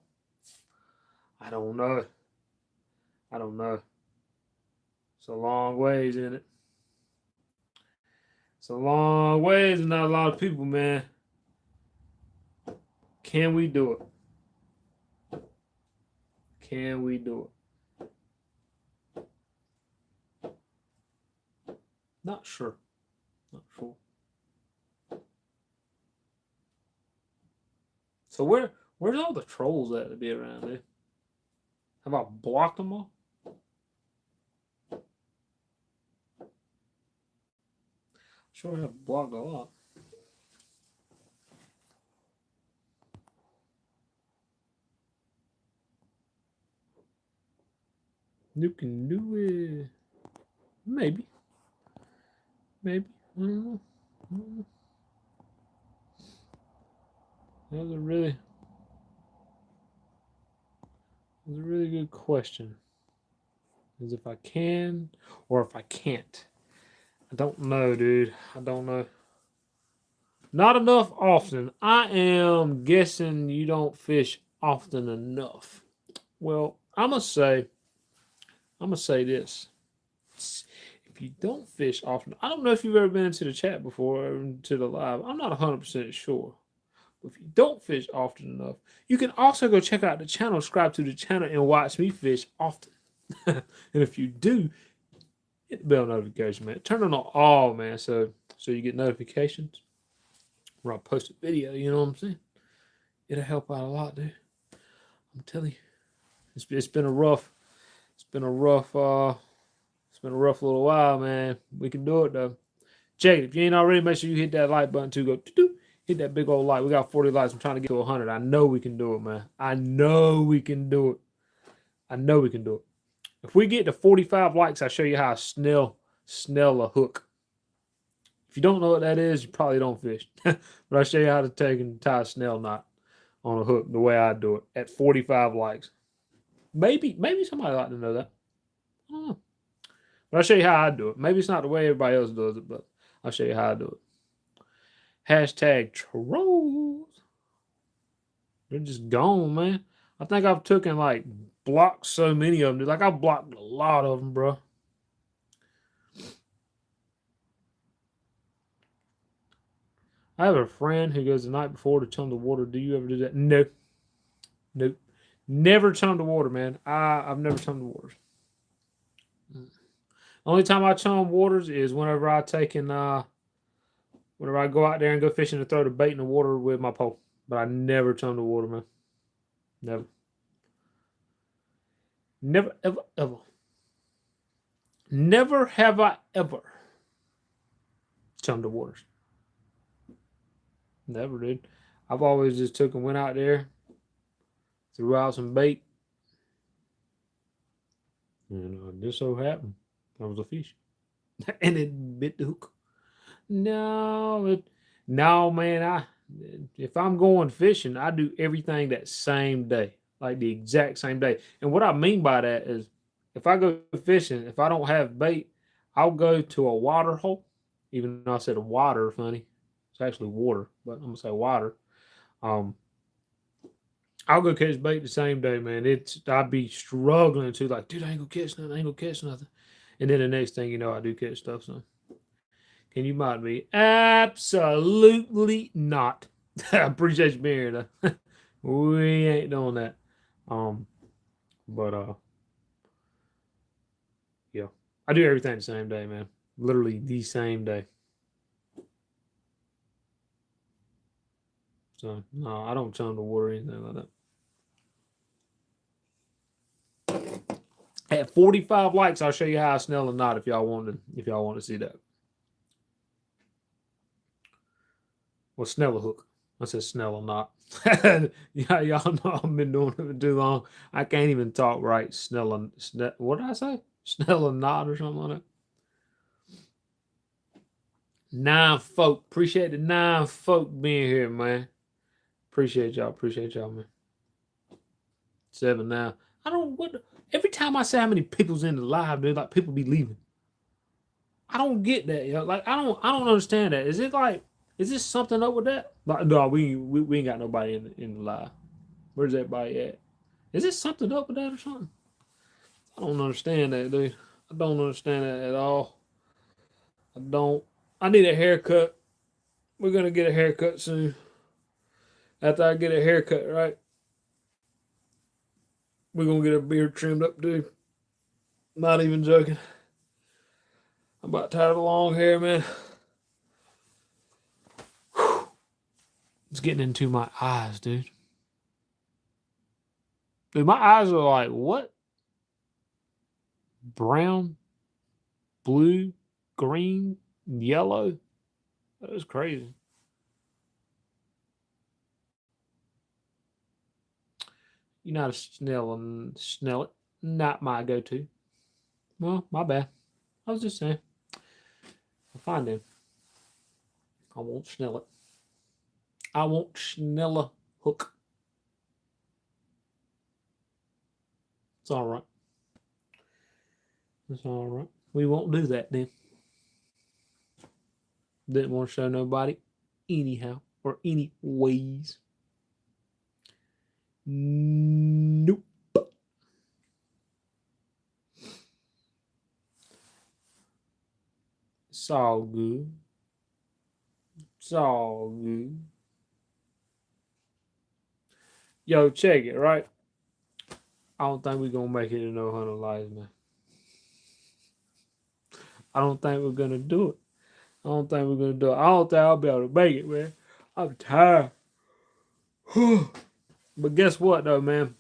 Speaker 1: I don't know. I don't know. It's a long ways, isn't it? It's a long ways and not a lot of people, man. Can we do it? Can we do it? Not sure. Not sure. So where's all the trolls at to be around, dude? Have I blocked them all? Sure have blocked a lot. You can do it. Maybe. Maybe. I don't know. That was a really good question. Is if I can or if I can't. I don't know, dude. I don't know. Not enough often. I am guessing you don't fish often enough. Well, I'm gonna say this. If you don't fish often, I don't know if you've ever been into the chat before or into the live. I'm not 100% sure. But if you don't fish often enough, you can also go check out the channel, subscribe to the channel, and watch me fish often. And if you do, hit the bell notification, man. Turn on all, man, so you get notifications when I post a video. You know what I'm saying? It'll help out a lot, dude. I'm telling you, it's been a rough little while, man. We can do it though. Check it. If you ain't already, make sure you hit that like button too. Go hit that big old like. We got 40 likes. I'm trying to get to 100. I know we can do it, man. I know we can do it. I know we can do it. If we get to 45 likes, I'll show you how to snell a hook. If you don't know what that is, you probably don't fish. But I'll show you how to take and tie a snell knot on a hook the way I do it at 45 likes. Maybe somebody like to know that. I don't know. But I'll show you how I do it. Maybe it's not the way everybody else does it, but I'll show you how I do it. Hashtag trolls. They're just gone, man. I think I've taken like blocked so many of them. Like I've blocked a lot of them, bro. I have a friend who goes the night before to chum the water. Do you ever do that? No. Nope. Never chum the water, man. I've never chummed the waters. Only time I chum waters is whenever I take and whenever I go out there and go fishing and throw the bait in the water with my pole. But I never chum the water, man. Never. Never, ever, ever. Never have I ever chummed the waters. Never, dude. I've always just took and went out there, threw out some bait, and just so happened there was a fish, and it bit the hook. No, man. If I'm going fishing, I do everything that same day, like the exact same day. And what I mean by that is, if I go fishing, if I don't have bait, I'll go to a water hole. Even though I said water, funny, it's actually water, but I'm gonna say water. Um, I'll go catch bait the same day, man. I'd be struggling to like, dude, I ain't gonna catch nothing. I ain't gonna catch nothing. And then the next thing you know, I do catch stuff. So, can you mind me? Absolutely not. I appreciate you being here, though. We ain't doing that. Um, but yeah, I do everything the same day, man. Literally the same day. So no, I don't chum the water or anything like that. At 45 likes, I'll show you how I snell a knot if y'all want to see that. Well, snell a hook. I said snell a knot. Yeah, y'all know I've been doing it for too long. I can't even talk right. What did I say? Snell a knot or something like that. 9 folk. Appreciate the 9 folk being here, man. Appreciate y'all, man. 7 now. I don't what every time I say how many people's in the live, dude, like people be leaving. I don't get that, yo. Like I don't understand that. Is it like is this something up with that? Like no, we ain't got nobody in the live. Where's everybody at? Is this something up with that or something? I don't understand that, dude. I don't understand that at all. I don't. I need a haircut. We're gonna get a haircut soon. After I get a haircut, right? We're gonna get a beard trimmed up, dude. Not even joking. I'm about tired of the long hair, man. It's getting into my eyes, dude. Dude, my eyes are like, what? Brown, blue, green, yellow. That was crazy. You're not a snell it. Not my go-to. Well, my bad. I was just saying. I'll find him. I won't snell it. I won't snell a hook. It's all right. It's all right. We won't do that then. Didn't want to show nobody anyhow or any ways. Nope. It's all good. It's all good. Yo, check it, right? I don't think we're gonna make it to no 100 lives, man. I don't think we're gonna do it. I don't think I'll be able to make it, man. I'm tired. But guess what, though, man?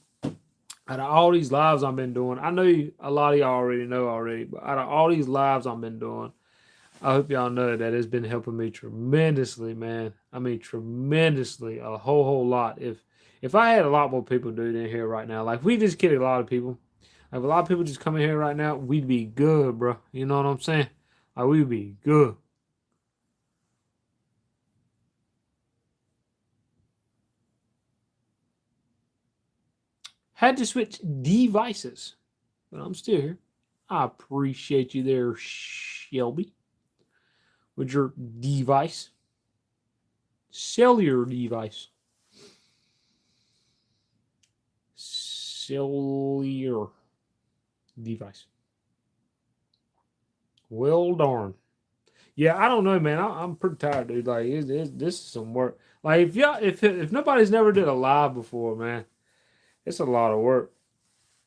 Speaker 1: Out of all these lives I've been doing, I know a lot of y'all already know already, but out of all these lives I've been doing, I hope y'all know that it's been helping me tremendously, man. I mean, tremendously, a whole lot. If I had a lot more people dude in here right now, like we just get a lot of people, like if a lot of people just come in here right now, we'd be good, bro. You know what I'm saying? Like we'd be good. Had to switch devices, but I'm still here. I appreciate you there, Shelby, with your device, cellular device. Cellular device. Well darn. Yeah, I don't know, man. I'm pretty tired, dude. Like, this is some work. Like, if nobody's never did a live before, man, it's a lot of work.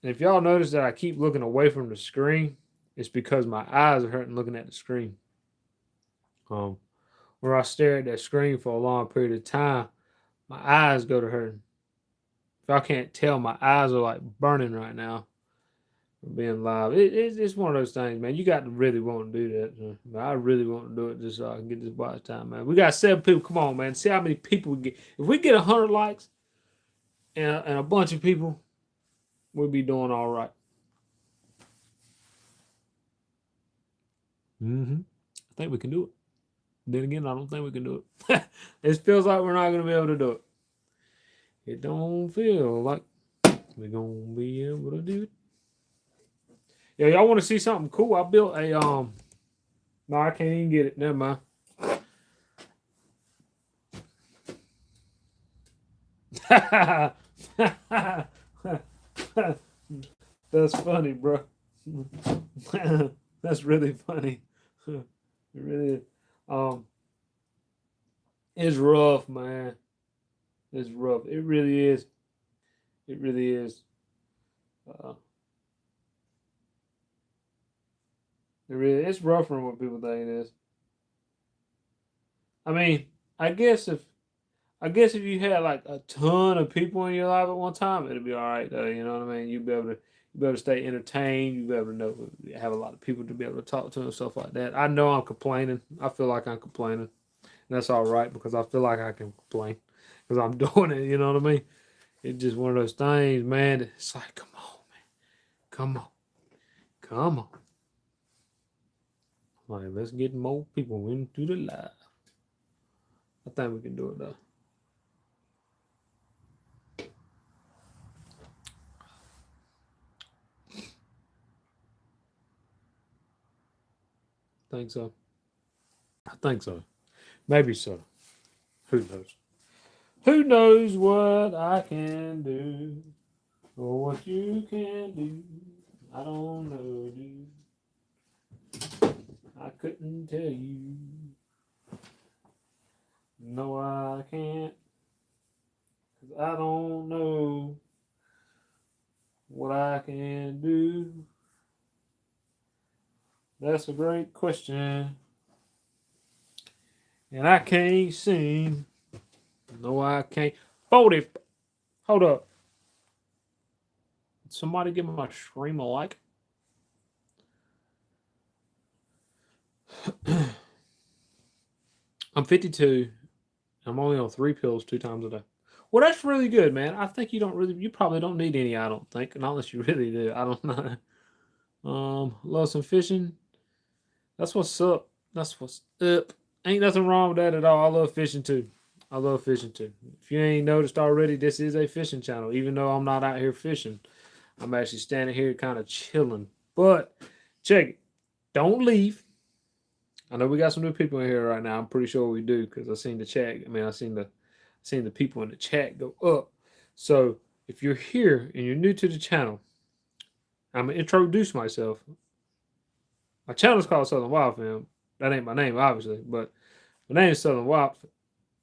Speaker 1: And if y'all notice that I keep looking away from the screen, it's because my eyes are hurting looking at the screen. Where I stare at that screen for a long period of time, my eyes go to hurting. If y'all can't tell, my eyes are like burning right now. Being live, it's one of those things, man. You got to really want to do that. But I really want to do it just so I can get this watch time, man. We got 7 people. Come on, man. See how many people we get. If we get 100 likes and a bunch of people, we'll be doing all right. I think we can do it. Then again, I don't think we can do it. It feels like we're not going to be able to do it. It don't feel like we're going to be able to do it. Yeah, y'all want to see something cool? I built a No, I can't even get it. Never mind. That's funny, bro. That's really funny. It really is. Um, it's rough, man. It's rough. It really is. It really is. Uh, it's rougher than what people think it is. I mean, I guess if if you had like a ton of people in your life at one time, it'd be all right though. You know what I mean? You'd be able to stay entertained. You'd be able to have a lot of people to be able to talk to and stuff like that. I know I'm complaining. I feel like I'm complaining. And that's all right because I feel like I can complain because I'm doing it. You know what I mean? It's just one of those things, man. It's like, come on, man, come on, come on. Like, let's get more people into the live. I think we can do it though. Think so. I think so. Maybe so. Who knows? Who knows what I can do or what you can do? I don't know, dude. I couldn't tell you. No, I can't. 'Cause I don't know what I can do. That's a great question. And I can't sing. No, I can't. 40. Hold up. Somebody give my stream a like. I'm 52. I'm only on 3 pills 2 times a day. Well, that's really good, man. I think you probably don't need any, I don't think. Not unless you really do. I don't know. Love some fishing. That's what's up. That's what's up. Ain't nothing wrong with that at all. I love fishing too. I love fishing too. If you ain't noticed already, this is a fishing channel. Even though I'm not out here fishing, I'm actually standing here kind of chilling. But check it. Don't leave. I know we got some new people in here right now. I'm pretty sure we do because I seen the chat. I mean, I seen the people in the chat go up. So if you're here and you're new to the channel, I'm gonna introduce myself. My channel's called Southern Wildfin. That ain't my name, obviously, but my name is Southern Wildfin.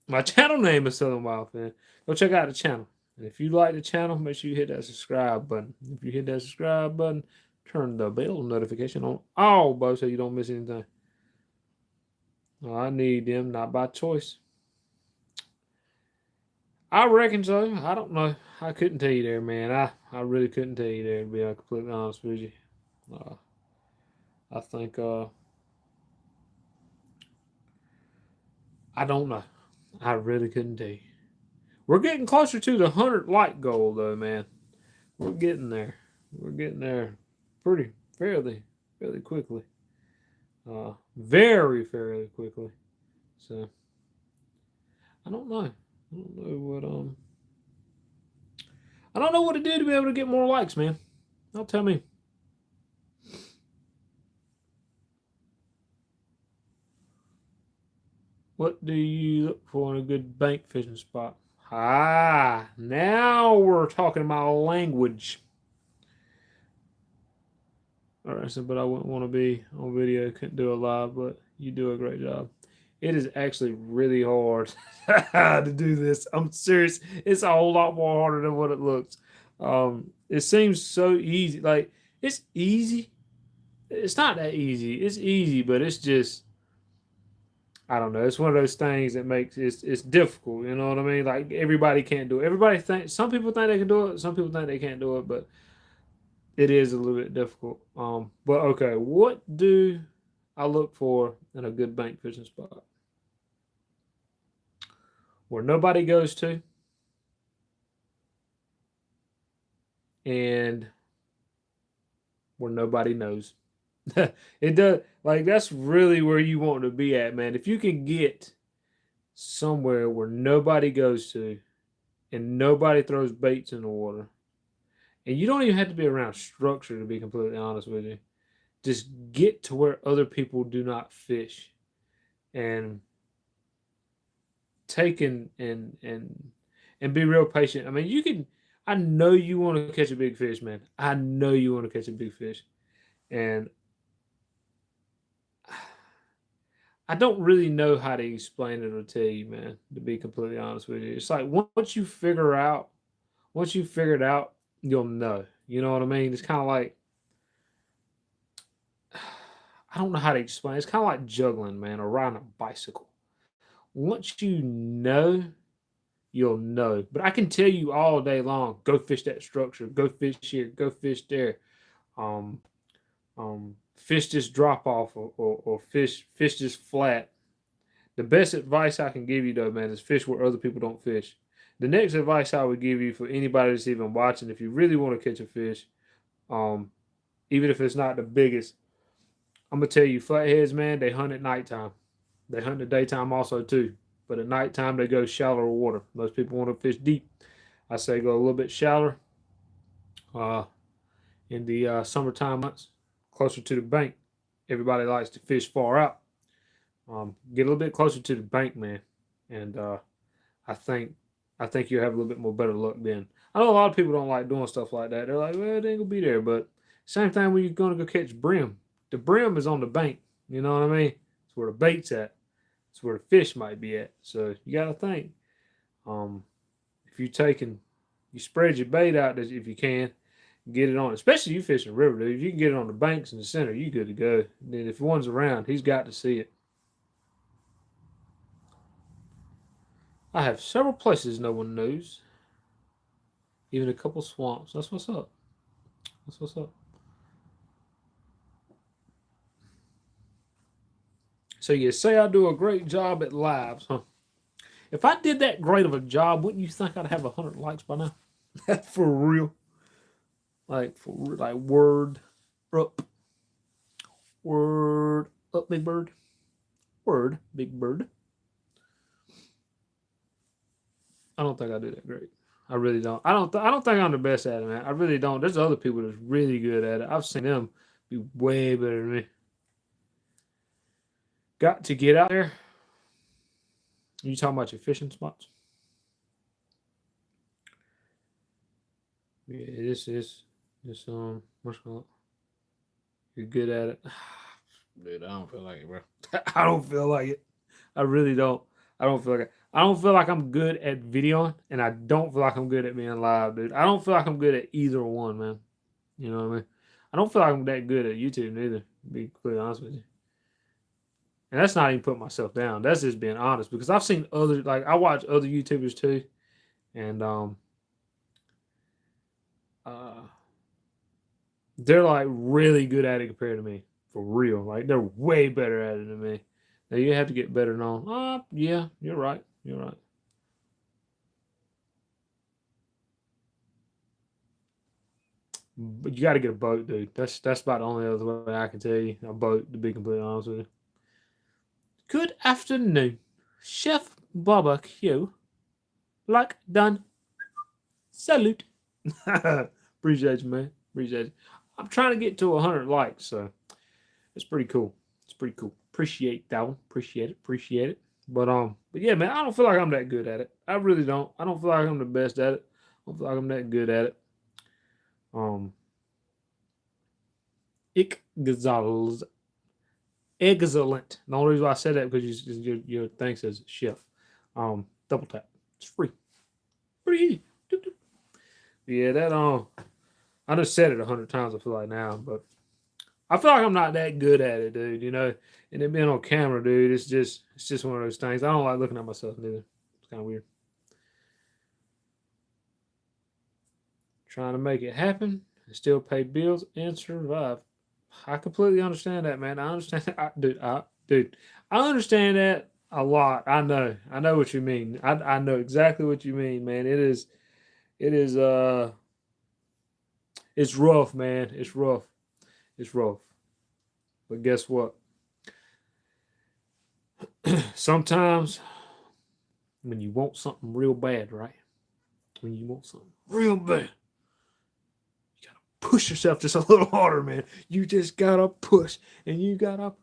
Speaker 1: My channel name is Southern Wildfin. Go check out the channel. And if you like the channel, make sure you hit that subscribe button. If you hit that subscribe button, turn the bell notification on all, bro, so you don't miss anything. Oh, I need them, not by choice. I reckon so. I don't know. I couldn't tell you there, man. I really couldn't tell you there, to be completely honest with you. I think I don't know. I really couldn't tell you. We're getting closer to the 100 like goal though, man. We're getting there. We're getting there pretty fairly quickly. Very fairly quickly. So I don't know. I don't know what I don't know what to do to be able to get more likes, man. Don't tell me. What do you look for in a good bank fishing spot? Ah, now we're talking about language. All right, so but I wouldn't want to be on video, couldn't do a live, but you do a great job. It is actually really hard to do this. I'm serious. It's a whole lot more harder than what it looks. It seems so easy. Like it's easy. It's not that easy. It's easy, but it's just I don't know. It's one of those things that makes it's difficult. You know what I mean? Like everybody can't do it. Everybody think some people think they can do it. Some people think they can't do it, but it is a little bit difficult. But okay, what do I look for in a good bank fishing spot? Where nobody goes to, and where nobody knows. It does like that's really where you want to be at, man. If you can get somewhere where nobody goes to and nobody throws baits in the water And you don't even have to be around structure, to be completely honest with you. Just get to where other people do not fish, and take and be real patient. I mean, you can. I know you want to catch a big fish, man. I know you want to catch a big fish, and I don't really know how to explain it or tell you, man. To be completely honest with you, it's like once you figure it out, you'll know. You know what I mean? It's kind of like I don't know how to explain. It's kind of like juggling, man, or riding a bicycle. Once you know, you'll know. But I can tell you all day long, go fish that structure, go fish here, go fish there. Um, fish this drop off, or fish this flat. The best advice I can give you though, man, is fish where other people don't fish. The next advice I would give you for anybody that's even watching, if you really want to catch a fish, um, even if it's not the biggest, I'm gonna tell you, flatheads, man, they hunt at nighttime. They hunt in the daytime also too, but at nighttime they go shallower water. Most people want to fish deep. I say go a little bit shallower. Uh, in the summertime months, closer to the bank. Everybody likes to fish far out. Get a little bit closer to the bank, man, and I think I think you'll have a little bit more better luck then. I know a lot of people don't like doing stuff like that. They're like, well, it ain't gonna be there. But same thing when you're gonna go catch brim. The brim is on the bank. You know what I mean? It's where the bait's at. It's where the fish might be at. So you gotta think. Um, if you spread your bait out if you can, get it on. Especially you fishing river, dude. If you can get it on the banks in the center, you good to go. Then if one's around, he's got to see it. I have several places no one knows. Even a couple swamps. That's what's up. That's what's up. So you say I do a great job at lives, huh? If I did that great of a job, wouldn't you think I'd have 100 likes by now? For real. Like word up. Word up, big bird. Word, big bird. I don't think I do that great. I really don't. I don't think I'm the best at it, man. I really don't. There's other people that's really good at it. I've seen them be way better than me. Got to get out there. You talking about your fishing spots? Yeah, this what's called? You're good at it. Dude, I don't feel like it, bro. I don't feel like it. I really don't. I don't feel like it. I don't feel like I'm good at videoing, and I don't feel like I'm good at being live, dude. I don't feel like I'm good at either one, man. You know what I mean? I don't feel like I'm that good at YouTube neither, to be completely honest with you. And that's not even putting myself down. That's just being honest, because I've seen other, like, I watch other YouTubers too, and uh they're like really good at it compared to me. For real. Like they're way better at it than me. Now you have to get better known. Yeah, you're right. You're right. But you got to get a boat, dude. That's about the only other way I can tell you. A boat, to be completely honest with you. Good afternoon, Chef Barbecue. Like done. Salute. Appreciate you, man. Appreciate you. I'm trying to get to 100 likes, so it's pretty cool. It's pretty cool. Appreciate that one. Appreciate it. Appreciate it. But yeah, man, I don't feel like I'm that good at it. I really don't. I don't feel like I'm the best at it. I don't feel like I'm that good at it. Excellent. Excellent. The only reason why I said that because your thing says chef. Double tap. It's free. Pretty easy. Yeah, that I just said it 100 times. I feel like now, but I feel like I'm not that good at it, dude. You know, and it being on camera, dude, it's just one of those things. I don't like looking at myself neither. It's kind of weird. Trying to make it happen and still pay bills and survive. I completely understand that, man. I understand that. Dude, I understand that a lot. I know what you mean. I know exactly what you mean, man. It is it's rough, man. It's rough. It's rough. But guess what? Sometimes when you want something real bad, right? When you want something real bad, push yourself just a little harder, man. You just gotta push, and you gotta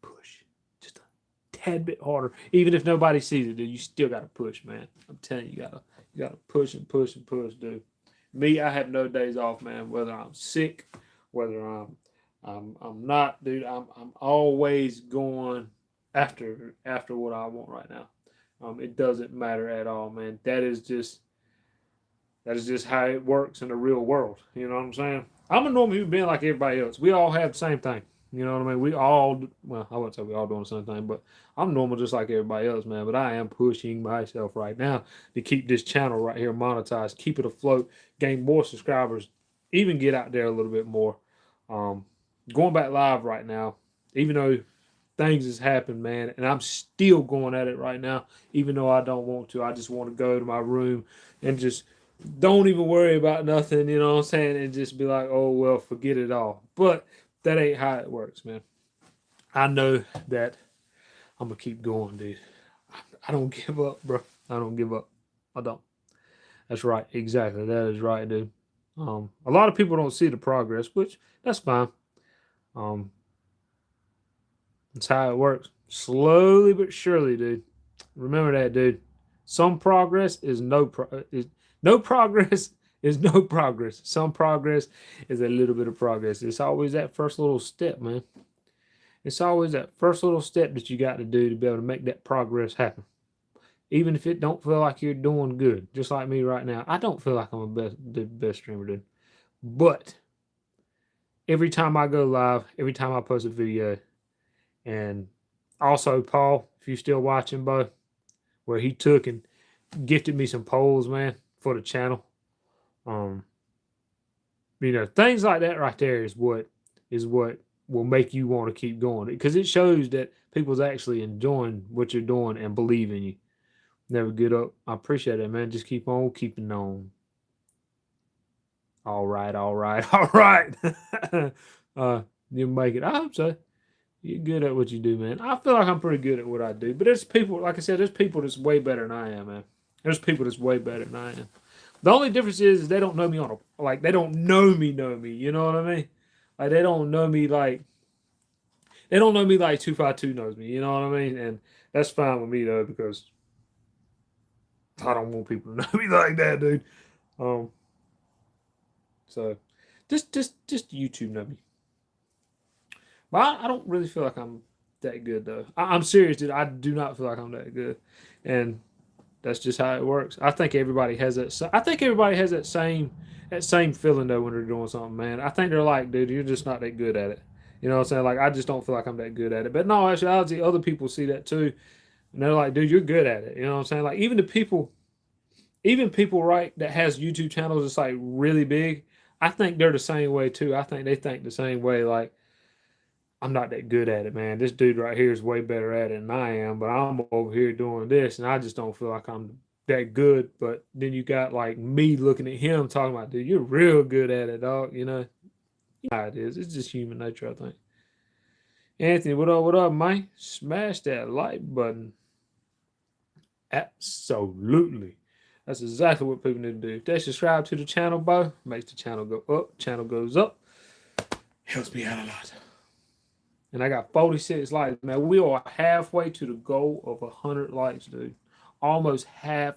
Speaker 1: push just a tad bit harder. Even if nobody sees it, dude, you still gotta push, man. I'm telling you, you gotta push and push and push, dude. Me, I have no days off, man. Whether I'm sick, whether I'm not, dude. I'm always going after what I want right now. It doesn't matter at all, man. That is just how it works in the real world. You know what I'm saying? I'm a normal human being like everybody else. We all have the same thing. You know what I mean? We all, well, I wouldn't say we all doing the same thing, but I'm normal just like everybody else, man. But I am pushing myself right now to keep this channel right here monetized, keep it afloat, gain more subscribers, even get out there a little bit more. Going back live right now, even though things has happened, man, and I'm still going at it right now, even though I don't want to. I just want to go to my room and just don't even worry about nothing, you know what I'm saying, and just be like, oh, well, forget it all. But that ain't how it works, man. I know that I'm going to keep going, dude. I don't give up, bro. I don't give up. I don't. That's right. Exactly. That is right, dude. A lot of people don't see the progress, which that's fine. That's how it works. Slowly but surely, dude. Remember that, dude. Some progress is no progress is no progress. Some progress is a little bit of progress. It's always that first little step, man. It's always that first little step that you got to do to be able to make that progress happen. Even if it don't feel like you're doing good, just like me right now. I don't feel like I'm the best streamer, dude. But every time I go live, every time I post a video, and also Paul, if you're still watching, bro, where he took and gifted me some polls, man, for the channel. Things like that right there is what will make you want to keep going, because it shows that people's actually enjoying what you're doing and believe in you. Never get up. I appreciate it, man. Just keep on keeping on. All right. You make it. I hope so. You're good at what you do, man. I feel like I'm pretty good at what I do. But there's people, like I said, there's people that's way better than I am, man. There's people that's way better than I am. The only difference is they don't know me they don't know me, you know what I mean? Like they don't know me like 252 knows me, you know what I mean? And that's fine with me though, because I don't want people to know me like that, dude. So just YouTube know me. But I don't really feel like I'm that good though. I'm serious, dude. I do not feel like I'm that good, and that's just how it works. I think everybody has that. I think everybody has that same feeling though when they're doing something, man. I think they're like, dude, you're just not that good at it. You know what I'm saying? Like I just don't feel like I'm that good at it. But no, actually, other people see that too, and they're like, dude, you're good at it. You know what I'm saying? Like even people right that has YouTube channels that's like really big, I think they're the same way too. I think they think the same way. Like I'm not that good at it, man. This dude right here is way better at it than I am, but I'm over here doing this, and I just don't feel like I'm that good. But then you got like me looking at him talking about, dude, you're real good at it, dog. You know how it is. It's just human nature, I think. Anthony, what up, man? Smash that like button. Absolutely. That's exactly what people need to do. If they subscribe to the channel, bro, makes the channel go up. Channel goes up. Helps me out a lot. And I got 46 likes, man. We are halfway to the goal of 100 likes, dude. Almost half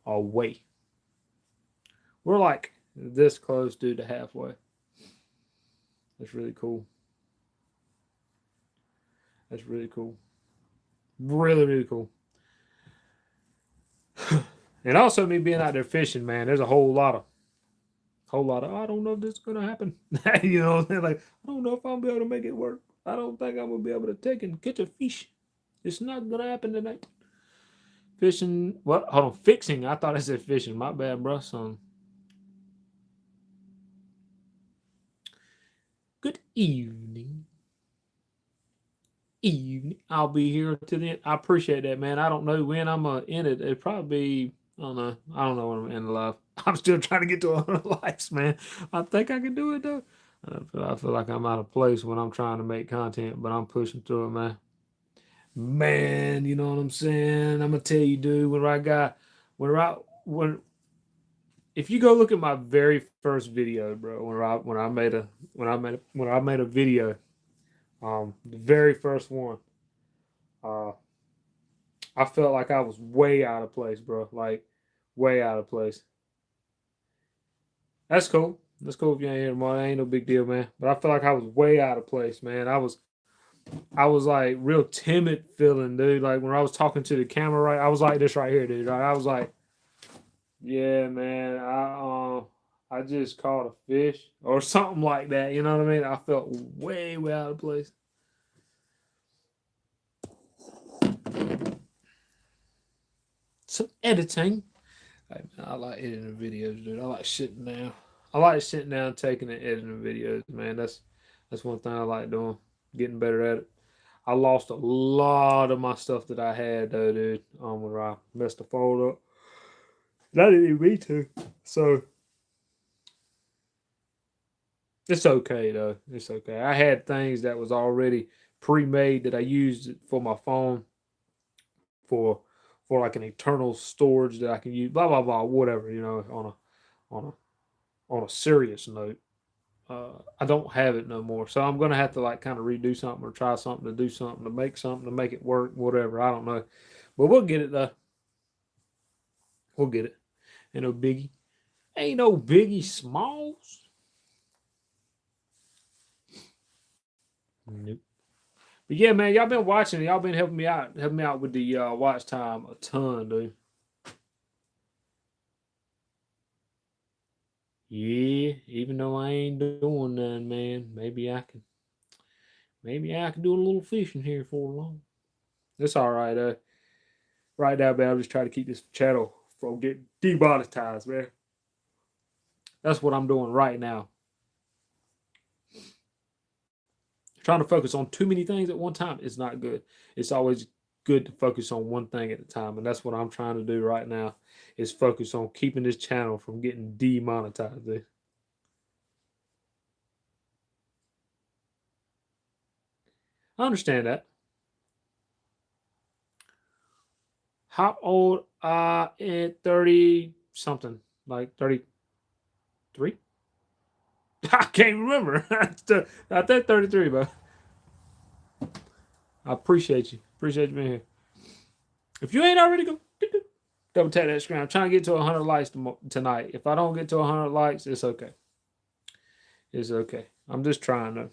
Speaker 1: away. We're like this close, dude, to halfway. That's really cool. That's really cool. Really, really cool. And also me being out there fishing, man, there's a whole lot of, I don't know if this is going to happen. You know what I'm saying? Like, I don't know if I'm going to be able to make it work. I don't think I'm going to be able to take and catch a fish. It's not going to happen tonight. Fishing, what? Hold on, fixing. I thought I said fishing. My bad, bro. Son. Good evening. I'll be here till the end. I appreciate that, man. I don't know when I'm going to end it. It'd probably be, I don't know. I don't know when I'm going to end the live. I'm still trying to get to 100 likes, man. I think I can do it, though. I feel like I'm out of place when I'm trying to make content, but I'm pushing through it, man. Man, you know what I'm saying? I'm gonna tell you, dude. When if you go look at my very first video, bro, when I made a video, the very first one, uh, I felt like I was way out of place, bro. Like way out of place. That's cool. That's cool if you ain't here tomorrow. Ain't no big deal, man. But I feel like I was way out of place, man. I was like real timid feeling, dude. Like when I was talking to the camera, right? I was like this right here, dude. Right? I was like, yeah, man. I just caught a fish or something like that. You know what I mean? I felt way, way out of place. Some editing. Hey, man, I like editing videos, dude. I like sitting down. I like sitting down, taking and editing videos, man. That's one thing I like doing. Getting better at it. I lost a lot of my stuff that I had though, dude. When I messed the phone up. That didn't even mean to. So it's okay though. It's okay. I had things that was already pre-made that I used for my phone for like an internal storage that I can use. Blah blah blah. Whatever, you know. On a serious note, I don't have it no more. So I'm gonna have to like kind of redo something or try something to do something to make it work. Whatever. I don't know, but we'll get it though. We'll get it. Ain't no biggie. Ain't no biggie smalls. Nope. But yeah, man, y'all been watching. Y'all been helping me out with the watch time a ton, dude. Yeah, even though I ain't doing none, man, maybe I can do a little fishing here for long. That's all right. Right now, man, I'm just trying to keep this channel from getting demonetized, man. That's what I'm doing right now. Trying to focus on too many things at one time is not good. It's always good to focus on one thing at a time, and that's what I'm trying to do right now. Is focus on keeping this channel from getting demonetized. Dude. I understand that. How old? At 30 something, like 33. I can't remember. I think 33, but I appreciate you. Appreciate you being here. If you ain't already, go double tap that screen. I'm trying to get to 100 likes tonight. If I don't get to 100 likes, it's okay. It's okay. I'm just trying to.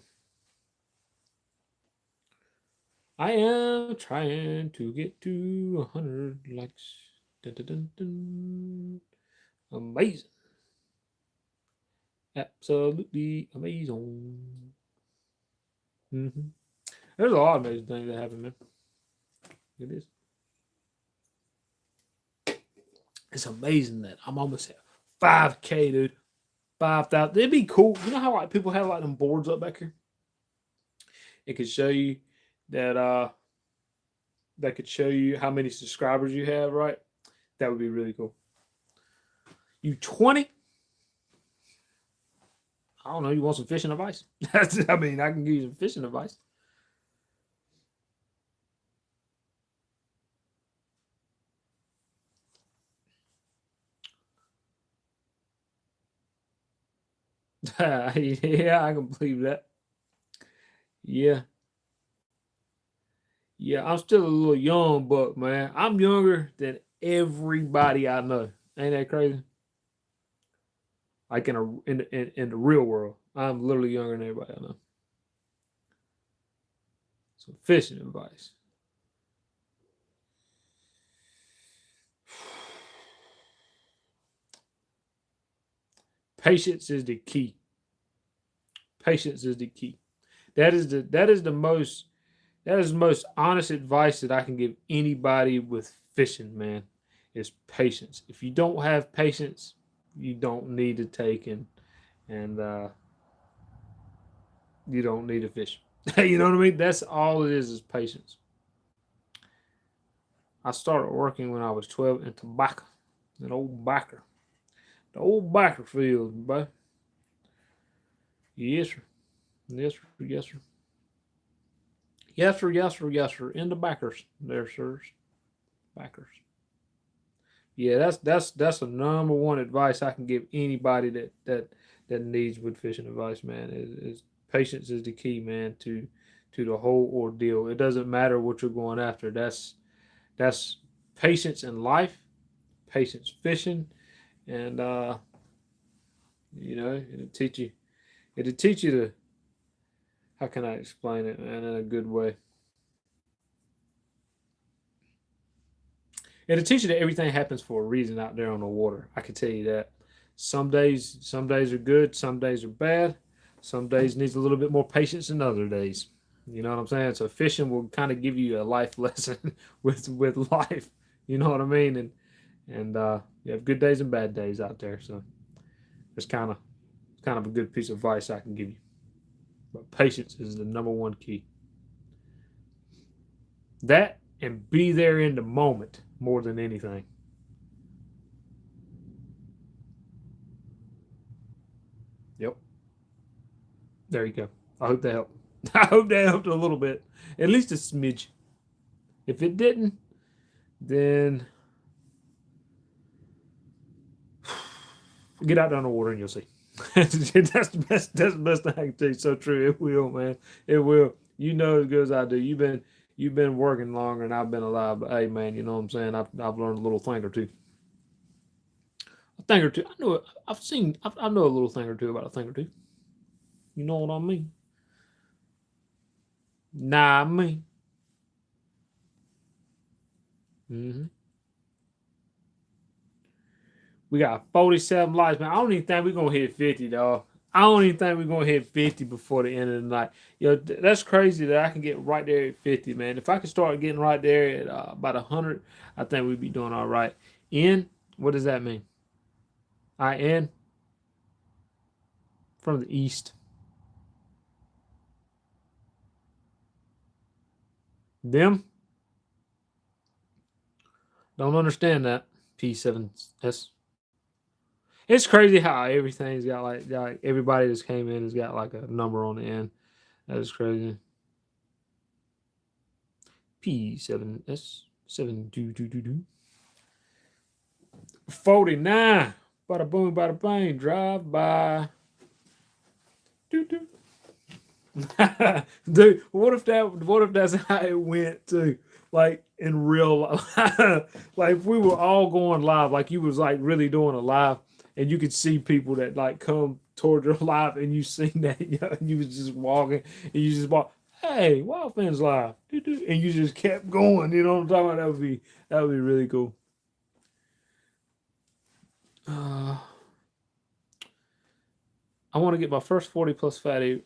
Speaker 1: I am trying to get to 100 likes. Dun, dun, dun, dun. Amazing. Absolutely amazing. Mm-hmm. There's a lot of amazing things that happen, man. It is. It's amazing that I'm almost at 5K, dude. 5,000. It'd be cool. You know how like people have like them boards up back here? It could show you that could show you how many subscribers you have, right? That would be really cool. You 20? I don't know. You want some fishing advice? I mean, I can give you some fishing advice. Yeah, I can believe that. Yeah. Yeah, I'm still a little young, but man, I'm younger than everybody I know. Ain't that crazy? Like in the real world, I'm literally younger than everybody I know. Some fishing advice. Patience is the key. Patience is the key. That is the most honest advice that I can give anybody with fishing, man. Is patience. If you don't have patience, you don't need to take and you don't need to fish. You know what I mean? That's all it is patience. I started working when I was 12 in tobacco, an old backer, the old backer field, bro. Yes, sir. Yes, sir. Yes, sir. Yes, sir. Yes, sir. Yes, sir. In the backers, there, sirs. Backers. Yeah, that's the number one advice I can give anybody that needs wood fishing advice, man. Is patience is the key, man, to the whole ordeal. It doesn't matter what you're going after. That's patience in life, patience fishing, and it'll teach you. It'll teach you to, how can I explain it, man, in a good way. It'll teach you that everything happens for a reason out there on the water. I can tell you that. Some days are good, some days are bad. Some days needs a little bit more patience than other days. You know what I'm saying? So fishing will kind of give you a life lesson with life. You know what I mean? And you have good days and bad days out there. So it's kind of a good piece of advice I can give you. But patience is the number one key. That and be there in the moment more than anything. Yep. There you go. I hope that helped. I hope that helped a little bit. At least a smidge. If it didn't, then get out there on the water and you'll see. That's the best. That's the best thing I can tell you. So true. It will, man. It will. You know as good as I do. You've been working longer than I've been alive. But hey, man, you know what I'm saying. I've learned a little thing or two. A thing or two. I know. I've seen. I know a little thing or two about a thing or two. You know what I mean? Nah, I mean. Hmm. We got 47 likes, man. I don't even think we're gonna hit 50, dog. I don't even think we're gonna hit 50 before the end of the night. Yo, that's crazy that I can get right there at 50, man. If I could start getting right there at about 100, I think we'd be doing all right. In, what does that mean? In from the east. Them don't understand that. P7S. It's crazy how everything's got like everybody that's came in has got like a number on the end. That is crazy. P7S 7222. 49. Bada boom, bada bang. Drive by. Doo doo. Dude, what if that's how it went too? Like in real life. Like if we were all going live, like you was like really doing a live and you could see people that like come toward your live and you seen that, and you was just walking and you just walk, hey, wildfin's live. Doo doo. And you just kept going, you know what I'm talking about? That would be really cool. Uh I want to get my first 40 plus fatty.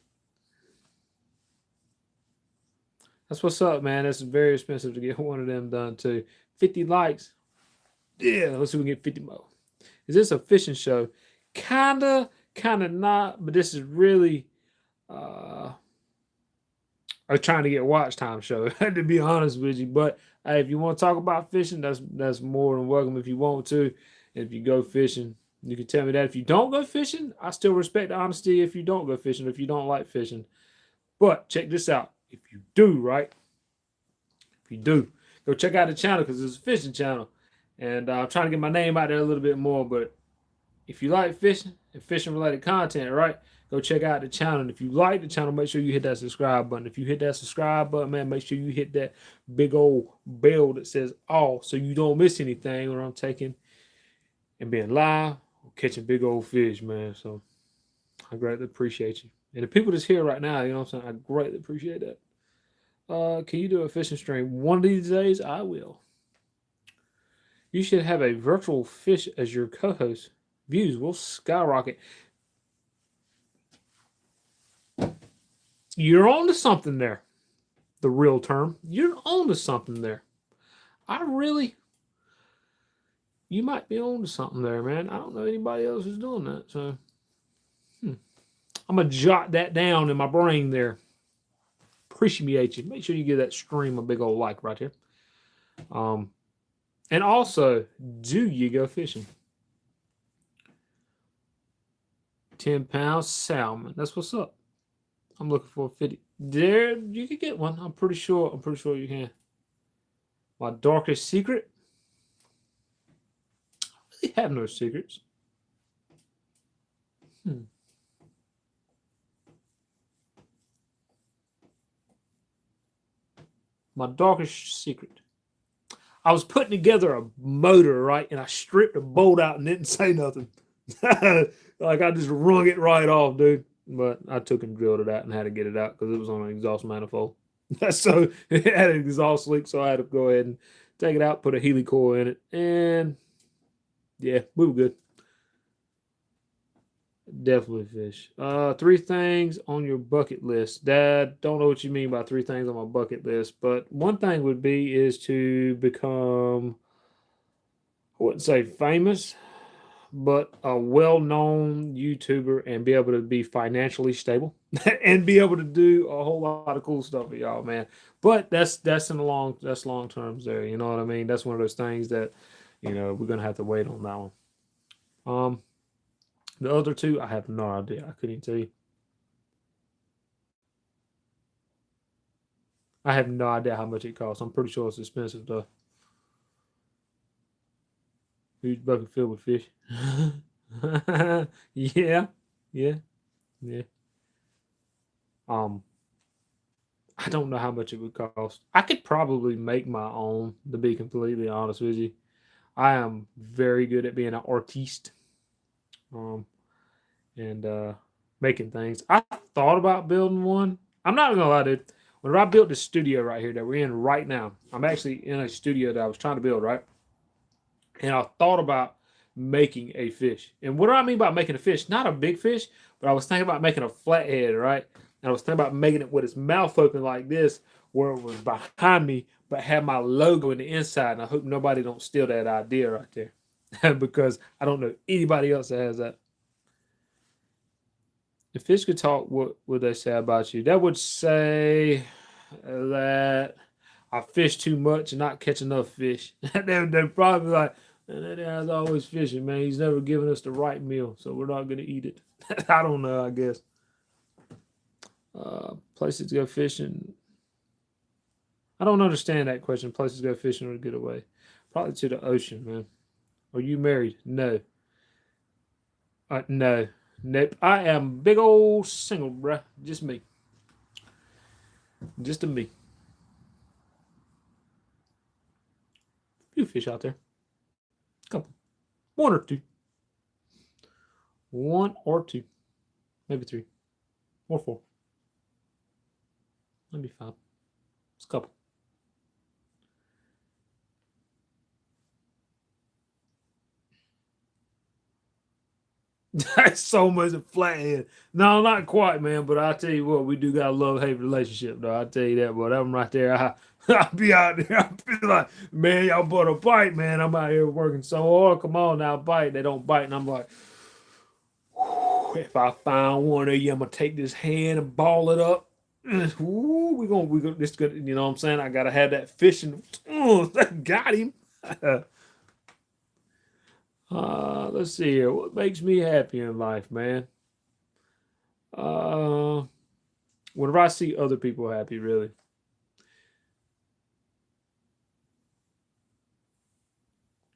Speaker 1: That's what's up, man. It's very expensive to get one of them done too. 50 likes. Yeah, let's see if we can get 50 more. Is this a fishing show? Kinda not, but this is really uh a trying to get watch time show, to be honest with you. But hey, if you want to talk about fishing, that's more than welcome if you want to. And if you go fishing, you can tell me that. If you don't go fishing, I still respect the honesty if you don't go fishing, if you don't like fishing. But check this out. If you do, right? If you do, go check out the channel because it's a fishing channel. And I'm trying to get my name out there a little bit more. But if you like fishing and fishing related content, right? Go check out the channel. And if you like the channel, make sure you hit that subscribe button. If you hit that subscribe button, man, make sure you hit that big old bell that says all so you don't miss anything when I'm taking and being live or catching big old fish, man. So I greatly appreciate you. And the people that's here right now, you know what I'm saying? I greatly appreciate that. Can you do a fishing stream? One of these days, I will. You should have a virtual fish as your co-host. Views will skyrocket. You're on to something there. The real term. You're on to something there. You might be on to something there, man. I don't know anybody else who's doing that. So I'm going to jot that down in my brain there. Appreciate you. Make sure you give that stream a big old like right here. And also, do you go fishing? 10-pound salmon. That's what's up. I'm looking for a 50. There, you can get one. I'm pretty sure you can. My darkest secret. really have no secrets. My darkest secret. I was putting together a motor, right? And I stripped a bolt out and didn't say nothing. Like I just wrung it right off, dude. But I took and drilled it out and had to get it out because it was on an exhaust manifold. So it had an exhaust leak, so I had to go ahead and take it out, put a helicoil in it, and yeah, we were good. Definitely fish. 3 things on your bucket list. Dad, don't know what you mean by 3 things on my bucket list, but one thing would be is to become, I wouldn't say famous, but a well-known YouTuber and be able to be financially stable and be able to do a whole lot of cool stuff for y'all, man. But that's in the long terms there. You know what I mean? That's one of those things that we're gonna have to wait on that one. Um, the other two, I have no idea. I couldn't tell you. I have no idea how much it costs. I'm pretty sure it's expensive though. Huge bucket filled with fish. Yeah, yeah, yeah. Um, I don't know how much it would cost. I could probably make my own, to be completely honest with you. I am very good at being an artiste, um, and making things. I thought about building one. I'm not gonna lie, dude. Whenever I built this studio right here that we're in right now, I'm actually in a studio that I was trying to build, right? And I thought about making a fish. And what do I mean by making a fish? Not a big fish, but I was thinking about making a flathead, right? And I was thinking about making it with its mouth open like this, where it was behind me, but had my logo in the inside. And I hope nobody don't steal that idea right there, because I don't know anybody else that has that. If fish could talk, what would they say about you? That would say that I fish too much and not catch enough fish. They're probably like, man, that guy's always fishing, man. He's never given us the right meal, so we're not going to eat it. I don't know, I guess. Places to go fishing. I don't understand that question. Places to go fishing or to get away. Probably to the ocean, man. Are you married? No. No. Nope. I am big old single, bruh. Just me. Just a me. Few fish out there. Couple. One or two. One or two. Maybe three. Or four. Maybe five. It's a couple. That's so much a flathead. No, not quite, man. But I tell you what, we do got a love-hate relationship, though. I tell you that. But I'm right there. I'll be out there. I'll be like, man, y'all bought a bite, man. I'm out here working so hard. Come on now, bite. They don't bite, and I'm like, if I find one of you, I'm gonna take this hand and ball it up. We gonna this good. You know what I'm saying? I gotta have that fishing. Got him. Let's see here. What makes me happy in life, man? Uh, Whenever I see other people happy, really.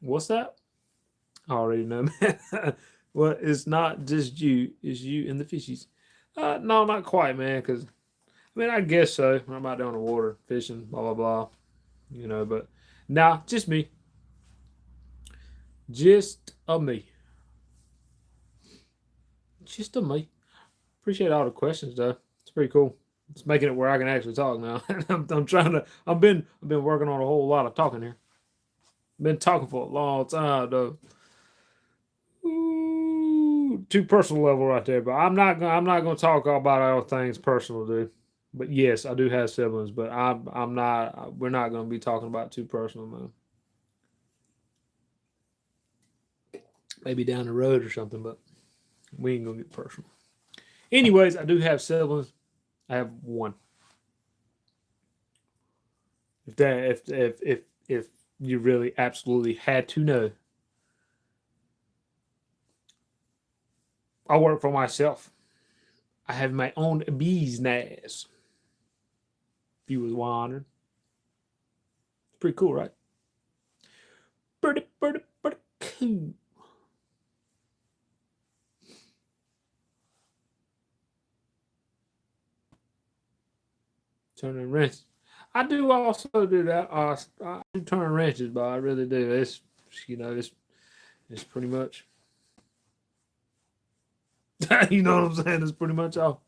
Speaker 1: What's that? I already know, man. Well, it's not just you. It's you and the fishies. No, not quite, man. Because I mean, I guess so. When I'm out there on the water fishing, blah blah blah. But nah, just me. Just a me. Just a me. Appreciate all the questions though. It's pretty cool. It's making it where I can actually talk now. I'm trying to. I've been working on a whole lot of talking here. Been talking for a long time though. Ooh, too personal level right there. But I'm not gonna talk about all things personal, dude. But yes, I do have siblings, but I'm not. We're not gonna be talking about too personal, man. Maybe down the road or something, but we ain't gonna get personal. Anyways, I do have siblings. I have one. If you really absolutely had to know, I work for myself. I have my own business. If you was wondering, pretty cool, right? Pretty cool. turning wrenches. I do also do that. I do turn wrenches, but I really do. It's it's pretty much you know what I'm saying. It's pretty much all.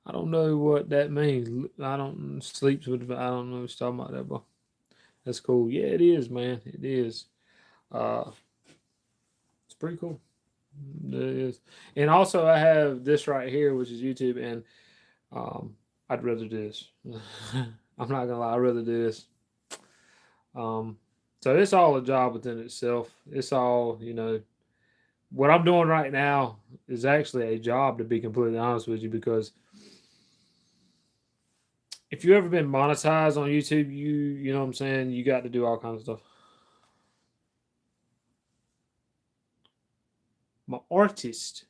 Speaker 1: I don't know what that means. I don't sleeps with. I don't know what's talking about that, but that's cool. Yeah, it is, man. It is. Uh, it's pretty cool. It is. And also, I have this right here, which is YouTube, and I'd rather do this. I'm not gonna lie. I'd rather do this. Um, so it's all a job within itself. It's all what I'm doing right now is actually a job, to be completely honest with you, because if you ever been monetized on YouTube, you know what I'm saying, you got to do all kinds of stuff. My artiste.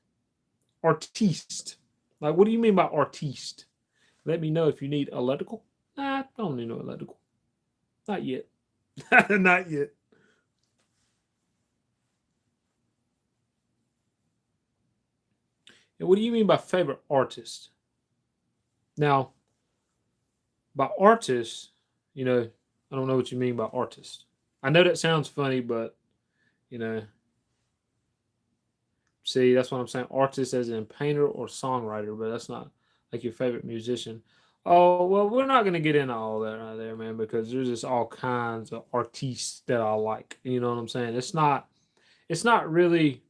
Speaker 1: Like, what do you mean by artiste? Let me know if you need electrical. Nah, I don't need no electrical. Not yet. Not yet. And what do you mean by favorite artist? Now, by artist, I don't know what you mean by artist. I know that sounds funny, but you know, see, that's what I'm saying. Artist as in painter or songwriter, but that's not like your favorite musician. Oh, well, we're not going to get into all that right there, man, because there's just all kinds of artists that I like. You know what I'm saying? It's not really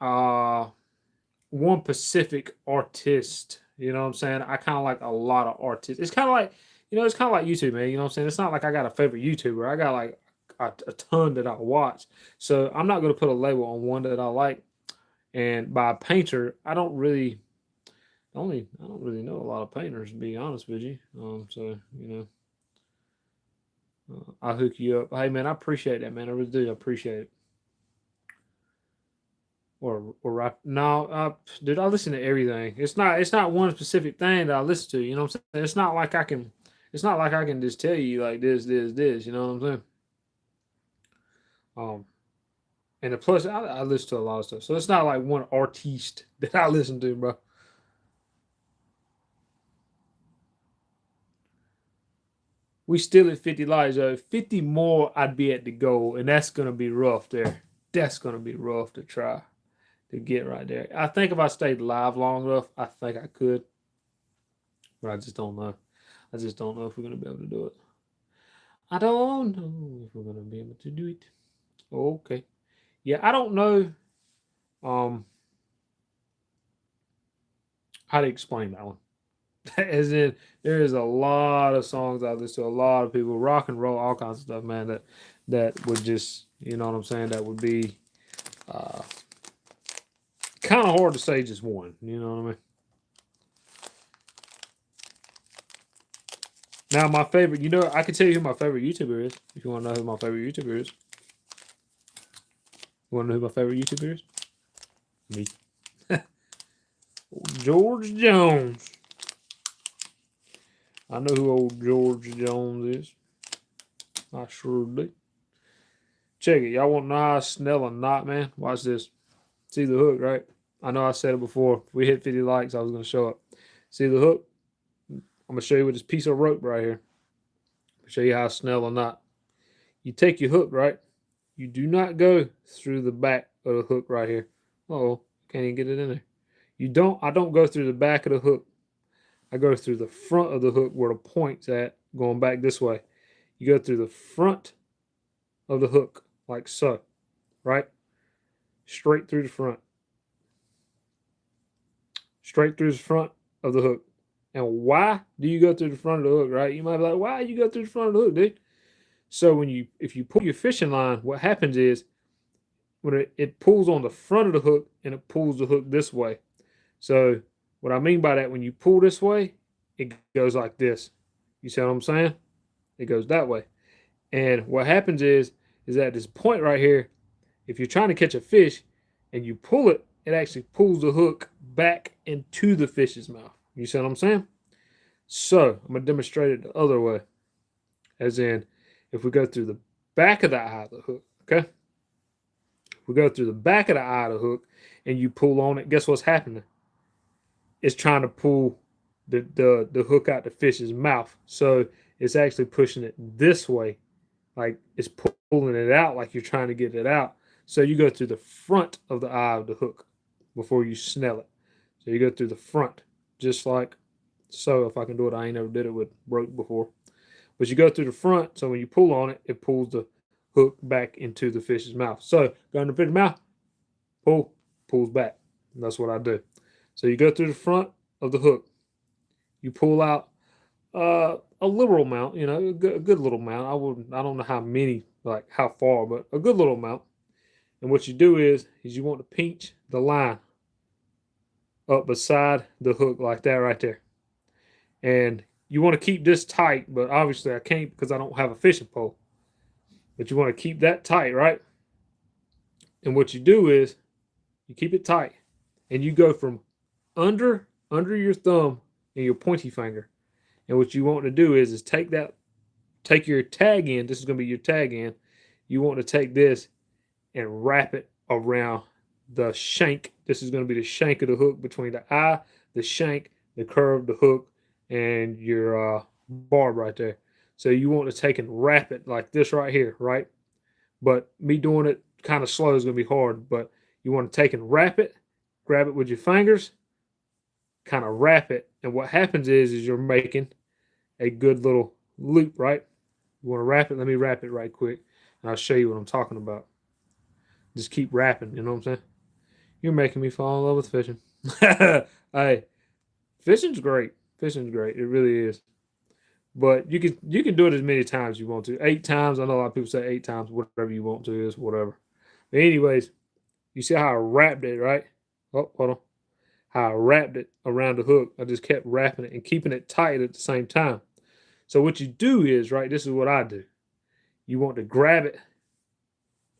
Speaker 1: uh one specific artist. You know what I'm saying? I kind of like a lot of artists. It's kind of like, it's kind of like YouTube, man. You know what I'm saying? It's not like I got a favorite YouTuber. I got like a ton that I watch. So I'm not going to put a label on one that I like. And by painter, I don't really know a lot of painters, to be honest with you. So I'll hook you up. Hey, man, I appreciate that, man. I really do. I appreciate it. Or no, dude, I listen to everything. It's not one specific thing that I listen to. You know what I'm saying? It's not like I can just tell you like this. You know what I'm saying? Um, and the plus, I listen to a lot of stuff, so it's not like one artiste that I listen to, bro. We still at 50 likes, 50 more, I'd be at the goal, and that's gonna be rough there. That's gonna be rough to try to get right there. I think if I stayed live long enough, I think I could, but I just don't know. I just don't know if we're gonna be able to do it. I don't know if we're gonna be able to do it. Okay. Yeah, I don't know um how to explain that one. As in, there is a lot of songs I listen to, a lot of people, rock and roll, all kinds of stuff, man, that would just, you know what I'm saying, that would be uh kind of hard to say just one, you know what I mean? Now my favorite, I can tell you who my favorite YouTuber is, if you want to know who my favorite YouTuber is. You want to know who my favorite YouTuber is? Me. George Jones. I know who old George Jones is. I sure do. Check it. Y'all want to know how I smell a knot, man? Watch this. See the hook, right? I know I said it before. If we hit 50 likes, I was going to show it. See the hook? I'm going to show you with this piece of rope right here. Show you how I smell a knot. You take your hook, right? You do not go through the back of the hook right here. Oh, can't even get it in there. I don't go through the back of the hook. I go through the front of the hook where the point's at, going back this way. You go through the front of the hook, like so, right? Straight through the front. Straight through the front of the hook. And why do you go through the front of the hook, right? You might be like, why do you go through the front of the hook, dude? So if you pull your fishing line, what happens is when it pulls on the front of the hook and it pulls the hook this way. So what I mean by that, when you pull this way, it goes like this. You see what I'm saying? It goes that way. And what happens is that this point right here, if you're trying to catch a fish and you pull it, it actually pulls the hook back into the fish's mouth. You see what I'm saying? So I'm going to demonstrate it the other way. As in, if we go through the back of the eye of the hook, okay? If we go through the back of the eye of the hook and you pull on it, guess what's happening? is trying to pull the hook out the fish's mouth. So it's actually pushing it this way, like it's pulling it out like you're trying to get it out. So you go through the front of the eye of the hook before you snell it. So you go through the front, just like so. If I can do it, I ain't never did it with rope before. But you go through the front, so when you pull on it, it pulls the hook back into the fish's mouth. So go in the fish's mouth, pull, pulls back. And that's what I do. So you go through the front of the hook, you pull out a liberal amount, you know, a good little amount. I don't know how many, like how far, but a good little amount. And what you do is you want to pinch the line up beside the hook like that right there. And you want to keep this tight, but obviously I can't because I don't have a fishing pole. But you want to keep that tight, right? And what you do is you keep it tight and you go from under your thumb and your pointy finger. And what you want to do is take your tag end. This is going to be your tag end. You want to take this and wrap it around the shank. This is going to be the shank of the hook between the eye, the shank, the curve, the hook, and your barb right there. So you want to take and wrap it like this right here, right? But me doing it kind of slow is going to be hard. But you want to take and wrap it, grab it with your fingers, kind of wrap it. And what happens is you're making a good little loop, right? You want to wrap it? Let me wrap it right quick, and I'll show you what I'm talking about. Just keep wrapping, you know what I'm saying? You're making me fall in love with fishing. Hey, fishing's great. Fishing's great. It really is. But you can do it as many times as you want to. 8 times. I know a lot of people say 8 times. Whatever you want to is whatever. But anyways, you see how I wrapped it, right? Oh, hold on. How I wrapped it around the hook. I just kept wrapping it and keeping it tight at the same time. So what you do is, right, this is what I do. You want to grab it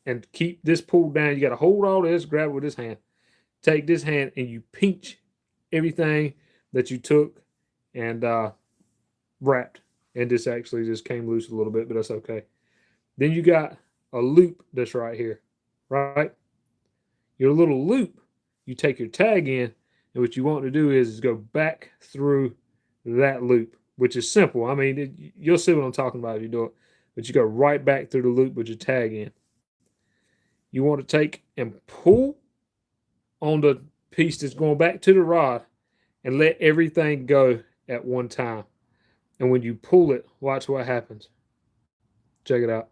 Speaker 1: and keep this pulled down. You got to hold all this, grab it with this hand. Take this hand and you pinch everything that you took and wrapped. And this actually just came loose a little bit, but that's okay. Then you got a loop that's right here, right? Your little loop, you take your tag in, and what you want to do is go back through that loop, which is simple. I mean, you'll see what I'm talking about if you do it. But you go right back through the loop with your tag in. You want to take and pull on the piece that's going back to the rod and let everything go at one time. And when you pull it, watch what happens. Check it out.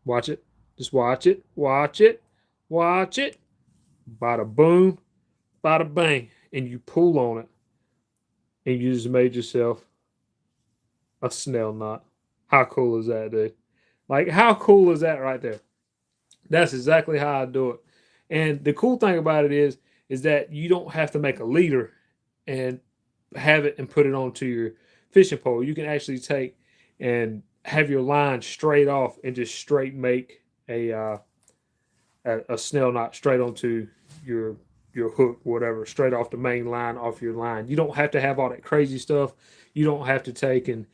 Speaker 1: Watch it. Just watch it. Watch it. Watch it. Bada boom. Bada bang. And you pull on it. And you just made yourself a snell knot. How cool is that, dude? Like, how cool is that right there? That's exactly how I do it. And the cool thing about it is that you don't have to make a leader and have it and put it onto your fishing pole. You can actually take and have your line straight off and just straight make a snell knot straight onto your hook, whatever, straight off the main line, off your line. You don't have to have all that crazy stuff. You don't have to take and,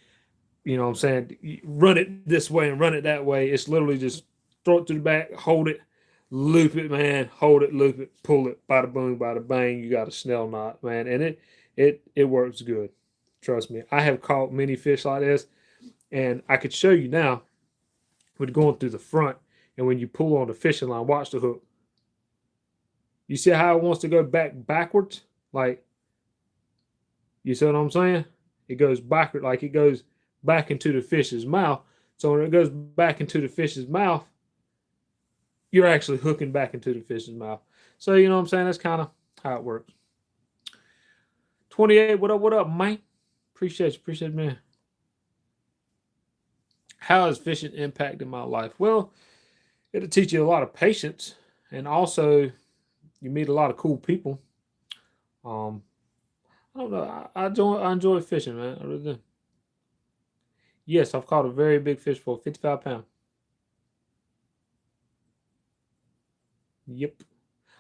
Speaker 1: you know what I'm saying, run it this way and run it that way. It's literally just throw it to the back, hold it, loop it, man, hold it, loop it, pull it, bada boom, bada bang, you got a snell knot, man. And it works good. Trust me. I have caught many fish like this, and I could show you now with going through the front, and when you pull on the fishing line, watch the hook. You see how it wants to go backwards? Like, you see what I'm saying? It goes backward, like it goes back into the fish's mouth. So when it goes back into the fish's mouth, you're actually hooking back into the fish's mouth. So, you know what I'm saying? That's kind of how it works. 28, what up, man? Appreciate you, man. How has fishing impacted my life? Well, it'll teach you a lot of patience, and also you meet a lot of cool people. I don't know. I enjoy fishing, man. I really do. Yes, I've caught a very big fish for 55 pounds. Yep.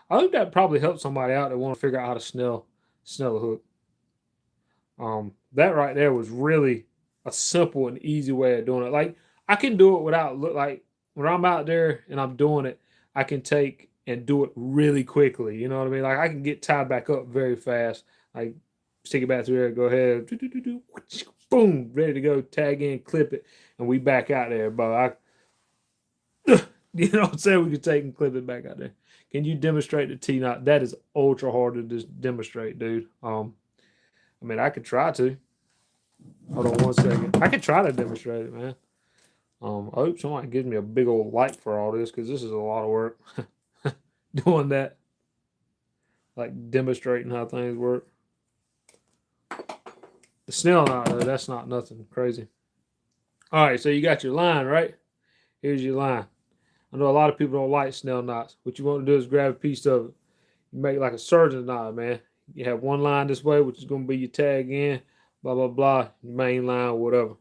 Speaker 1: I think that probably helps somebody out that want to figure out how to snell a hook. That right there was really a simple and easy way of doing it. Like, I can do it without look like when I'm out there and I'm doing it, I can take and do it really quickly. You know what I mean? Like, I can get tied back up very fast. Like, stick it back through there, go ahead, boom, ready to go, tag in, clip it, and we back out there, bro. You know what I'm saying? We can take and clip it back out there. Can you demonstrate the T knot? That is ultra hard to just demonstrate, dude. I mean, I could try to. Hold on 1 second. I could try to demonstrate it, man. I hope someone gives me a big old like for all this, because this is a lot of work. Doing that, like demonstrating how things work. The snell knot, though, that's not nothing crazy. All right, so you got your line, right? Here's your line. I know a lot of people don't like snell knots. What you want to do is grab a piece of it. You make like a surgeon knot, man. You have one line this way, which is going to be your tag in, blah, blah, blah, your main line, whatever.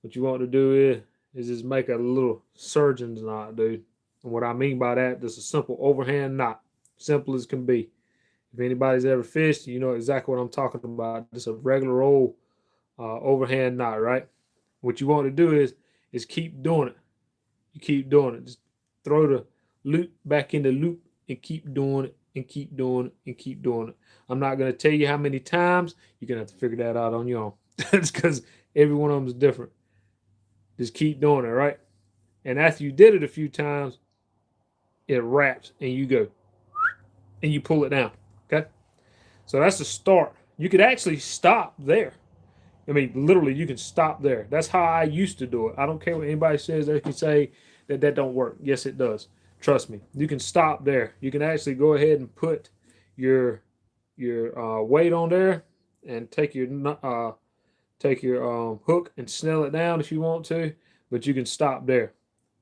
Speaker 1: What you want to do is just make a little surgeon's knot, dude. And what I mean by that, just a simple overhand knot. Simple as can be. If anybody's ever fished, you know exactly what I'm talking about. Just a regular old overhand knot, right? What you want to do is keep doing it. You keep doing it. Just throw the loop back in the loop and keep doing it and keep doing it and keep doing it. I'm not going to tell you how many times. You're going to have to figure that out on your own. That's because every one of them is different. Just keep doing it, right? And after you did it a few times, it wraps and you go and you pull it down. Okay? So that's the start. You could actually stop there. I mean, literally, you can stop there. That's how I used to do it. I don't care what anybody says. They can say that that don't work. Yes, it does. Trust me. You can stop there. You can actually go ahead and put your weight on there and take your hook and snell it down if you want to, but you can stop there.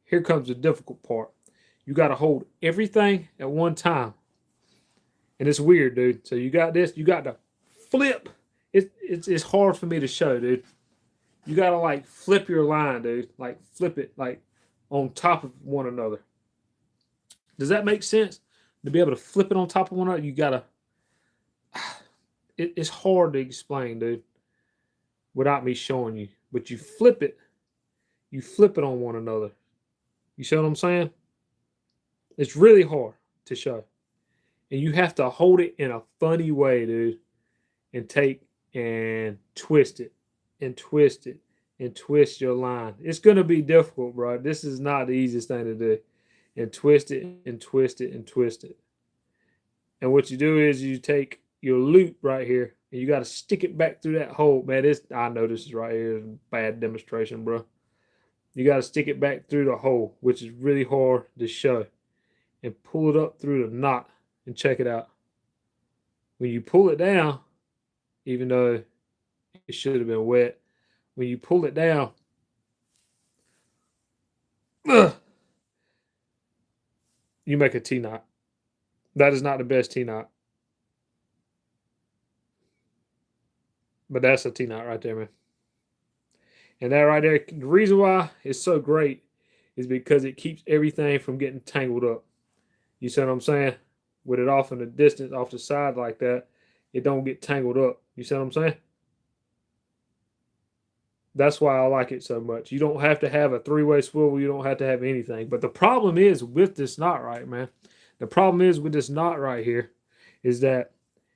Speaker 1: Here comes the difficult part. You got to hold everything at one time, and it's weird, dude. So you got this. You got to flip. It's hard for me to show, dude. You got to like flip your line, dude. Like flip it like on top of one another. Does that make sense? To be able to flip it on top of one another, you got to. It's hard to explain, dude, without me showing you. But you flip it on one another. You see what I'm saying? It's really hard to show. And you have to hold it in a funny way, dude. And take and twist it. And twist it. And twist your line. It's going to be difficult, bro. This is not the easiest thing to do. And twist it and twist it and twist it. And what you do is you take your loop right here and you got to stick it back through that hole. Man, I know this is right here is a bad demonstration, bro. You got to stick it back through the hole, which is really hard to show. And pull it up through the knot and check it out. When you pull it down, even though it should have been wet, when you pull it down, you make a T-knot. That is not the best T-knot. But that's a T-knot right there, man. And that right there, the reason why it's so great is because it keeps everything from getting tangled up. You see what I'm saying? With it off in the distance, off the side like that, it don't get tangled up. You see what I'm saying? That's why I like it so much. You don't have to have a three-way swivel. You don't have to have anything. But the problem is with this knot, right, man? The problem is with this knot right here is that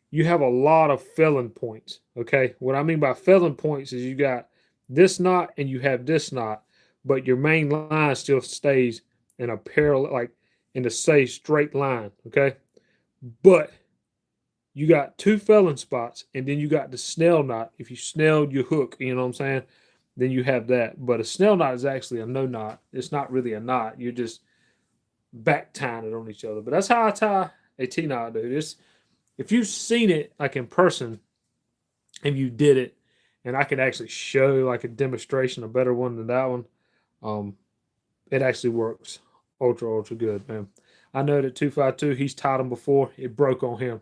Speaker 1: you have a lot of felon points, okay? What I mean by felon points is you got this knot and you have this knot, but your main line still stays in a parallel, like in the same straight line, okay? But you got two felon spots, and then you got the snell knot. If you snelled your hook, you know what I'm saying? Then you have that. But a snell knot is actually a no knot. It's not really a knot. You're just back tying it on each other. But that's how I tie a T-knot, dude. If you've seen it like in person and you did it, and I could actually show like a demonstration, a better one than that one, it actually works ultra good, man. I know that 252, he's tied them before. It broke on him.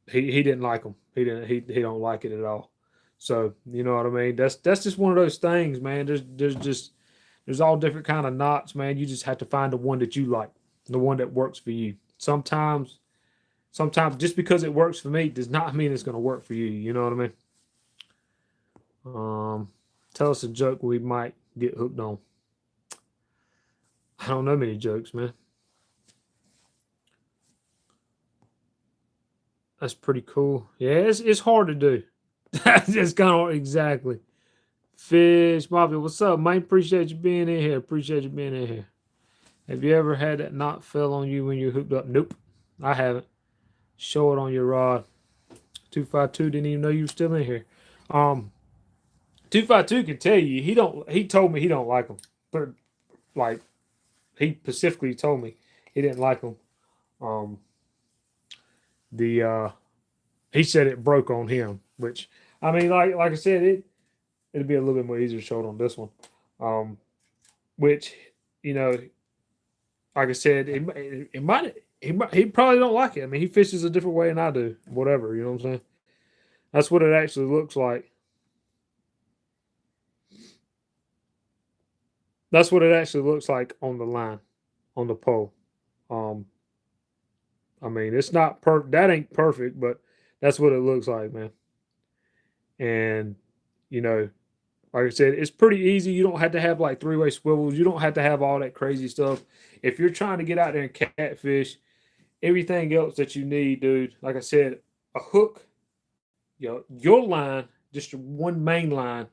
Speaker 1: He didn't like them. He don't like it at all. So you know what I mean. That's just one of those things, man. There's all different kind of knots, man. You just have to find the one that you like, the one that works for you. Sometimes just because it works for me does not mean it's going to work for you. You know what I mean? Tell us a joke we might get hooked on. I don't know many jokes, man. That's pretty cool. Yeah, it's hard to do. It's kind of exactly. Fish Mafia, what's up, man? Appreciate you being in here. Appreciate you being in here. Have you ever had that knot fell on you when you hooked up? Nope, I haven't. Show it on your rod. 252 didn't even know you were still in here. 252 can tell you he don't. He told me he don't like them, but like he specifically told me he didn't like them. Um, the he said it broke on him, which I mean, like I said, it'd be a little bit more easier to show it on this one. Which you know, like I said, it might he probably don't like it. I mean, he fishes a different way than I do. Whatever, you know what I'm saying? That's what it actually looks like. That's what it actually looks like on the line, on the pole. Um, I mean, it's not perfect. That ain't perfect, but that's what it looks like, man. And you know, like I said, it's pretty easy. You don't have to have like three-way swivels. You don't have to have all that crazy stuff. If you're trying to get out there and catfish, everything else that you need, dude. Like I said, a hook, your line, just one main line,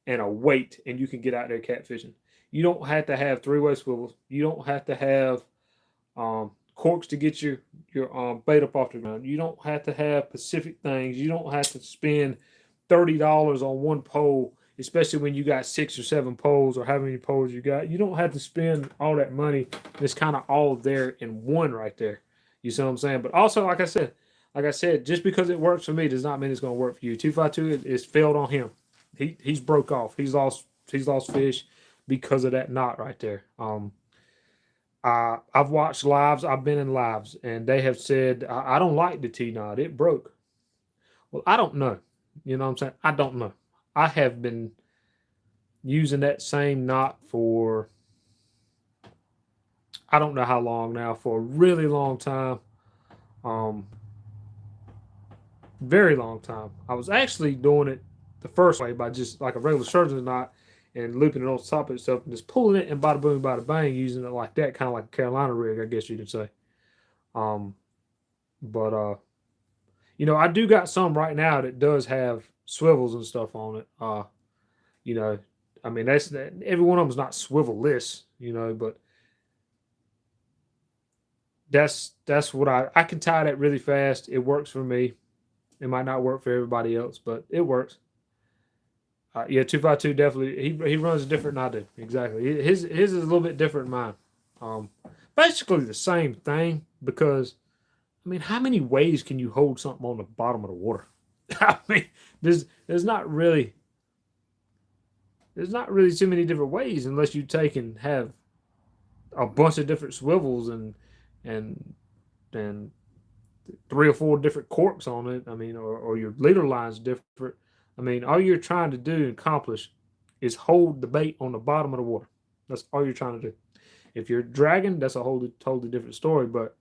Speaker 1: and a weight, and you can get out there catfishing. You don't have to have three-way swivels. You don't have to have corks to get your bait up off the ground. You don't have to have specific things. You don't have to spend $30 on one pole, especially when you got 6 or 7 poles or how many poles you got. You don't have to spend all that money. It's kind of all there in one right there. You see what I'm saying? But also, like I said, just because it works for me does not mean it's going to work for you. 252 is failed on him. He's broke off. He's lost fish because of that knot right there. I've watched lives. I've been in lives, and they have said I don't like the T knot. It broke. Well, I don't know. You know what I'm saying? I don't know. I have been using that same knot for I don't know how long now, for a really long time. Um, very long time. I was actually doing it the first way by just like a regular surgeon's knot and looping it on top of itself and just pulling it and bada boom, bada bang, using it like that, kind of like a Carolina rig, I guess you could say. Um, but I do got some right now that does have swivels and stuff on it. You know, I mean that's every one of them's not swivel-less, but that's what I can tie that really fast. It works for me. It might not work for everybody else, but it works. Yeah, 252 definitely. He runs different than I do. Exactly. His is a little bit different than mine. Basically the same thing because I mean, how many ways can you hold something on the bottom of the water? I mean, there's not really too many different ways unless you take and have a bunch of different swivels and and 3 or 4 different corks on it. I mean, or your leader line's different. I mean, all you're trying to do and accomplish is hold the bait on the bottom of the water. That's all you're trying to do. If you're dragging, that's a totally different story. But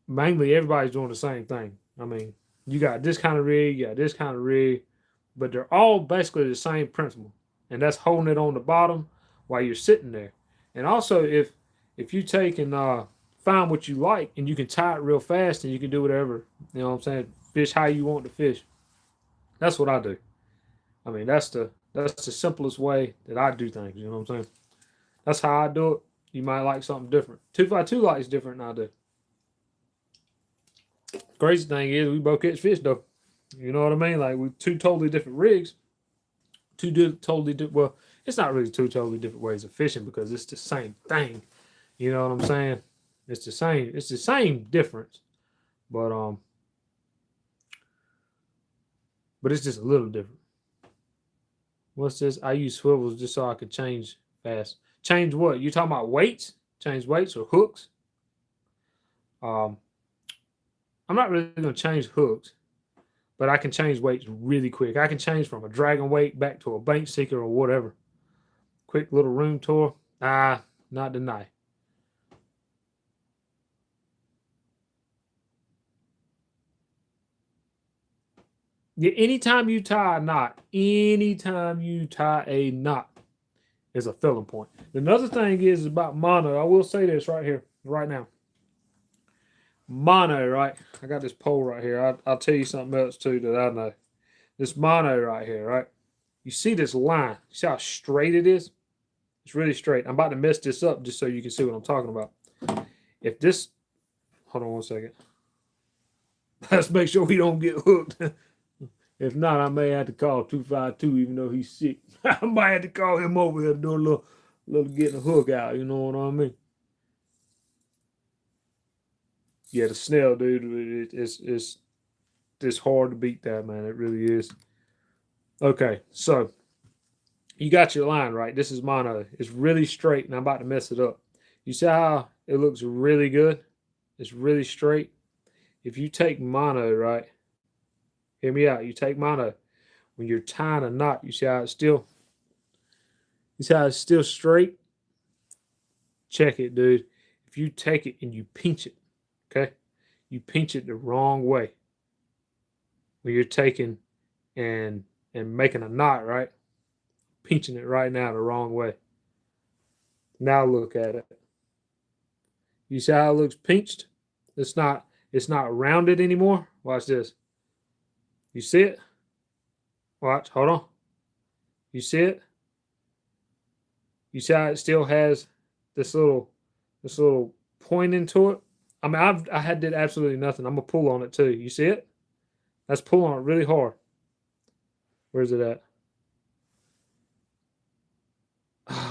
Speaker 1: mainly, everybody's doing the same thing. I mean, you got this kind of rig, you got this kind of rig, but they're all basically the same principle, and that's holding it on the bottom while you're sitting there. And also, if you take and find what you like and you can tie it real fast and you can do whatever, you know what I'm saying, fish how you want to fish. That's what I do. I mean, that's the simplest way that I do things. You know what I'm saying? That's how I do it. You might like something different. 252 likes different than I do. Crazy thing is, we both catch fish though. You know what I mean? Like with 2 totally different rigs, totally different. Well, it's not really 2 totally different ways of fishing because it's the same thing. You know what I'm saying? It's the same. It's the same difference, but it's just a little different. What's this? I use swivels just so I could change fast. Change what? You talking about weights? Change weights or hooks? I'm not really gonna change hooks, but I can change weights really quick. I can change from a dragon weight back to a bank seeker or whatever. Quick little room tour. Not tonight. Yeah, anytime you tie a knot is a filling point. Another thing is about mono. I will say this right here, right now. Mono, right? I got this pole right here. I'll tell you something else too that I know. This mono right here, right? You see this line? You see how straight it is? It's really straight. I'm about to mess this up just so you can see what I'm talking about. If this, hold on one second. Let's make sure we don't get hooked. If not, I may have to call 252, even though he's sick. I might have to call him over here to do a little getting the hook out. You know what I mean? Yeah, the snail, dude. It's hard to beat that, man. It really is. Okay, so you got your line right. This is mono. It's really straight, and I'm about to mess it up. You see how it looks really good? It's really straight. If you take mono, right? Hear me out. You take mono. When you're tying a knot, you see how it's still straight? Check it, dude. If you take it and you pinch it, okay? You pinch it the wrong way. When you're taking and making a knot, right? Pinching it right now the wrong way. Now look at it. You see how it looks pinched? It's not rounded anymore. Watch this. You see it? Watch, hold on. You see it? You see how it still has this little point into it? I mean, I did absolutely nothing. I'm gonna pull on it too. You see it? Let's pull on it really hard. Where's it at?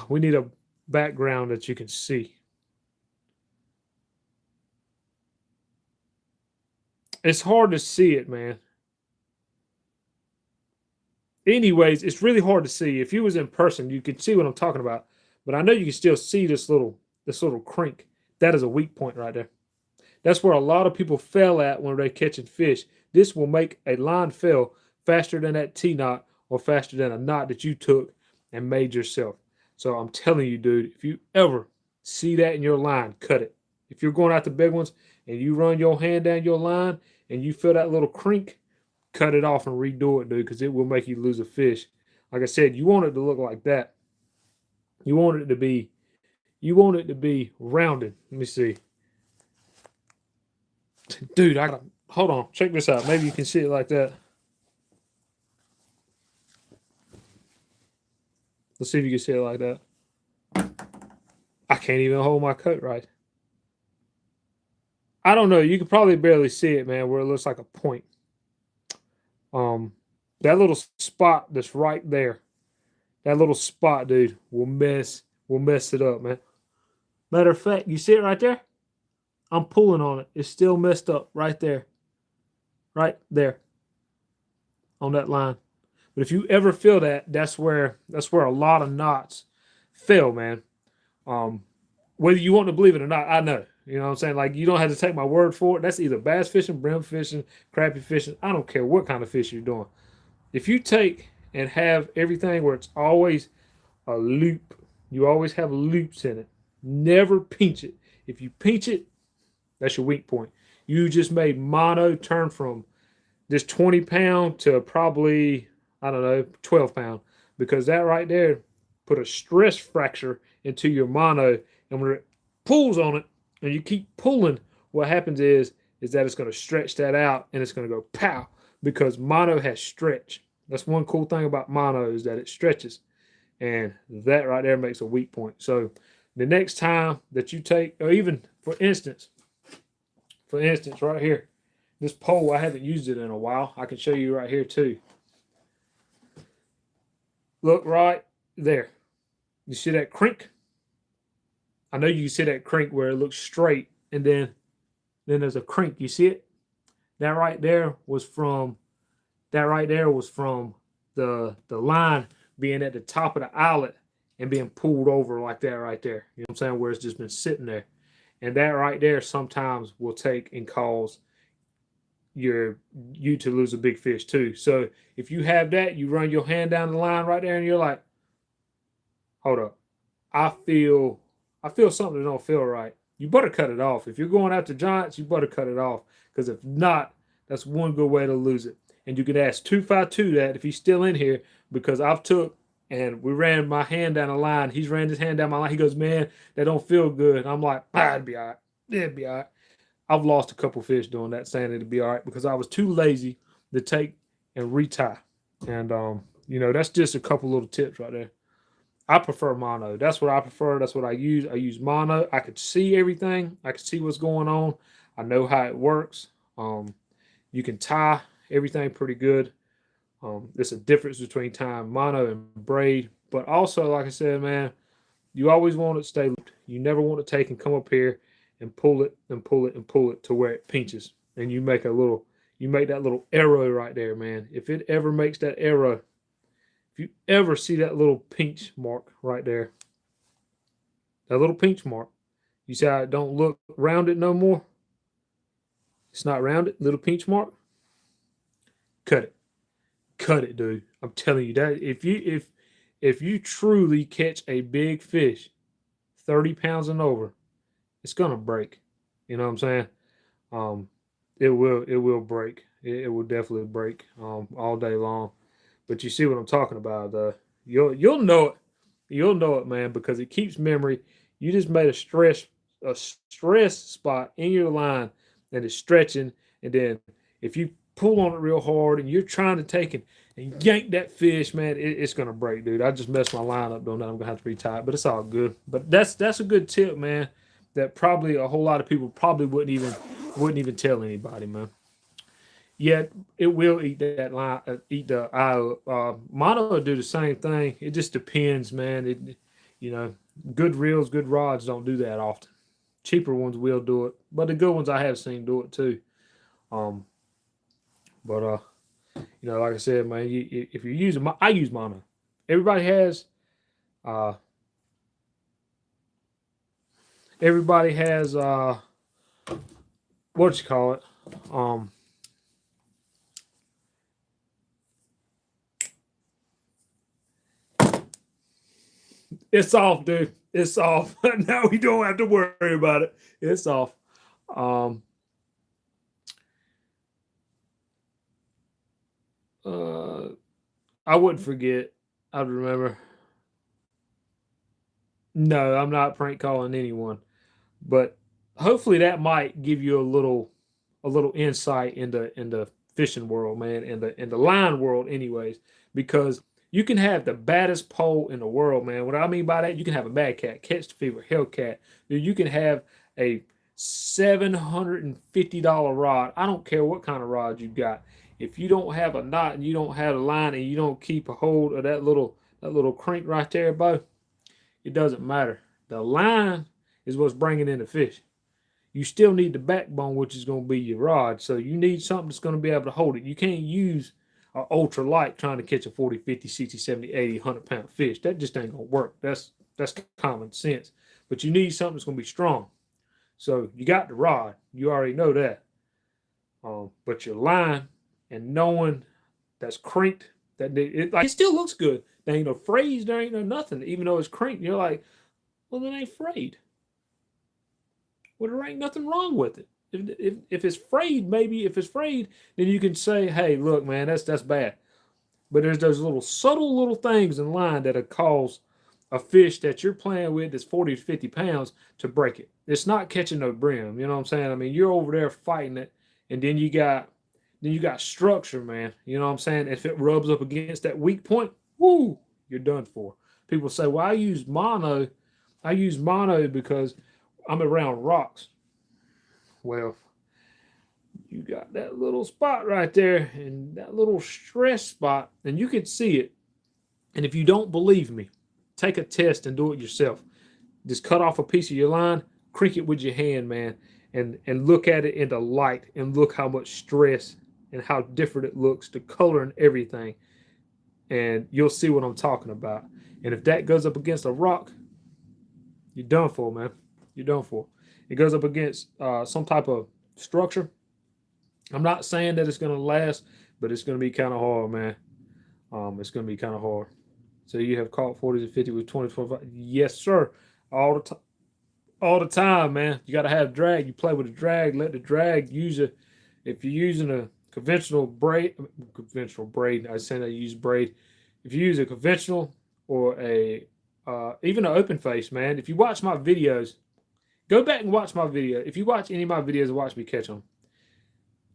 Speaker 1: We need a background that you can see. It's hard to see it, man. Anyways, it's really hard to see. If you was in person, you could see what I'm talking about. But I know you can still see this little crink. That is a weak point right there. That's where a lot of people fail at when they're catching fish. This will make a line fail faster than that T-knot or faster than a knot that you took and made yourself. So I'm telling you, dude, if you ever see that in your line, cut it. If you're going out to big ones and you run your hand down your line and you feel that little crink, cut it off and redo it, dude, because it will make you lose a fish. Like I said, you want it to look like that. You want it to be rounded. Let me see. Dude, hold on. Check this out. Maybe you can see it like that. Let's see if you can see it like that. I can't even hold my coat right. I don't know. You can probably barely see it, man, where it looks like a point. That little spot that's right there, that little spot, dude, will mess it up, man. Matter of fact, you see it right there? I'm pulling on it. It's still messed up right there. Right there. On that line. But if you ever feel that, that's where a lot of knots fail, man. Whether you want to believe it or not, I know. You know what I'm saying? Like, you don't have to take my word for it. That's either bass fishing, brim fishing, crappie fishing. I don't care what kind of fish you're doing. If you take and have everything where it's always a loop, you always have loops in it. Never pinch it. If you pinch it, that's your weak point. You just made mono turn from this 20 pound to probably, I don't know, 12 pound. Because that right there put a stress fracture into your mono. And when it pulls on it and you keep pulling, what happens is that it's going to stretch that out and it's going to go pow. Because mono has stretch. That's one cool thing about mono is that it stretches. And that right there makes a weak point. So the next time that you take, or even for instance, right here, this pole, I haven't used it in a while. I can show you right here too. Look right there. You see that crink? I know you can see that crink where it looks straight, and then there's a crink. You see it? That right there was from the line being at the top of the eyelet and being pulled over like that right there. You know what I'm saying? Where it's just been sitting there. And that right there sometimes will take and cause you to lose a big fish too. So if you have that, you run your hand down the line right there and you're like, hold up. I feel something that don't feel right. You better cut it off. If you're going after giants, you better cut it off. Because if not, that's one good way to lose it. And you can ask 252 that if he's still in here, because I've took and we ran my hand down the line. He's ran his hand down my line. He goes, man, that don't feel good. And I'm like, it'd be all right. It'd be all right. I've lost a couple fish doing that, saying it'd be all right because I was too lazy to take and retie. And that's just a couple little tips right there. I prefer mono. That's what I prefer. That's what I use. I use mono. I could see everything. I could see what's going on. I know how it works. You can tie everything pretty good. There's a difference between tying mono and braid. But also, like I said, man, you always want it to stay looped. You never want to take and come up here and pull it and pull it and pull it to where it pinches. And you make that little arrow right there, man. If it ever makes that arrow, if you ever see that little pinch mark right there, that little pinch mark, you see how it don't look rounded no more? It's not rounded, little pinch mark. Cut it. Cut it, dude. I'm telling you that if you truly catch a big fish, 30 pounds and over, it's gonna break. You know what I'm saying? It will break. It will definitely break all day long. But you see what I'm talking about, though. You'll know it. You'll know it, man, because it keeps memory. You just made a stress spot in your line and it's stretching. And then if you pull on it real hard and you're trying to take it and yank that fish, man, it's gonna break, dude. I just messed my line up doing that. I'm gonna have to retie it, but it's all good. But that's a good tip, man. That probably a whole lot of people probably wouldn't even tell anybody, man. Yet it will eat that line, eat the eye. Mono will do the same thing. It just depends, man. Good reels, good rods don't do that often. Cheaper ones will do it, but the good ones I have seen do it too. Um, but like I said, man, if you're using, I use mono. Everybody has, uh, everybody has, what you call it, It's off, dude. It's off. Now we don't have to worry about it. It's off. Um, uh, I wouldn't forget. I'd remember. No, I'm not prank calling anyone, but hopefully that might give you a little insight into fishing world, man, in the line world, anyways. Because you can have the baddest pole in the world, man. What I mean by that, you can have a mad cat, catch the fever, hellcat. Dude, you can have a $750 rod. I don't care what kind of rod you got. If you don't have a knot and you don't have a line and you don't keep a hold of that little crank right there, Bo, it doesn't matter. The line is what's bringing in the fish. You still need the backbone, which is going to be your rod. So you need something that's going to be able to hold it. You can't use an ultra light trying to catch a 40, 50, 60, 70, 80, 100-pound fish. That just ain't going to work. That's common sense. But you need something that's going to be strong. So you got the rod. You already know that. But your line and knowing that's cranked, it still looks good. There ain't no phrase, there ain't no nothing. Even though it's cranked, you're like, well, it ain't frayed. Well, there ain't nothing wrong with it. If it's frayed, maybe if it's frayed, then you can say, hey, look, man, that's bad. But there's those little subtle little things in line that'll cause a fish that you're playing with that's 40 to 50 pounds to break it. It's not catching no brim. You know what I'm saying? I mean, you're over there fighting it, and then you got structure, man. You know what I'm saying? If it rubs up against that weak point, woo, you're done for. People say, well, I use mono because I'm around rocks. Well, you got that little spot right there and that little stress spot, and you can see it. And if you don't believe me, take a test and do it yourself. Just cut off a piece of your line, crank it with your hand, man, and look at it in the light and look how much stress and how different it looks, the color and everything. And you'll see what I'm talking about. And if that goes up against a rock, you're done for, man. You're done for. It goes up against some type of structure. I'm not saying that it's going to last, but it's going to be kind of hard, man. It's going to be kind of hard. So you have caught 40s and 50 with 20, 25. Yes, sir. All the time, man. You got to have drag. You play with the drag. Let the drag use it. If you're using a conventional braid, I was saying I use braid. If you use a conventional or even an open face, man. If you watch my videos, Go back and watch my video. If you watch any of my videos, watch me catch them.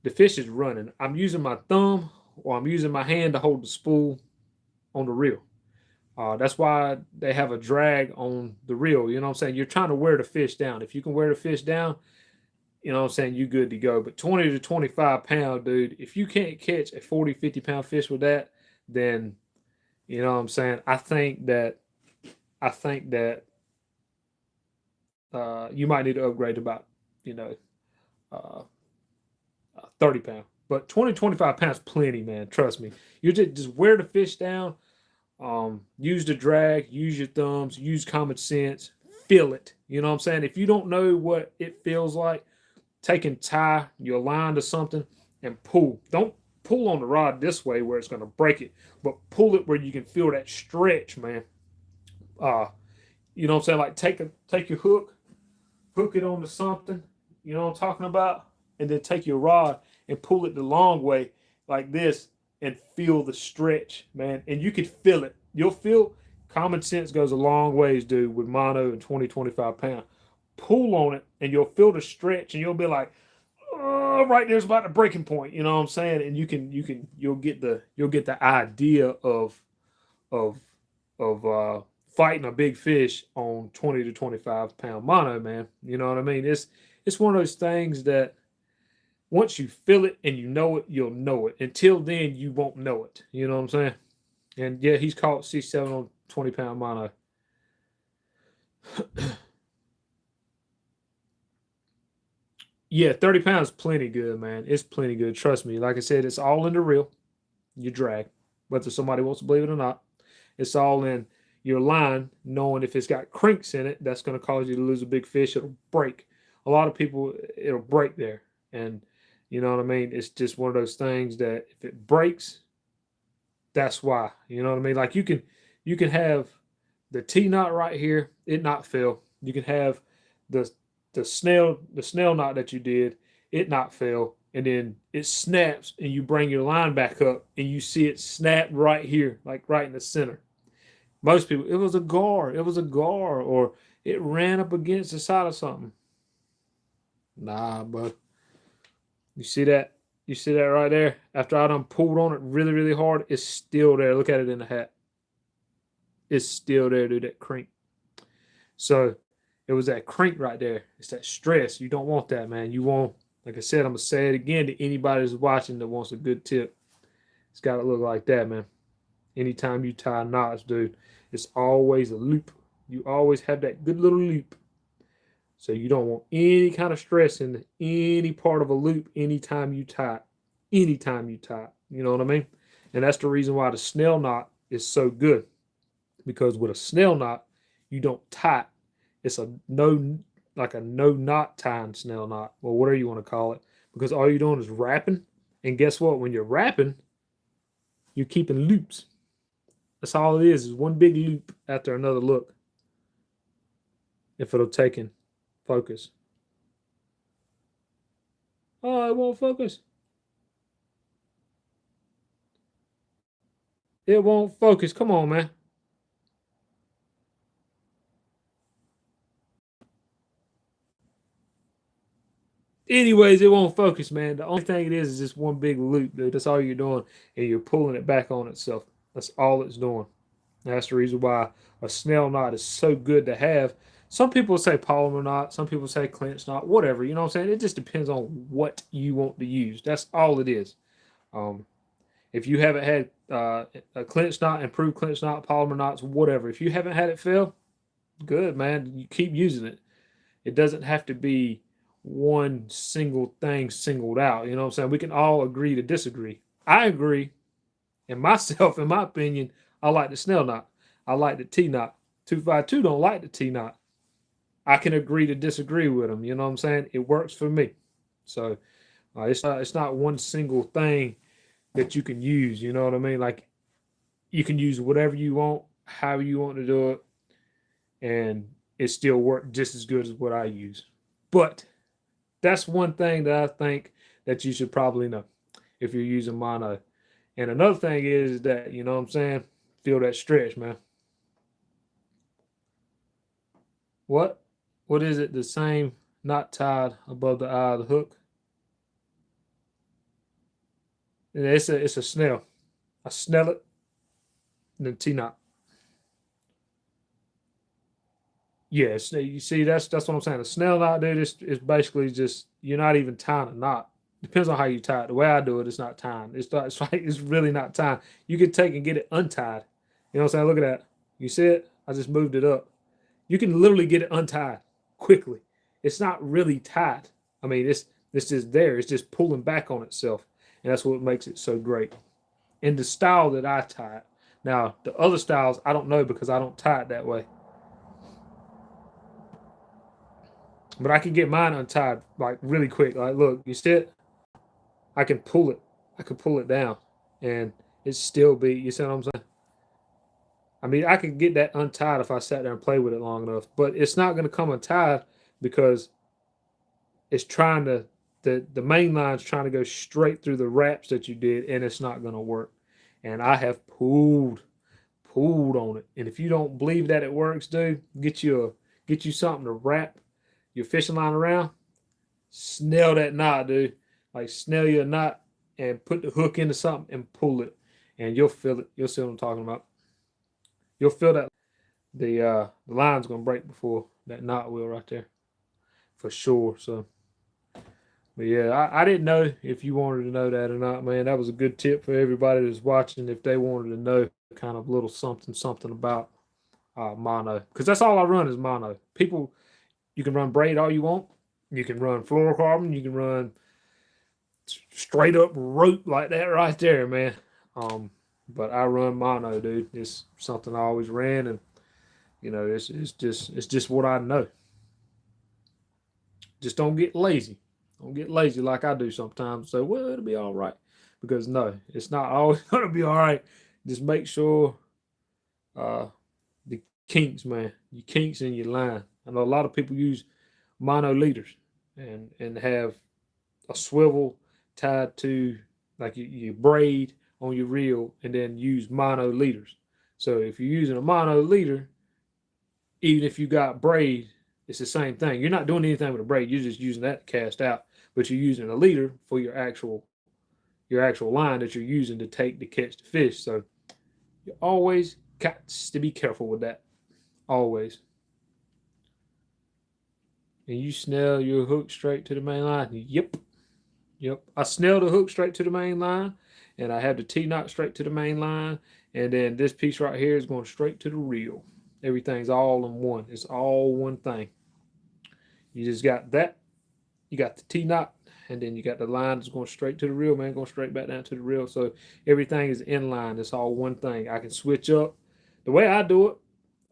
Speaker 1: The fish is running. I'm using my thumb or I'm using my hand to hold the spool on the reel. That's why they have a drag on the reel. You know what I'm saying? You're trying to wear the fish down. If you can wear the fish down, you know what I'm saying, you good to go. But 20 to 25 pound, dude, if you can't catch a 40, 50 pound fish with that, then you know what I'm saying? I think that you might need to upgrade to about, you know, uh, 30 pound. But 20, 25 pounds plenty, man. Trust me. You just wear the fish down. Use the drag, use your thumbs, use common sense, feel it. You know what I'm saying? If you don't know what it feels like, take and tie your line to something and pull. Don't pull on the rod this way where it's going to break it, but pull it where you can feel that stretch, man. Uh, you know what I'm saying? Like take your hook it onto something. You know what I'm talking about? And then take your rod and pull it the long way like this and feel the stretch, man. And you can feel it. You'll feel common sense goes a long ways, dude, with mono and 20, 25 pound. Pull on it and you'll feel the stretch and you'll be like, oh, right there's about the breaking point. You know what I'm saying? And you'll get the idea of fighting a big fish on 20 to 25 pound mono, man. You know what I mean? It's one of those things that once you feel it and you know it, you'll know it. Until then, you won't know it. You know what I'm saying? And yeah, he's caught C7 on 20 pound mono. Yeah, 30 pounds plenty good, man. It's plenty good. Trust me. Like I said, it's all in the reel. You drag, whether somebody wants to believe it or not. It's all in your line, knowing if it's got crinks in it, that's going to cause you to lose a big fish. It'll break. A lot of people, it'll break there. And you know what I mean? It's just one of those things that if it breaks, that's why. You know what I mean? Like you can have the T knot right here, it not fail. You can have the the snail knot that you did, it not fail, and then it snaps and you bring your line back up and you see it snap right here, like right in the center. Most people, it was a gar, or it ran up against the side of something. Nah, but you see that? You see that right there? After I done pulled on it really, really hard, it's still there. Look at it in the hat. It's still there, dude, that crank. So it was that crank right there. It's that stress. You don't want that, man. You want, like I said, I'm going to say it again to anybody that's watching that wants a good tip. It's got to look like that, man. Anytime you tie knots, dude, it's always a loop. You always have that good little loop. So you don't want any kind of stress in any part of a loop anytime you tie. Anytime you tie. You know what I mean? And that's the reason why the snail knot is so good. Because with a snail knot, you don't tie. It's a no knot tying snail knot, or whatever you want to call it. Because all you're doing is wrapping. And guess what? When you're wrapping, you're keeping loops. That's all it is one big loop after another look. If it'll take in focus. Oh, it won't focus. It won't focus. Come on, man. Anyways, it won't focus, man. The only thing it is just one big loop, dude. That's all you're doing, and you're pulling it back on itself. That's all it's doing. That's the reason why a snail knot is so good to have. Some people say polymer knot, some people say clinch knot, whatever. You know what I'm saying? It just depends on what you want to use. That's all it is. Um, if you haven't had a clinch knot, improved clinch knot, polymer knots, whatever. If you haven't had it fail, good, man. You keep using it. It doesn't have to be one single thing singled out. You know what I'm saying? We can all agree to disagree. I agree, and myself, in my opinion, I like the snail knot. I like the T knot. 252 don't like the T knot. I can agree to disagree with them. You know what I'm saying? It works for me. So it's not one single thing that you can use. You know what I mean? Like you can use whatever you want, however you want to do it, and it still work just as good as what I use. But that's one thing that I think that you should probably know if you're using mono. And another thing is that, you know what I'm saying? Feel that stretch, man. What? what is it? The same knot tied above the eye of the hook. And it's a snell. I snell it, and then T-knot. Yeah, you see, that's what I'm saying. A snell knot, dude, is basically just you're not even tying a knot. Depends on how you tie it. The way I do it, it's not tying. It's like it's really not tying. You can take and get it untied. You know what I'm saying? Look at that. You see it? I just moved it up. You can literally get it untied quickly. It's not really tied. I mean, it's just there. It's just pulling back on itself, and that's what makes it so great. And the style that I tie it. Now, the other styles I don't know because I don't tie it that way. But I can get mine untied like really quick. Like, look, you see it? I can pull it. I can pull it down, and it still be. You see what I'm saying? I mean, I could get that untied if I sat there and played with it long enough. But it's not going to come untied because it's trying to. The main line's trying to go straight through the wraps that you did, and it's not going to work. And I have pulled on it. And if you don't believe that it works, dude, get you something to wrap your fishing line around. Snell that knot, dude. Like snell your knot and put the hook into something and pull it, and you'll feel it. You'll see what I'm talking about. You'll feel that the line's gonna break before that knot will right there, for sure. So, but yeah, I didn't know if you wanted to know that or not, man. That was a good tip for everybody that's watching if they wanted to know kind of little something about mono, because that's all I run is mono. People, you can run braid all you want. You can run fluorocarbon. You can run straight up rope like that right there, man. But I run mono, dude. It's something I always ran, and you know, it's just what I know. Just don't get lazy. Don't get lazy like I do sometimes. Say, well, it'll be all right, because no, it's not always gonna be all right. Just make sure the kinks, man. Your kinks in your line. I know a lot of people use mono leaders and have a swivel tied to like your braid on your reel, and then use mono leaders. So if you're using a mono leader, even if you got braid, it's the same thing. You're not doing anything with a braid. You're just using that to cast out, but you're using a leader for your actual line that you're using to take to catch the fish. So you always got to be careful with that. Always. And you snell your hook straight to the main line. Yep. I snell the hook straight to the main line, and I have the T-knot straight to the main line, and then this piece right here is going straight to the reel. Everything's all in one. It's all one thing. You just got that. You got the T-knot, and then you got the line that's going straight to the reel, man, going straight back down to the reel. So everything is in line. It's all one thing. I can switch up. The way I do it,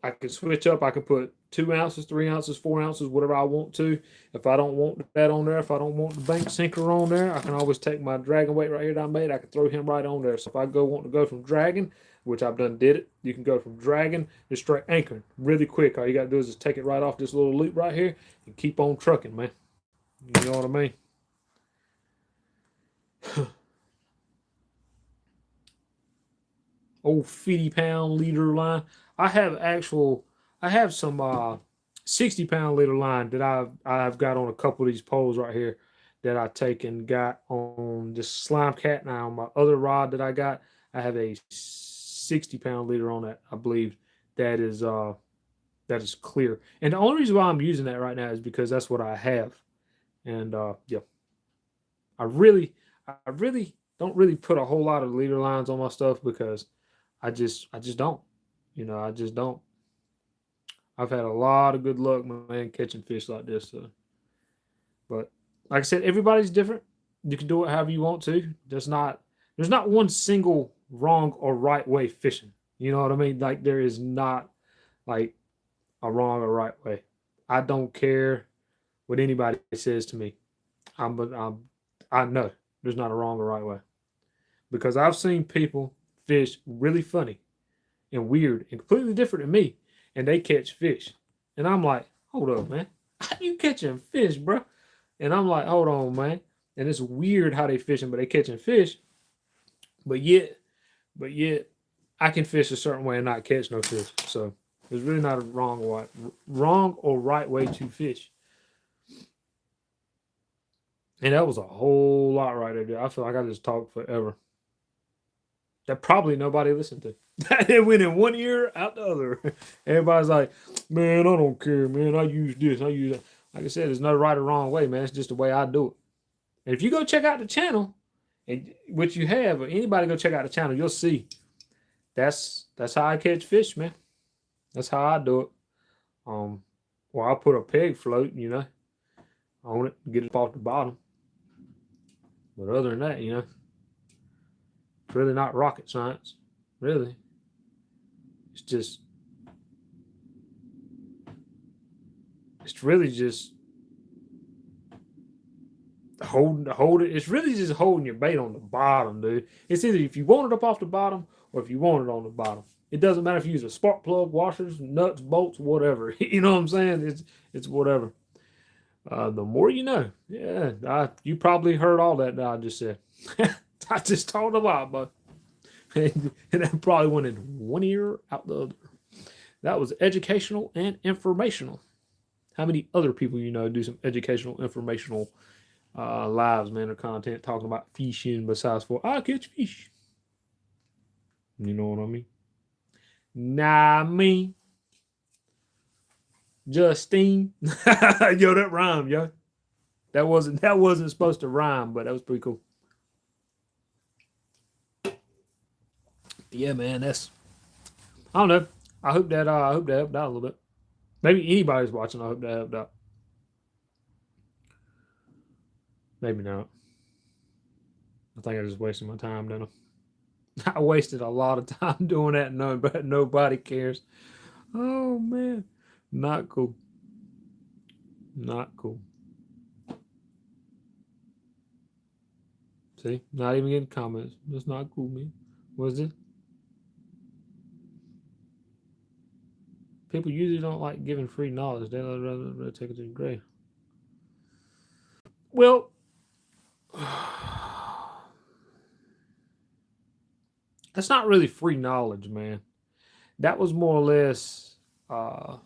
Speaker 1: I can switch up. I can put 2 ounces, 3 ounces, 4 ounces, whatever I want to. If I don't want that on there, if I don't want the bank sinker on there, I can always take my dragon weight right here that I made. I can throw him right on there. So if I want to go from dragon, which I've done did it, you can go from dragon to straight anchoring really quick. All you got to do is just take it right off this little loop right here and keep on trucking, man. You know what I mean? Old 50-pound leader line. I have some 60-pound leader line that I've got on a couple of these poles right here that I take and got on this slime cat. Now on my other rod that I got, I have a 60-pound leader on that. I believe that is clear. And the only reason why I'm using that right now is because that's what I have. And yeah, I really don't really put a whole lot of leader lines on my stuff because I just don't. You know, I just don't. I've had a lot of good luck, man, catching fish like this. So. But like I said, everybody's different. You can do it however you want to. There's not one single wrong or right way fishing. You know what I mean? Like there is not like a wrong or right way. I don't care what anybody says to me. I know there's not a wrong or right way, because I've seen people fish really funny and weird and completely different than me, and they catch fish, and I'm like, hold up, man, how you catching fish, bro? And I'm like, hold on, man. And it's weird how they fishing, but they catching fish. But yet, I can fish a certain way and not catch no fish. So There's really not a wrong or right way to fish. And that was a whole lot right there. I feel like I just talked forever. That probably nobody listened to. It went in one ear, out the other. Everybody's like, man, I don't care, man. I use this, I use that. Like I said, there's no right or wrong way, man. It's just the way I do it. And if you go check out the channel, and which you have, or anybody go check out the channel, you'll see that's how I catch fish, man. That's how I do it. Well, I'll put a peg float, on it, get it off the bottom. But other than that, it's really not rocket science. Really. It's really just hold it. It's really just holding your bait on the bottom, dude. It's either if you want it up off the bottom or if you want it on the bottom. It doesn't matter if you use a spark plug, washers, nuts, bolts, whatever. You know what I'm saying? It's whatever. The more you know. Yeah, you probably heard all that I just said. I just talked a lot, but and that probably went in one ear, out the other. That was educational and informational. How many other people do some educational, informational lives, man, or content talking about fishing besides for I catch fish? You know what I mean? Nah, me. Justine. Yo, that rhymed, yo. That wasn't supposed to rhyme, but that was pretty cool. Yeah, man, I don't know. I hope that helped out a little bit. Maybe anybody's watching, I hope that helped out. Maybe not. I think I just wasted my time, didn't I? I wasted a lot of time doing that, but nobody cares. Oh man, not cool. Not cool. See, not even getting comments. That's not cool, man. What is it? People usually don't like giving free knowledge. They'd rather take it to the grave. Well, that's not really free knowledge, man. That was more or less. I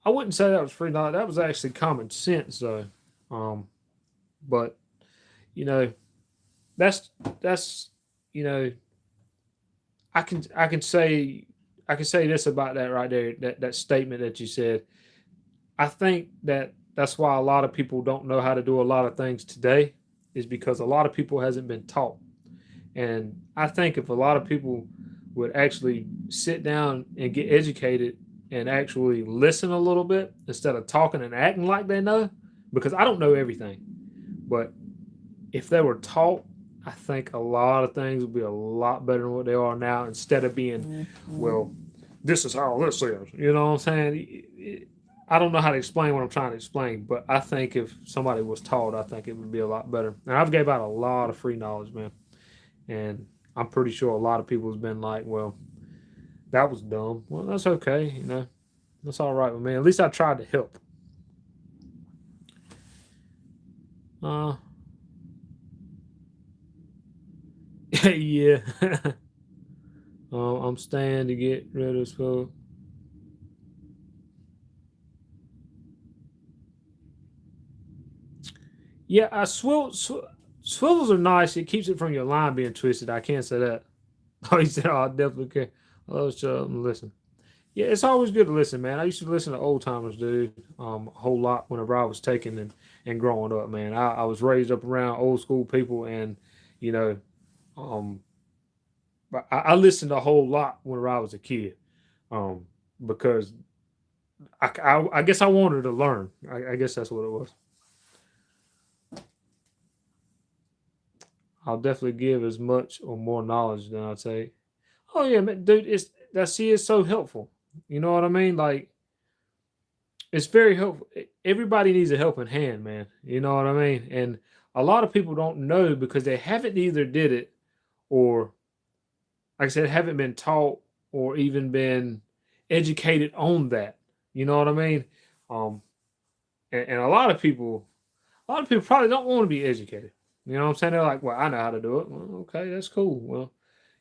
Speaker 1: wouldn't say that was free knowledge. That was actually common sense, though. But that's I can say this about that right there. That statement that you said. I think that's why a lot of people don't know how to do a lot of things today, is because a lot of people hasn't been taught. And I think if a lot of people would actually sit down and get educated and actually listen a little bit instead of talking and acting like they know, because I don't know everything, but if they were taught, I think a lot of things would be a lot better than what they are now, instead of being, well, this is how this is. You know what I'm saying? I don't know how to explain what I'm trying to explain, but I think if somebody was taught, I think it would be a lot better. And I've gave out a lot of free knowledge, man. And I'm pretty sure a lot of people has been like, well, that was dumb. Well, that's okay. That's all right with me. At least I tried to help. Yeah. I'm staying to get rid of smoke. Yeah, swivels are nice. It keeps it from your line being twisted. I can't say that. Oh, he said, oh, I definitely can. Let's listen. Yeah, it's always good to listen, man. I used to listen to old timers, dude, a whole lot whenever I was taking and growing up, man. I was raised up around old school people, and I listened a whole lot whenever I was a kid, because I guess I wanted to learn. I guess that's what it was. I'll definitely give as much or more knowledge than I'd say. Oh yeah, man, dude, it's so helpful. You know what I mean? Like, it's very helpful. Everybody needs a helping hand, man. You know what I mean? And a lot of people don't know because they haven't either did it, or like I said, haven't been taught or even been educated on that. You know what I mean? Um, and a lot of people probably don't want to be educated. You know what I'm saying? They're like, well, I know how to do it. Well, okay, that's cool. Well,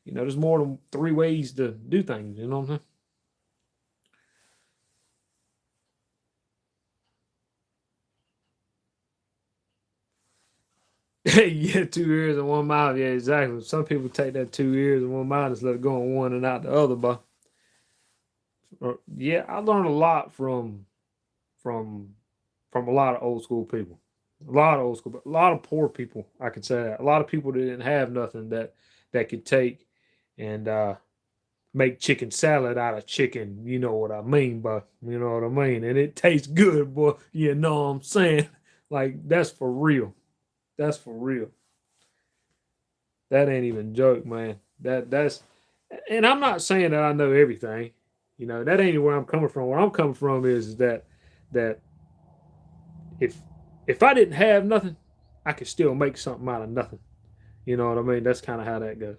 Speaker 1: there's more than three ways to do things. You know what I'm saying? Yeah, 2 ears and one mouth. Yeah, exactly. Some people take that 2 ears and one mouth and let it go in one and out the other. But yeah, I learned a lot from from a lot of old school people. A lot of old school, but a lot of poor people. I could say that. A lot of people that didn't have nothing that could take and make chicken salad out of chicken. You know what I mean, but you know what I mean. And it tastes good, boy. You know what I'm saying? Like that's for real. That's for real. That ain't even a joke, man. That's and I'm not saying that I know everything. You know, that ain't where I'm coming from. Where I'm coming from is that if if I didn't have nothing, I could still make something out of nothing. You know what I mean? That's kind of how that goes.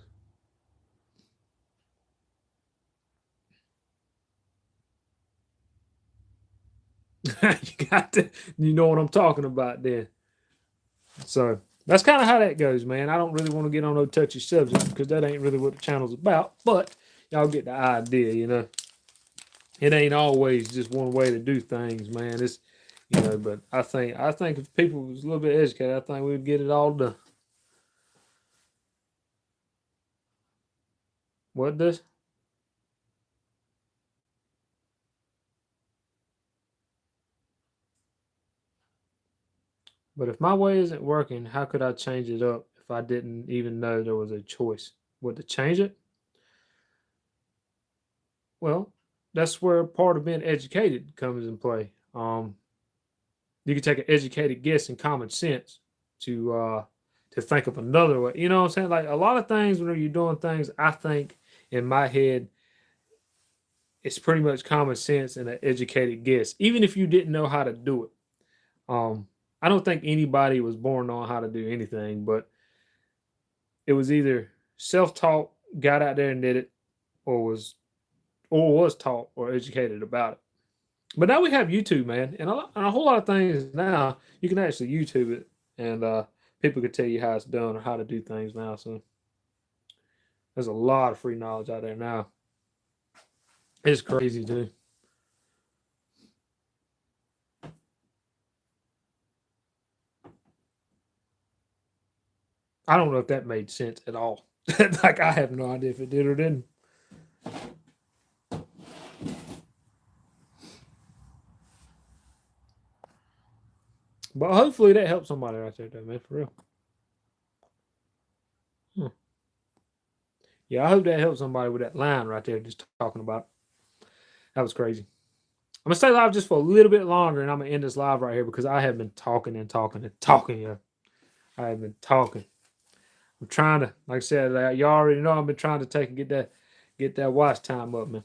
Speaker 1: You got to, you know what I'm talking about then. So that's kind of how that goes, man. I don't really want to get on no touchy subjects because that ain't really what the channel's about. But y'all get the idea, you know. It ain't always just one way to do things, man. It's you know, but I think if people was a little bit educated, I think we'd get it all done. What does? But if my way isn't working, how could I change it up if I didn't even know there was a choice? What to change it? Well, that's where part of being educated comes in play. You can take an educated guess and common sense to think of another way. You know what I'm saying? Like a lot of things when you're doing things, I think in my head, it's pretty much common sense and an educated guess, even if you didn't know how to do it. I don't think anybody was born knowing how to do anything, but it was either self-taught, got out there and did it, or was taught or educated about it. But now we have YouTube, man, and a whole lot of things now you can actually YouTube it, and people could tell you how it's done or how to do things now. So there's a lot of free knowledge out there now. It's crazy too. I don't know if that made sense at all. Like I have no idea if it did or didn't. But hopefully that helps somebody right there, though, man, for real. Hmm. Yeah, I hope that helps somebody with that line right there, just talking about. That was crazy. I'm gonna stay live just for a little bit longer, and I'm gonna end this live right here because I have been talking and talking and talking. Yeah, I have been talking. I'm trying to, like I said, you already know I've been trying to take and get that watch time up, man.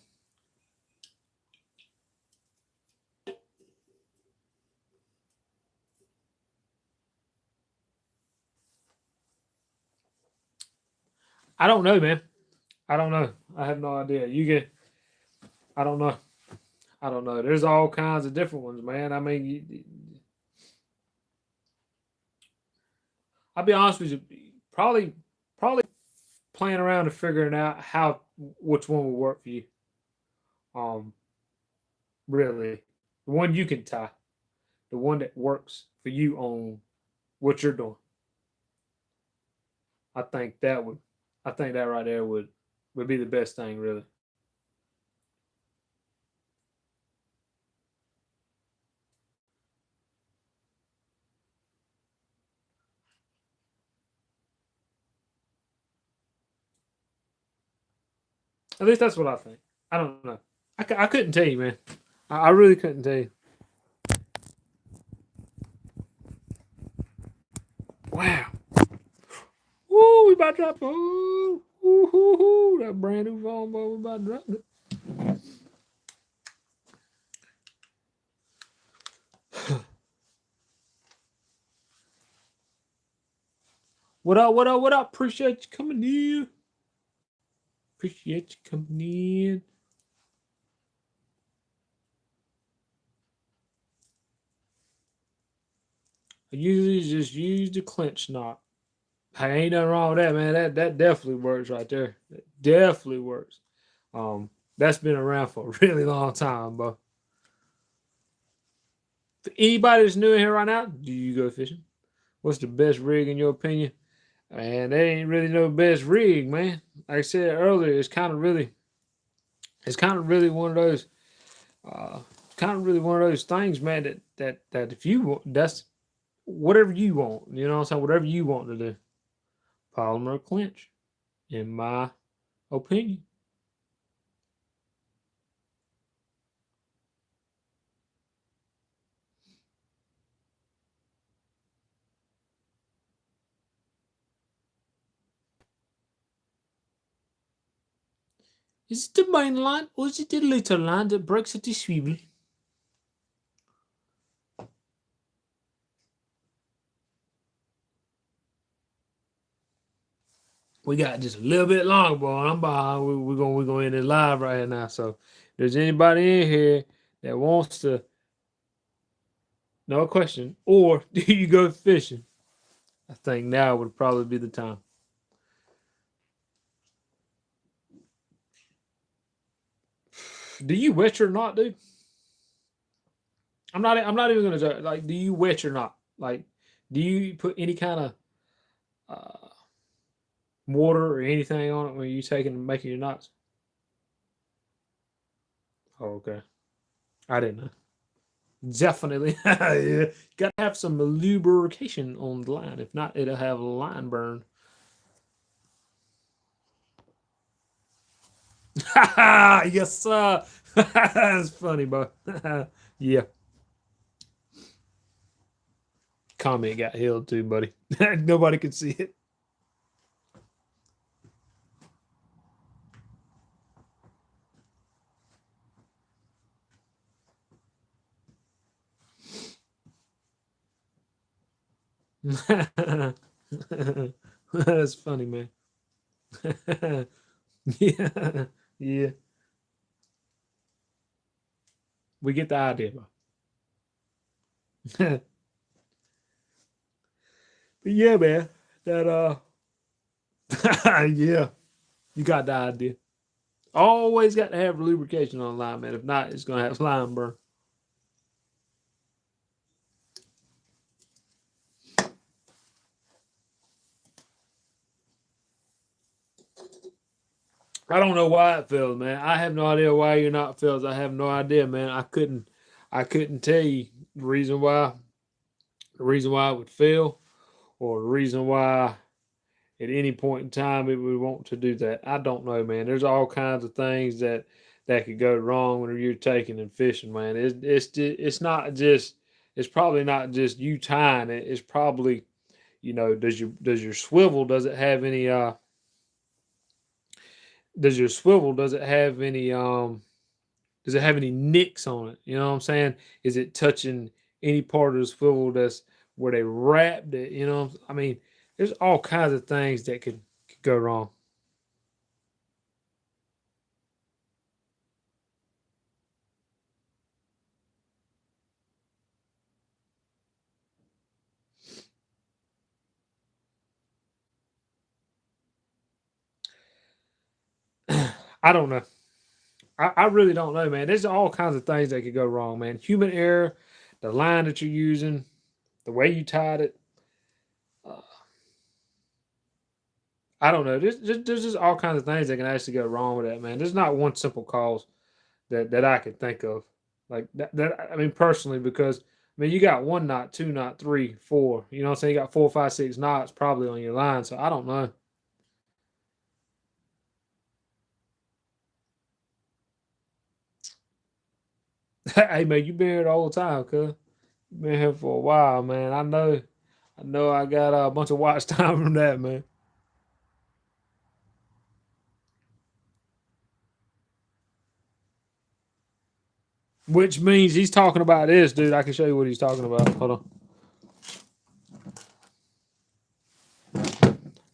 Speaker 1: I don't know, man. I don't know. I have no idea. You get. I don't know. I don't know. There's all kinds of different ones, man. I mean, I'll be honest with you. Probably playing around and figuring out how which one will work for you. Um, really, the one you can tie, the one that works for you on what you're doing. I think that would. I think that right there would be the best thing, really. At least that's what I think. I don't know. I couldn't tell you, man. I really couldn't tell you. Wow. Woo, we about to drop. Ooh, ooh, ooh, ooh, that brand new phone, boy. We about to drop it. What up? What up? What up? Appreciate you coming in. Appreciate you coming in. I usually just use the clinch knot. Hey, ain't nothing wrong with that, man. That definitely works right there. That definitely works. That's been around for a really long time, bro. For anybody that's new in here right now, do you go fishing? What's the best rig in your opinion? Man, there ain't really no best rig, man. Like I said earlier, it's kind of really one of those, uh, kind of really one of those things, man. That if you want, that's whatever you want. You know what I'm saying? Whatever you want to do, polymer clinch, in my opinion. Is it the main line or is it the little line that breaks at the swivel? We got just a little bit longer, boy. I'm behind. We're gonna end it live right here now. So, if there's anybody in here that wants to, no question, or do you go fishing? I think now would probably be the time. Do you wet your knot, dude? I'm not. I'm not even gonna joke. Like, do you wet your knot? Like, do you put any kind of uh, water or anything on it when you taking and making your knots? Oh, okay. I didn't know. Definitely, yeah. Gotta have some lubrication on the line. If not, it'll have line burn. Yes, sir. That's funny, bro. Yeah. Comment got healed too, buddy. Nobody could see it. That's funny, man. Yeah, yeah. We get the idea, bro. But yeah, man. That yeah, you got the idea. Always got to have lubrication on the line, man. If not, it's gonna have line burn. I don't know why it fails, man. I have no idea why you're not fails. I have no idea, man. I couldn't tell you the reason why. The reason why it would fail, or the reason why at any point in time it would want to do that. I don't know, man. There's all kinds of things that could go wrong whenever you're taking and fishing, man. It's not just it's probably not just you tying it. It's probably does your swivel does it have any does your swivel does it have any does it have any nicks on it? You know what I'm saying? Is it touching any part of the swivel that's where they wrapped it? You know, I mean, there's all kinds of things that could go wrong. I don't know. I really don't know, man. There's all kinds of things that could go wrong, man. Human error, the line that you're using, the way you tied it. Uh, I don't know. There's just all kinds of things that can actually go wrong with that, man. There's not one simple cause that I can think of. Like that I mean personally, because I mean you got one knot, two knot, three, four. You know what I'm saying? You got 4, 5, 6 knots probably on your line. So I don't know. Hey man, you been here all the time, cuz. You been here for a while, man. I know I got a bunch of watch time from that, man. Which means he's talking about this, dude. I can show you what he's talking about. Hold on.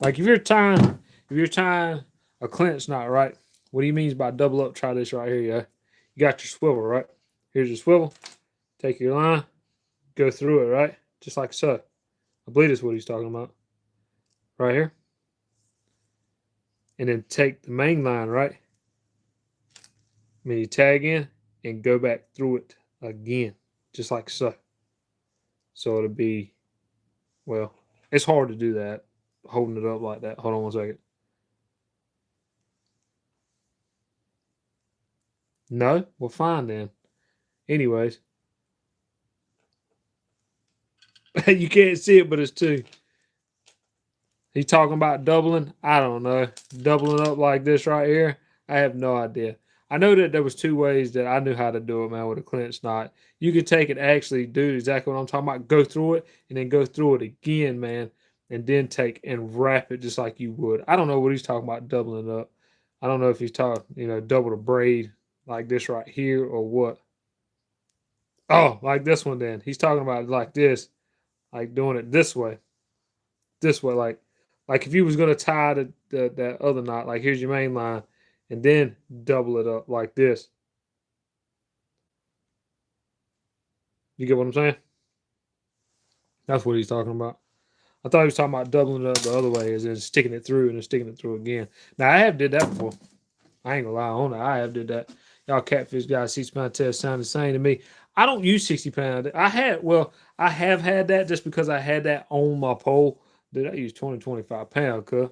Speaker 1: Like if you're tying a clinch knot, right? What he means by double up, try this right here, yeah. You got your swivel, right? Here's your swivel. Take your line, go through it, right? Just like so. I believe that's what he's talking about. Right here. And then take the main line, right? I mean, you tag in and go back through it again, just like so. So it'll be, well, It's hard to do that, holding it up like that. Hold on one second. No? Well, fine then. Anyways, you can't see it, but it's two. He's talking about doubling. I don't know. Doubling up like this right here. I have no idea. I know that there was two ways that I knew how to do it, man, with a clinch knot. You could take it, actually do exactly what I'm talking about. Go through it and then go through it again, man, and then take and wrap it just like you would. I don't know what he's talking about doubling up. I don't know if he's talking, double the braid like this right here or what. Oh, like this one then. He's talking about it like this, like doing it this way, like if you was gonna tie that other knot, like here's your main line, and then double it up like this. You get what I'm saying? That's what he's talking about. I thought he was talking about doubling it up the other way, is in sticking it through and then sticking it through again. Now I have did that before. I ain't gonna lie on it. I have did that. Y'all catfish guys, 60-pound test sound the same to me. I don't use 60-pound. I have had that just because I had that on my pole. Did I use 20, 25 pound? Cuz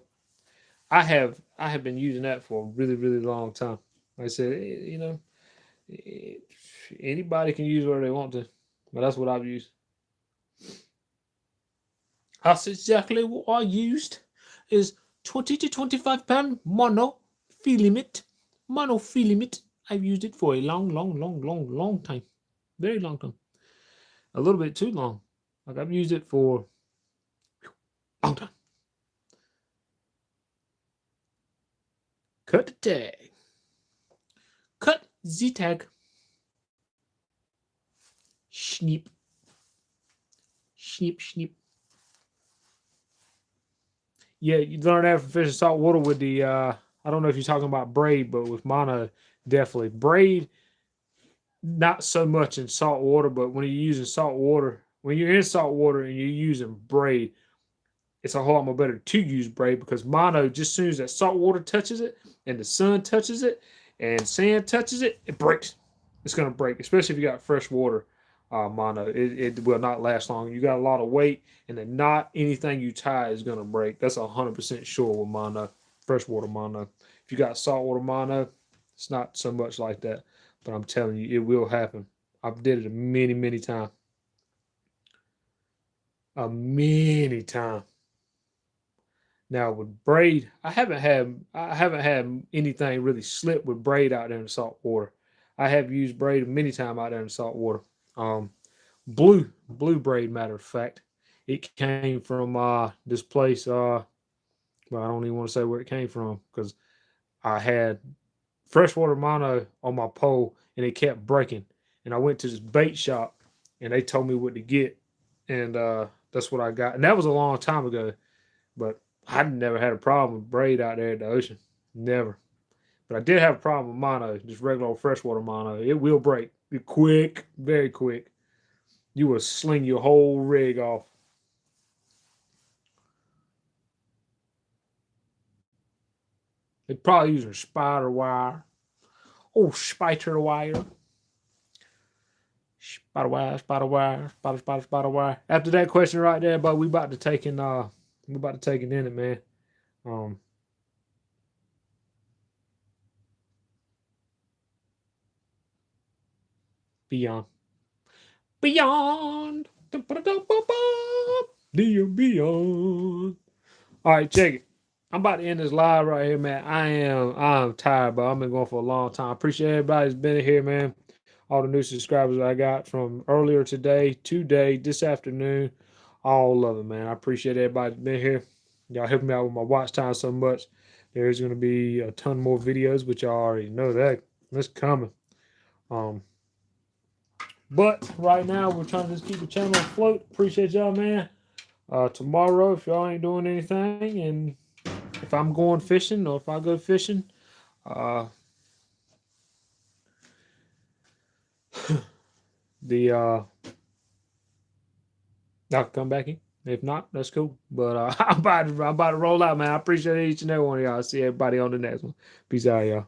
Speaker 1: I have been using that for a really, really long time. Like I said, anybody can use whatever they want to, but that's what I've used. That's exactly what I used. Is 20 to 25-pound mono filament. Mono filament. I've used it for a long, long, long, long, long time. Very long time. A little bit too long. Like I've used it for a long time. Cut the tag. Cut the tag. Snip. Snip, snip. Yeah, you learn that from fishing saltwater with the, I don't know if you're talking about braid, but with mono, definitely. Braid, not so much in salt water, but when you're using salt water, when you're in salt water and you're using braid, it's a whole lot more better to use braid because mono, just as soon as that salt water touches it and the sun touches it and sand touches it, it breaks. It's going to break, especially if you got fresh water mono. It will not last long. You got a lot of weight, and then not anything you tie is going to break. That's 100% sure with mono, freshwater mono. If you got saltwater mono, it's not so much like that. But I'm telling you, it will happen. I've did it many, many times. Many times. Now with braid, I haven't had anything really slip with braid out there in the salt water. I have used braid many times out there in the salt water. Blue braid, matter of fact. It came from this place. Well, I don't even want to say where it came from because I had freshwater mono on my pole and it kept breaking. And I went to this bait shop and they told me what to get, and that's what I got. And that was a long time ago, but I never had a problem with braid out there at the ocean. Never. But I did have a problem with mono, just regular old freshwater mono. It will break. Quick, very quick. You will sling your whole rig off. They're probably using spider wire. Oh, spider wire. Spider wire, spider wire, spider wire. After that question right there, but we about to take in it, man. Beyond. Beyond. Dear beyond. All right, check it. I'm about to end this live right here, man. I'm tired, but I've been going for a long time. I appreciate everybody that's been here, man. All the new subscribers I got from earlier today, this afternoon. All of them, man. I appreciate everybody that's been here. Y'all helping me out with my watch time so much. There's going to be a ton more videos, which y'all already know that. That's coming. But right now, we're trying to just keep the channel afloat. Appreciate y'all, man. Tomorrow, if y'all ain't doing anything, and if I'm going fishing or if I go fishing, I'll come back in. If not, that's cool. But I'm about to roll out, man. I appreciate each and every one of y'all. See everybody on the next one. Peace out, y'all.